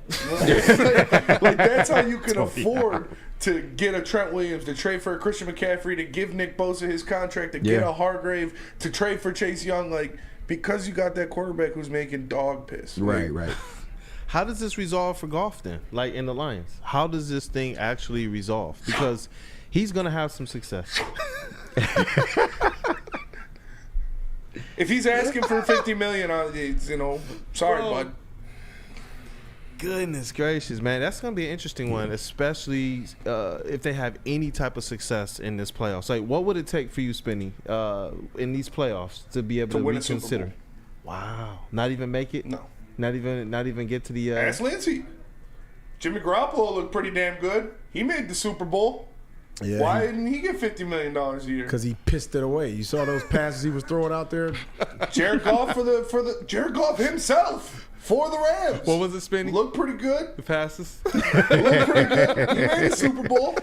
Speaker 5: like that's how you can afford to get a Trent Williams, to trade for a Christian McCaffrey, to give Nick Bosa his contract, to get a Hargrave, to trade for Chase Young, like, because you got that quarterback who's making dog piss.
Speaker 3: Right.
Speaker 2: How does this resolve for Goff then? Like in the Lions, how does this thing actually resolve? Because he's gonna have some success.
Speaker 5: If he's asking for $50 million, sorry, bud.
Speaker 2: Goodness gracious, man. That's going to be an interesting one, especially if they have any type of success in this playoffs. Like, what would it take for you, Spinny, in these playoffs to be able to
Speaker 5: win
Speaker 2: reconsider?
Speaker 5: a Super Bowl.
Speaker 2: Wow. Not even make it?
Speaker 5: No.
Speaker 2: Not even get to the
Speaker 5: Ask Lindsey. Jimmy Garoppolo looked pretty damn good. He made the Super Bowl.
Speaker 4: Yeah,
Speaker 5: Why didn't he get $50 million a year?
Speaker 4: Because he pissed it away. You saw those passes he was throwing out there?
Speaker 5: Jared Goff Jared Goff himself for the Rams.
Speaker 2: What was it, Spinny?
Speaker 5: Looked pretty good.
Speaker 2: The passes?
Speaker 5: Looked pretty good. He made a Super Bowl.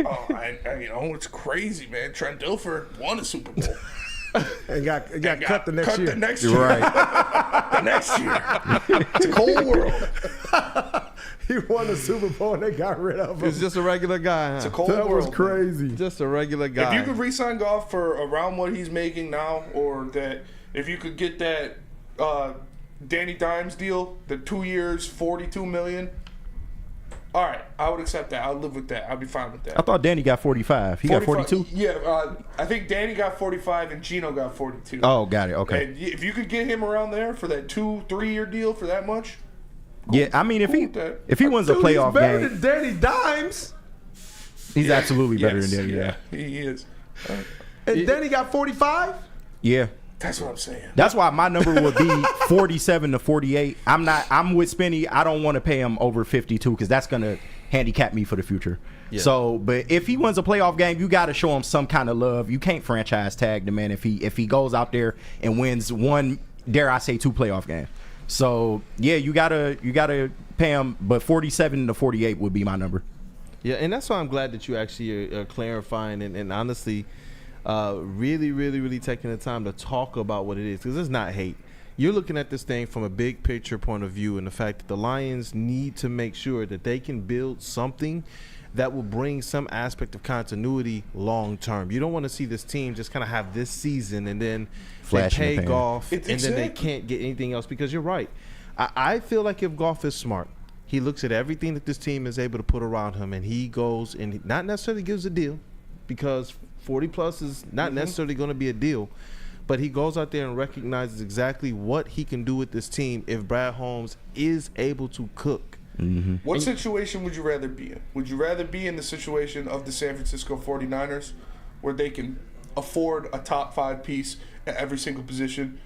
Speaker 5: Oh, it's crazy, man. Trent Dilfer won a Super Bowl.
Speaker 4: And got cut the next year.
Speaker 5: The next year.
Speaker 3: Right.
Speaker 5: The next year. It's a cold world.
Speaker 4: He won the Super Bowl and they got rid of him.
Speaker 2: He's just a regular guy, huh?
Speaker 5: It's a cold
Speaker 4: That
Speaker 5: world.
Speaker 4: was crazy.
Speaker 2: Just a regular guy.
Speaker 5: If you could re-sign Goff for around what he's making now, or that if you could get that Danny Dimes deal, the 2 years, $42 million. All right, I would accept that. I'd live with that. I'd be fine with that.
Speaker 3: I thought Danny got 45. He got 42?
Speaker 5: Yeah, I think Danny got 45 and Gino got 42.
Speaker 3: Oh, got it. Okay.
Speaker 5: And if you could get him around there for that 2-3 year deal for that much.
Speaker 3: Yeah, I mean, if he wins a playoff
Speaker 4: he's better
Speaker 3: game,
Speaker 4: than Danny Dimes.
Speaker 3: he's absolutely better
Speaker 5: Yes,
Speaker 3: than Danny. Yeah.
Speaker 5: He is.
Speaker 4: And Danny got 45?
Speaker 3: Yeah.
Speaker 5: That's what I'm saying.
Speaker 3: That's why my number would be 47 to 48. I'm with Spinny. I don't want to pay him over 52 because that's gonna handicap me for the future. Yeah. So, but if he wins a playoff game, you got to show him some kind of love. You can't franchise tag the man if he goes out there and wins one, dare I say, 2 playoff games. So yeah, you gotta pay him, but 47 to 48 would be my number.
Speaker 2: Yeah, and that's why I'm glad that you actually are clarifying and honestly, really taking the time to talk about what it is, because it's not hate. You're looking at this thing from a big picture point of view, and the fact that the Lions need to make sure that they can build something that will bring some aspect of continuity long term. You don't want to see this team just kind of have this season and then they pay Goff and then they can't get anything else, because you're right. I feel like if Goff is smart, he looks at everything that this team is able to put around him and he goes and not necessarily gives a deal, because 40 plus is not necessarily going to be a deal, but he goes out there and recognizes exactly what he can do with this team if Brad Holmes is able to cook.
Speaker 3: Mm-hmm.
Speaker 5: What situation would you rather be in? Would you rather be in the situation of the San Francisco 49ers, where they can afford a top 5 piece at every single position,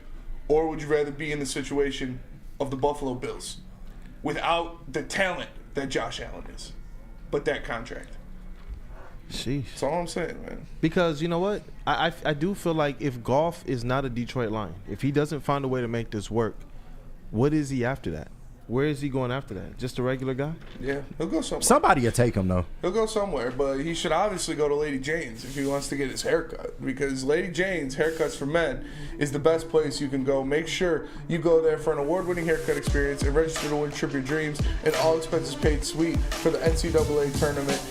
Speaker 5: or would you rather be in the situation of the Buffalo Bills, without the talent that Josh Allen is, but that contract?
Speaker 2: Sheesh.
Speaker 5: That's all I'm saying, man.
Speaker 2: Because you know what? I do feel like if Goff is not a Detroit Lion, if he doesn't find a way to make this work, what is he after that? Where is he going after that? Just a regular guy?
Speaker 5: Yeah, he'll go somewhere.
Speaker 3: Somebody will take him, though.
Speaker 5: He'll go somewhere, but he should obviously go to Lady Jane's if he wants to get his haircut, because Lady Jane's Haircuts for Men is the best place you can go. Make sure you go there for an award-winning haircut experience and register to win Trip Your Dreams and all expenses paid suite for the NCAA tournament.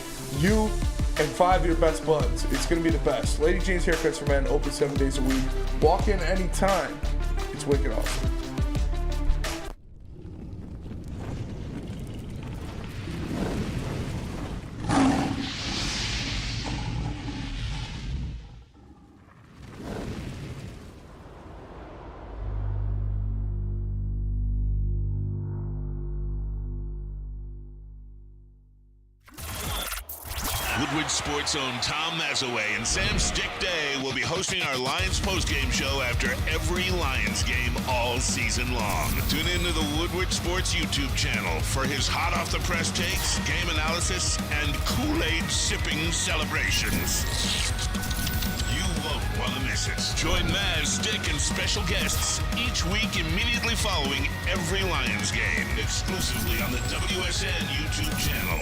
Speaker 5: You and 5 of your best buds. It's going to be the best. Lady Jane's Haircuts for Men, open 7 days a week. Walk in anytime. It's wicked awesome.
Speaker 1: Woodward Sports' own Tom Mazaway and Sam Stick Day will be hosting our Lions postgame show after every Lions game all season long. Tune into the Woodward Sports YouTube channel for his hot-off-the-press takes, game analysis, and Kool-Aid sipping celebrations. You won't want to miss it. Join Maz, Stick, and special guests each week immediately following every Lions game, exclusively on the WSN YouTube channel.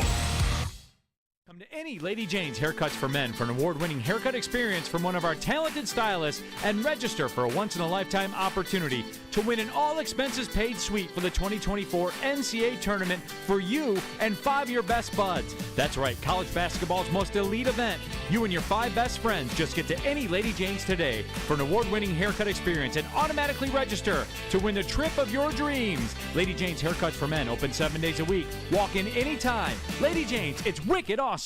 Speaker 10: Come to any Lady Jane's Haircuts for Men for an award-winning haircut experience from one of our talented stylists and register for a once-in-a-lifetime opportunity to win an all-expenses-paid suite for the 2024 NCAA tournament for you and 5 of your best buds. That's right, college basketball's most elite event. You and your 5 best friends just get to any Lady Jane's today for an award-winning haircut experience and automatically register to win the trip of your dreams. Lady Jane's Haircuts for Men open 7 days a week. Walk in anytime. Lady Jane's, it's wicked awesome.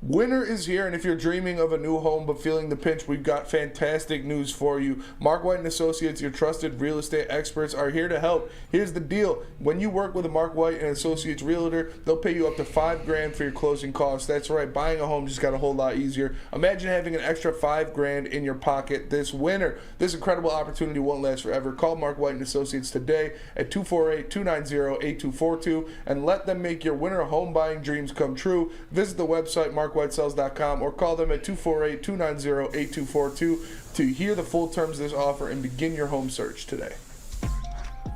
Speaker 5: Winter is here, and if you're dreaming of a new home but feeling the pinch, we've got fantastic news for you. Mark White & Associates, your trusted real estate experts, are here to help. Here's the deal. When you work with a Mark White & Associates realtor, they'll pay you up to $5,000 for your closing costs. That's right, buying a home just got a whole lot easier. Imagine having an extra $5,000 in your pocket this winter. This incredible opportunity won't last forever. Call Mark White & Associates today at 248-290-8242 and let them make your winter home buying dreams come true. Visit the website markwhitesells.com or call them at 248-290-8242 to hear the full terms of this offer and begin your home search today.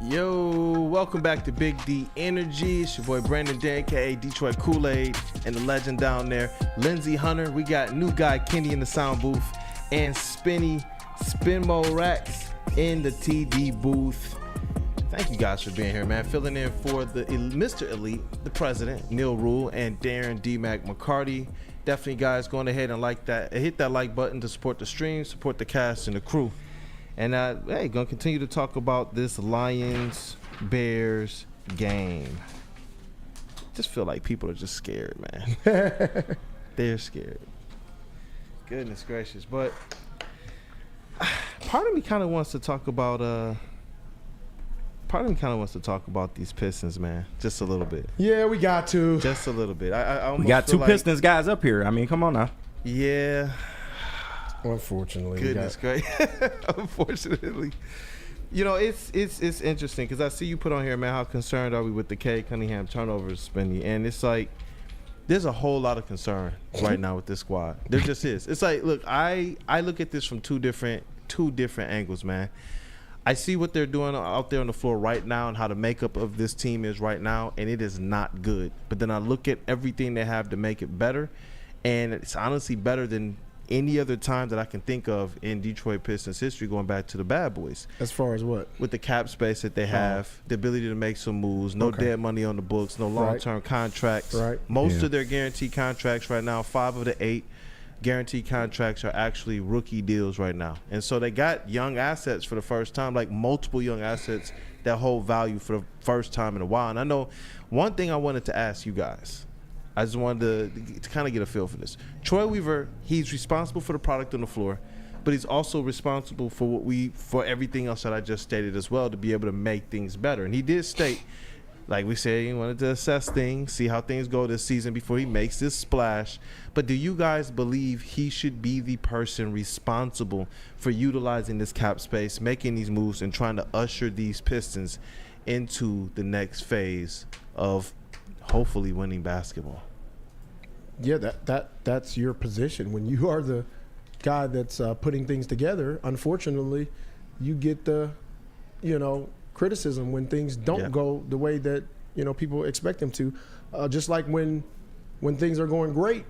Speaker 2: Yo, welcome back to Big D Energy. It's your boy Brandon Dan, aka Detroit Kool-Aid, and the legend down there, Lindsey Hunter. We got new guy Kenny in the sound booth, and Spinmo Racks in the TD booth. Thank you guys for being here, man. Filling in for the Mr. Elite, the president, Neal Rule, and Darren D-Mac McCarty. Definitely, guys, go ahead and hit that like button to support the stream, support the cast and the crew. And, hey, going to continue to talk about this Lions-Bears game. Just feel like people are just scared, man. They're scared. Goodness gracious. But part of me kind of wants to talk about these Pistons, man. Just a little bit.
Speaker 4: Yeah, we got to.
Speaker 2: Just a little bit.
Speaker 3: We got 2 Pistons guys up here. I mean, come on now.
Speaker 2: Yeah.
Speaker 4: Unfortunately.
Speaker 2: Goodness gracious. Unfortunately. You know, it's interesting because I see you put on here, man, how concerned are we with the Cade Cunningham turnovers, Spenny? And it's like, there's a whole lot of concern right now with this squad. There just is. It's like, look, I look at this from two different angles, man. I see what they're doing out there on the floor right now and how the makeup of this team is right now, and it is not good. But then I look at everything they have to make it better, and it's honestly better than any other time that I can think of in Detroit Pistons history, going back to the Bad Boys.
Speaker 4: As far as what?
Speaker 2: With the cap space that they have, the ability to make some moves, no dead money on the books, no long-term contracts.
Speaker 4: Right.
Speaker 2: Most of their guaranteed contracts right now, 5 of the 8 guaranteed contracts are actually rookie deals right now. And so they got young assets for the first time, like multiple young assets that hold value for the first time in a while. And I know one thing I wanted to ask you guys, I just wanted to kind of get a feel for this. Troy Weaver, he's responsible for the product on the floor, but he's also responsible for everything else that I just stated as well, to be able to make things better. And he did state, like we said, he wanted to assess things, see how things go this season before he makes this splash. But do you guys believe he should be the person responsible for utilizing this cap space, making these moves, and trying to usher these Pistons into the next phase of hopefully winning basketball?
Speaker 4: Yeah, that's your position. When you are the guy that's putting things together, unfortunately, you get the, criticism when things don't go the way that people expect them to. Just like when things are going great,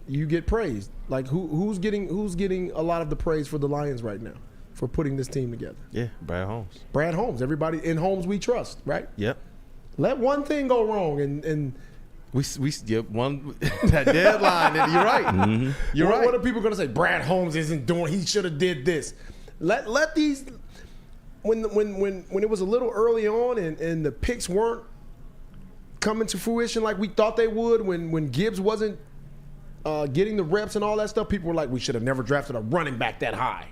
Speaker 4: you get praised. Like who's getting a lot of the praise for the Lions right now for putting this team together?
Speaker 2: Yeah, Brad Holmes.
Speaker 4: Brad Holmes. Everybody in Holmes we trust, right?
Speaker 2: Yep.
Speaker 4: Let one thing go wrong and
Speaker 2: we one that deadline. You're right. Mm-hmm. You're right.
Speaker 4: What are people going to say? Brad Holmes isn't doing. He should have did this. Let these. When it was a little early on and the picks weren't coming to fruition like we thought they would, when Gibbs wasn't getting the reps and all that stuff, people were like, we should have never drafted a running back that high,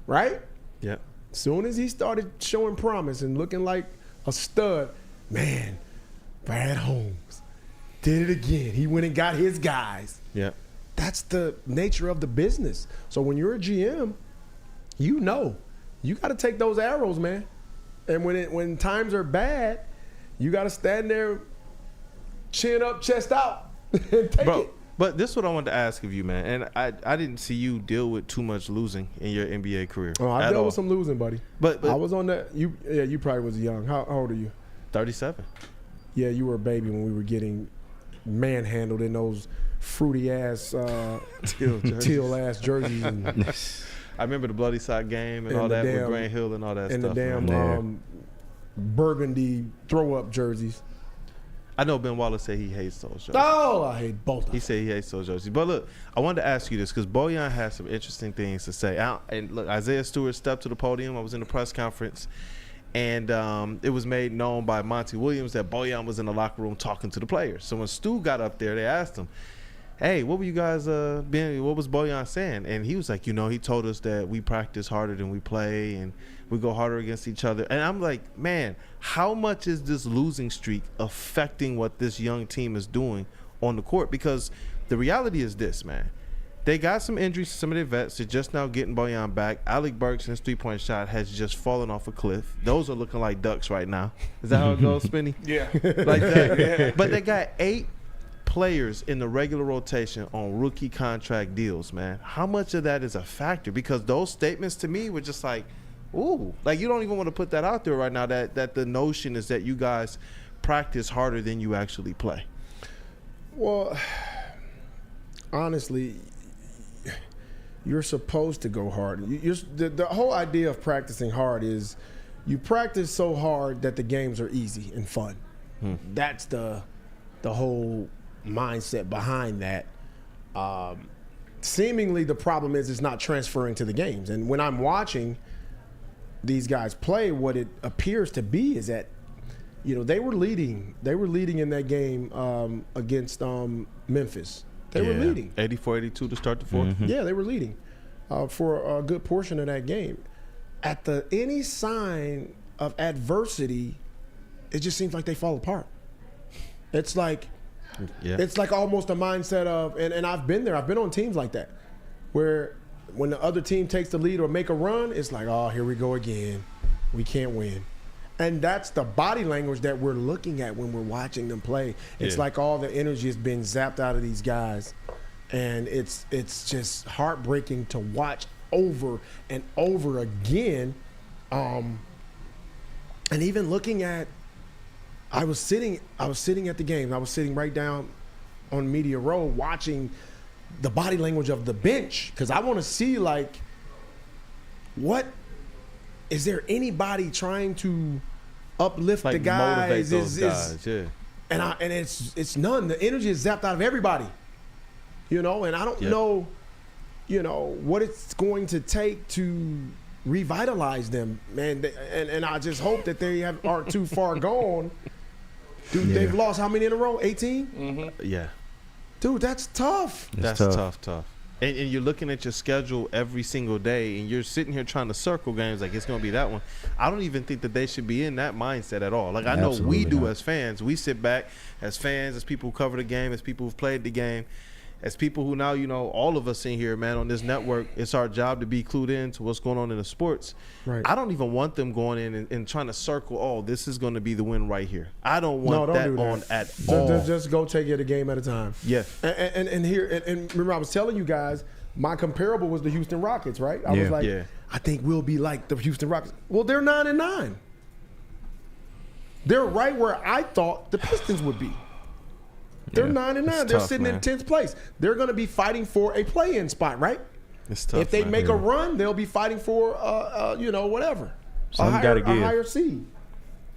Speaker 4: right?
Speaker 2: Yeah.
Speaker 4: Soon as he started showing promise and looking like a stud, man, Brad Holmes. did it again. He went and got his guys.
Speaker 2: Yeah.
Speaker 4: That's the nature of the business. So when you're a GM, you know you got to take those arrows, man. And when times are bad, you got to stand there, chin up, chest out, and take it.
Speaker 2: But this is what I wanted to ask of you, man. And I didn't see you deal with too much losing in your NBA career.
Speaker 4: Oh, I dealt with some losing, buddy.
Speaker 2: But
Speaker 4: I was on that. You probably was young. How old are you?
Speaker 2: 37.
Speaker 4: Yeah, you were a baby when we were getting manhandled in those fruity ass teal ass jerseys. And
Speaker 2: I remember the Bloody Sock game and all that with Grant Hill and all that
Speaker 4: and
Speaker 2: stuff.
Speaker 4: And the damn burgundy throw up jerseys.
Speaker 2: I know Ben Wallace said he hates those jerseys.
Speaker 4: Oh, I hate both of them.
Speaker 2: He said he hates those jerseys. But look, I wanted to ask you this because Bojan has some interesting things to say. And look, Isaiah Stewart stepped to the podium. I was in the press conference. And it was made known by Monty Williams that Bojan was in the locker room talking to the players. So when Stu got up there, they asked him, hey, what were you guys what was Bojan saying? And he was like, he told us that we practice harder than we play and we go harder against each other. And I'm like, man, how much is this losing streak affecting what this young team is doing on the court? Because the reality is this, man. They got some injuries to some of their vets. They're just now getting Bojan back. Alec Burks, his three-point shot has just fallen off a cliff. Those are looking like ducks right now. Is that how it goes, Spinny?
Speaker 5: Yeah.
Speaker 2: Like that. Yeah. But they got 8 players in the regular rotation on rookie contract deals, man. How much of that is a factor? Because those statements to me were just like, ooh. Like, you don't even want to put that out there right now, that the notion is that you guys practice harder than you actually play.
Speaker 4: Well, honestly, you're supposed to go hard. The whole idea of practicing hard is you practice so hard that the games are easy and fun. That's the whole mindset behind that. Seemingly the problem is it's not transferring to the games. And when I'm watching these guys play, what it appears to be is that they were leading in that game against Memphis. They were leading
Speaker 2: 84-82 to start the fourth.
Speaker 4: Yeah, they were leading for a good portion of that game. At any sign of adversity, it just seems like they fall apart. It's like almost a mindset of, and I've been there. I've been on teams like that, where when the other team takes the lead or make a run, it's like, oh, here we go again. We can't win. And that's the body language that we're looking at when we're watching them play. It's like all the energy has been zapped out of these guys. And it's just heartbreaking to watch over and over again. And even looking at, I was sitting at the game. I was sitting right down on Media Row watching the body language of the bench, because I want to see, like, what is there anybody trying to uplift the guys?
Speaker 2: Motivate those guys, yeah.
Speaker 4: And it's none. The energy is zapped out of everybody. And I don't know, what it's going to take to revitalize them, man. And I just hope that they aren't too far gone. Dude, they've lost how many in a row? 18?
Speaker 2: Mm-hmm. Yeah.
Speaker 4: Dude, that's tough.
Speaker 2: That's tough. And you're looking at your schedule every single day, and you're sitting here trying to circle games like it's going to be that one. I don't even think that they should be in that mindset at all. Like, I know we do as fans. We sit back as fans, as people who cover the game, as people who've played the game, as people who now, all of us in here, man, on this network, it's our job to be clued in to what's going on in the sports.
Speaker 4: Right.
Speaker 2: I don't even want them going in and trying to circle, oh, this is going to be the win right here. I don't want that on at all.
Speaker 4: Just go take it a game at a time.
Speaker 2: Yeah.
Speaker 4: And remember, I was telling you guys, my comparable was the Houston Rockets, right? I was like, I think we'll be like the Houston Rockets. Well, they're 9-9. They're right where I thought the Pistons would be. They're 9-9. They're sitting in 10th place. They're going to be fighting for a play-in spot, right?
Speaker 2: It's tough.
Speaker 4: If they make a run, they'll be fighting for, whatever.
Speaker 3: Something got to give.
Speaker 4: A higher seed.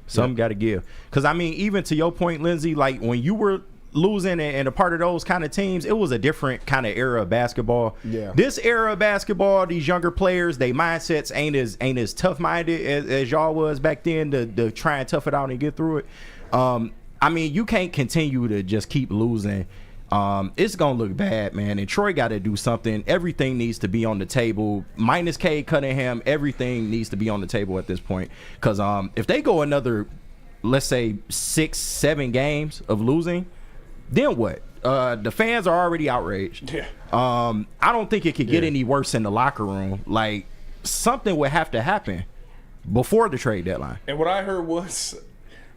Speaker 3: Something got to give. Because, I mean, even to your point, Lindsey, like when you were losing and a part of those kind of teams, it was a different kind of era of basketball.
Speaker 4: Yeah.
Speaker 3: This era of basketball, these younger players, their mindsets ain't as tough-minded as y'all was back then to try and tough it out and get through it. I mean, you can't continue to just keep losing. It's going to look bad, man. And Troy got to do something. Everything needs to be on the table. Minus Cade Cunningham, everything needs to be on the table at this point. Because if they go another, let's say, 6-7 games of losing, then what? The fans are already outraged.
Speaker 5: Yeah.
Speaker 3: I don't think it could get any worse in the locker room. Like, something would have to happen before the trade deadline.
Speaker 5: And what I heard was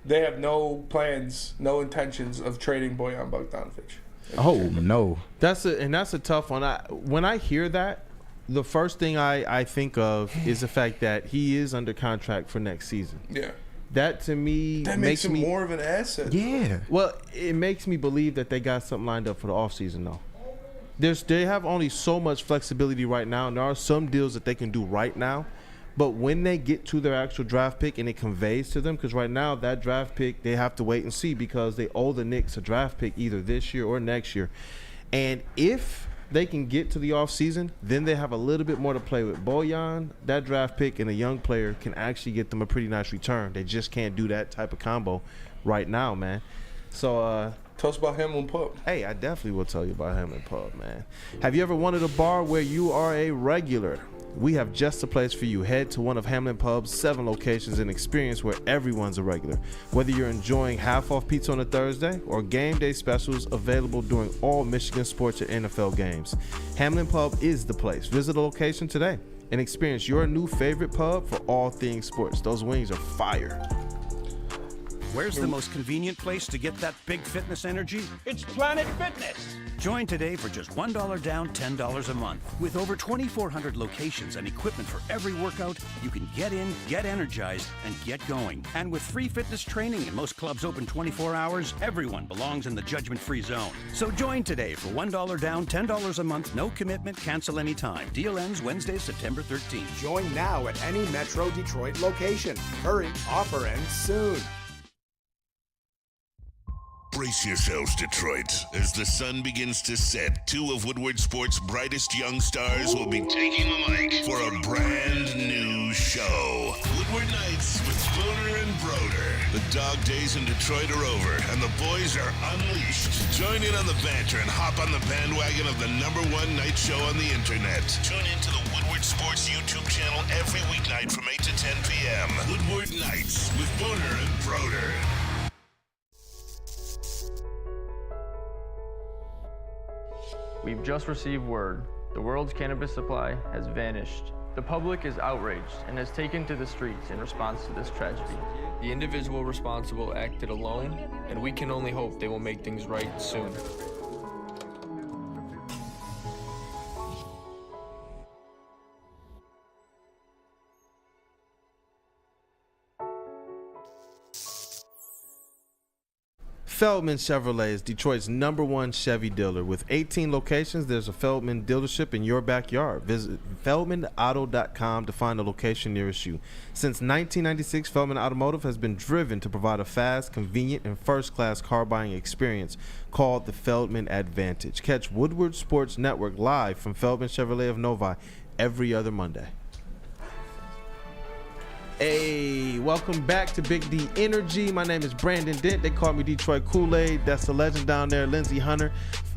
Speaker 5: they have no plans, no intentions of trading Bojan Bogdanovic.
Speaker 3: Oh no,
Speaker 2: that's a tough one. When I hear that, the first thing I think of is the fact that he is under contract for next season.
Speaker 5: Yeah.
Speaker 2: That to me
Speaker 5: makes him more of an asset.
Speaker 3: Yeah.
Speaker 2: Well, it makes me believe that they got something lined up for the offseason, though. They have only so much flexibility right now, and there are some deals that they can do right now. But when they get to their actual draft pick and it conveys to them, because right now that draft pick, they have to wait and see because they owe the Knicks a draft pick either this year or next year. And if they can get to the offseason, then they have a little bit more to play with. Bojan, that draft pick, and a young player can actually get them a pretty nice return. They just can't do that type of combo right now, man. So,
Speaker 5: tell us about Hamlin Pub.
Speaker 2: Hey, I definitely will tell you about Hamlin Pub, man. Have you ever wanted a bar where you are a regular? We have just the place for you. Head to one of Hamlin Pub's 7 locations and experience where everyone's a regular. Whether you're enjoying half-off pizza on a Thursday or game day specials available during all Michigan sports or NFL games, Hamlin Pub is the place. Visit the location today and experience your new favorite pub for all things sports. Those wings are fire.
Speaker 11: Where's the most convenient place to get that big fitness energy?
Speaker 17: It's Planet Fitness.
Speaker 11: Join today for just $1 down, $10 a month. With over 2,400 locations and equipment for every workout, you can get in, get energized, and get going. And with free fitness training and most clubs open 24 hours, everyone belongs in the judgment-free zone. So join today for $1 down, $10 a month, no commitment, cancel anytime. Deal ends Wednesday, September 13th.
Speaker 12: Join now at any Metro Detroit location. Hurry, offer ends soon.
Speaker 1: Brace yourselves, Detroit. As the sun begins to set, 2 of Woodward Sports' brightest young stars will be taking the mic for a brand new show. Woodward Nights with Spooner and Broder. The dog days in Detroit are over, and the boys are unleashed. Join in on the banter and hop on the bandwagon of the #1 night show on the internet. Tune in to the Woodward Sports YouTube channel every weeknight from 8 to 10 p.m. Woodward Nights with Spooner and Broder.
Speaker 7: We've just received word. The world's cannabis supply has vanished. The public is outraged and has taken to the streets in response to this tragedy. The individual responsible acted alone, and we can only hope they will make things right soon.
Speaker 2: Feldman Chevrolet is Detroit's #1 Chevy dealer. With 18 locations, there's a Feldman dealership in your backyard. Visit feldmanauto.com to find a location nearest you. Since 1996, Feldman Automotive has been driven to provide a fast, convenient, and first-class car buying experience called the Feldman Advantage. Catch Woodward Sports Network live from Feldman Chevrolet of Novi every other Monday. Hey, welcome back to Big D Energy. My name is Brandon Dent. They call me Detroit Kool-Aid. That's the legend down there, Lindsey Hunter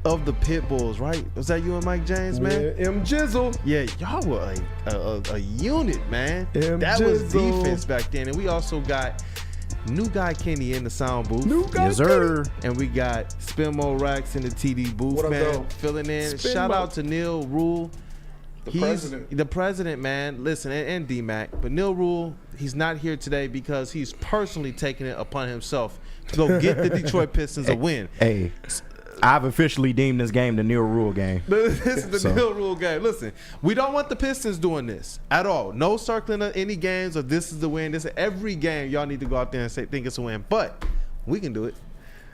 Speaker 2: of the Pit Bulls, right? Was that you and Mike James, man?
Speaker 4: Yeah, M Jizzle.
Speaker 2: Yeah, y'all were a unit, man. That
Speaker 4: Jizzle.
Speaker 2: was defense back then. And we also got new guy Kenny in the sound booth.
Speaker 4: New guy
Speaker 3: Yes, sir.
Speaker 2: And we got Spinmo Racks in the TD booth,
Speaker 5: What up,
Speaker 2: man.
Speaker 5: though?
Speaker 2: Filling in.
Speaker 4: Spinmo.
Speaker 2: Shout out to Neal Rule.
Speaker 5: President.
Speaker 2: The president, man. Listen, and D-Mac. But Neal Rule, he's not here today because he's personally taking it upon himself to go get the Detroit Pistons a win.
Speaker 3: Hey, I've officially deemed this game the Neal Rule game.
Speaker 2: This is the Neal Rule game. Listen, we don't want the Pistons doing this at all. No circling of any games or this is the win. This is every game y'all need to go out there and say think it's a win. But we can do it.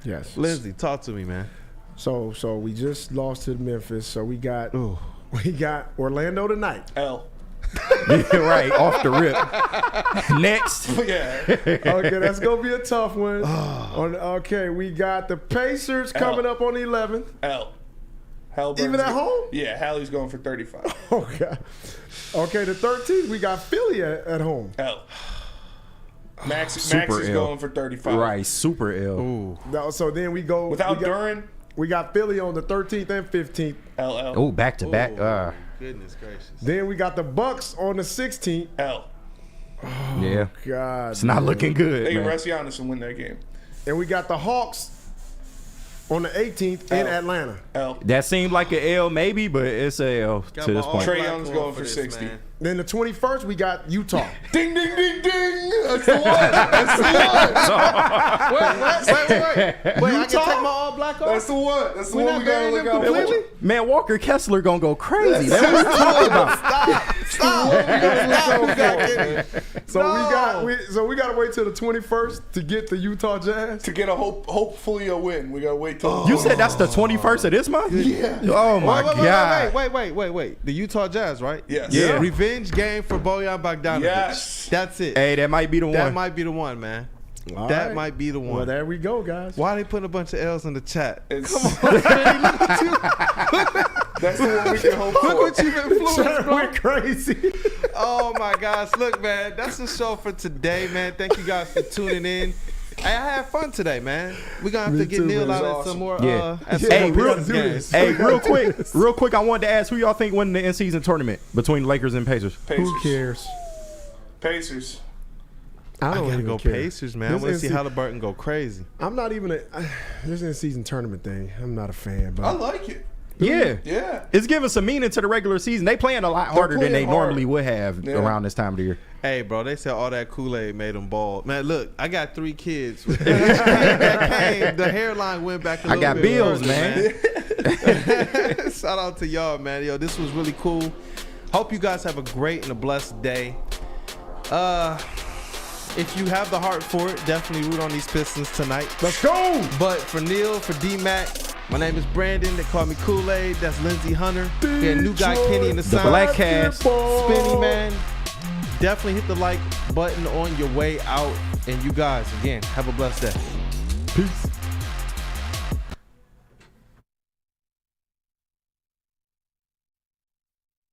Speaker 4: Yes.
Speaker 2: Lindsey, talk to me, man.
Speaker 4: So we just lost to Memphis. So we got Orlando tonight.
Speaker 5: L.
Speaker 3: Yeah, right, off the rip. Next.
Speaker 5: Yeah.
Speaker 4: Okay, that's gonna be a tough one. Okay, we got the Pacers coming up on the 11th.
Speaker 5: L. Halliburton's
Speaker 4: Even at home?
Speaker 5: Yeah, Hallie's going for 35.
Speaker 4: Okay. Okay, the 13th we got Philly at home.
Speaker 5: L. Max
Speaker 3: Super
Speaker 5: is
Speaker 3: ill.
Speaker 5: going for 35.
Speaker 3: Right, super ill.
Speaker 2: Ooh.
Speaker 4: No, so then we go
Speaker 5: Without Duran?
Speaker 4: We got Philly on the 13th and 15th.
Speaker 5: LL.
Speaker 3: Oh, back to back.
Speaker 2: Goodness gracious.
Speaker 4: Then we got the Bucks on the 16th.
Speaker 5: L.
Speaker 3: Yeah.
Speaker 4: God,
Speaker 3: It's not looking good,
Speaker 5: They can
Speaker 3: man.
Speaker 5: rest Giannis and win that game.
Speaker 4: And we got the Hawks on the 18th in Atlanta.
Speaker 5: L.
Speaker 3: That seemed like an L maybe, but it's a L to this point.
Speaker 5: Trae Young's going for 60.
Speaker 2: Man.
Speaker 4: Then the 21st, we got Utah.
Speaker 5: Ding, ding, ding, ding. That's the one. That's the one.
Speaker 2: Wait, I can take my all black off?
Speaker 5: That's the one. That's the
Speaker 2: We
Speaker 5: one
Speaker 2: not
Speaker 5: we got to
Speaker 2: burying
Speaker 5: look
Speaker 2: them
Speaker 5: out for.
Speaker 2: completely?
Speaker 3: Man, Walker Kessler gonna go crazy. That's what I'm talking about.
Speaker 4: So we got to wait till the 21st to get the Utah Jazz.
Speaker 5: To get hopefully a win. We got to wait till.
Speaker 3: You said that's the 21st of this month?
Speaker 5: Yeah.
Speaker 3: Oh my God.
Speaker 2: Wait. The Utah Jazz, right?
Speaker 5: Yes.
Speaker 3: Yeah.
Speaker 2: Revenge game for Bojan Bogdanovic.
Speaker 5: Yes.
Speaker 2: That's it.
Speaker 3: Hey, that might be the one.
Speaker 2: That might be the one, man.
Speaker 4: All
Speaker 2: That
Speaker 4: right.
Speaker 2: might be the one.
Speaker 4: Well, there we go, guys.
Speaker 2: Why are they putting a bunch of L's in the chat?
Speaker 5: It's-
Speaker 2: Come on, Freddie, look at you.
Speaker 5: That's the one we can hope for.
Speaker 2: Look what you've influenced, bro.
Speaker 4: We're crazy.
Speaker 2: Oh my gosh. Look, man, that's the show for today, man. Thank you guys for tuning in. Hey, I had fun today, man. We're gonna have to get Neal out at some more
Speaker 3: Hey, real quick, I wanted to ask who y'all think won the in-season tournament between the Lakers and Pacers.
Speaker 4: Who cares?
Speaker 5: Pacers.
Speaker 4: I
Speaker 2: I
Speaker 4: don't
Speaker 2: gotta
Speaker 4: even
Speaker 2: go
Speaker 4: care.
Speaker 2: Pacers, man. I want to see Halliburton go crazy.
Speaker 4: I'm not even this in-season tournament thing. I'm not a fan, but
Speaker 5: I like it.
Speaker 3: Yeah.
Speaker 5: Yeah.
Speaker 3: It's giving some meaning to the regular season. They playing a lot harder than they
Speaker 5: playing hard.
Speaker 3: normally would have around this time of the year.
Speaker 2: Hey, bro, they said all that Kool-Aid made them bald. Man, look, I got 3 kids. That came, the hairline went back a little
Speaker 3: got
Speaker 2: bit
Speaker 3: bills,
Speaker 2: further, man. Shout out to y'all, man. Yo, this was really cool. Hope you guys have a great and a blessed day. If you have the heart for it, definitely root on these Pistons tonight.
Speaker 4: Let's go!
Speaker 2: But for Neal, for D-Mac, my name is Brandon. They call me Kool-Aid. That's Lindsey Hunter. We had new guy Kenny in the sound.
Speaker 3: Black Cast.
Speaker 2: Spinny, man. Definitely hit the like button on your way out. And you guys, again, have a blessed day.
Speaker 4: Peace.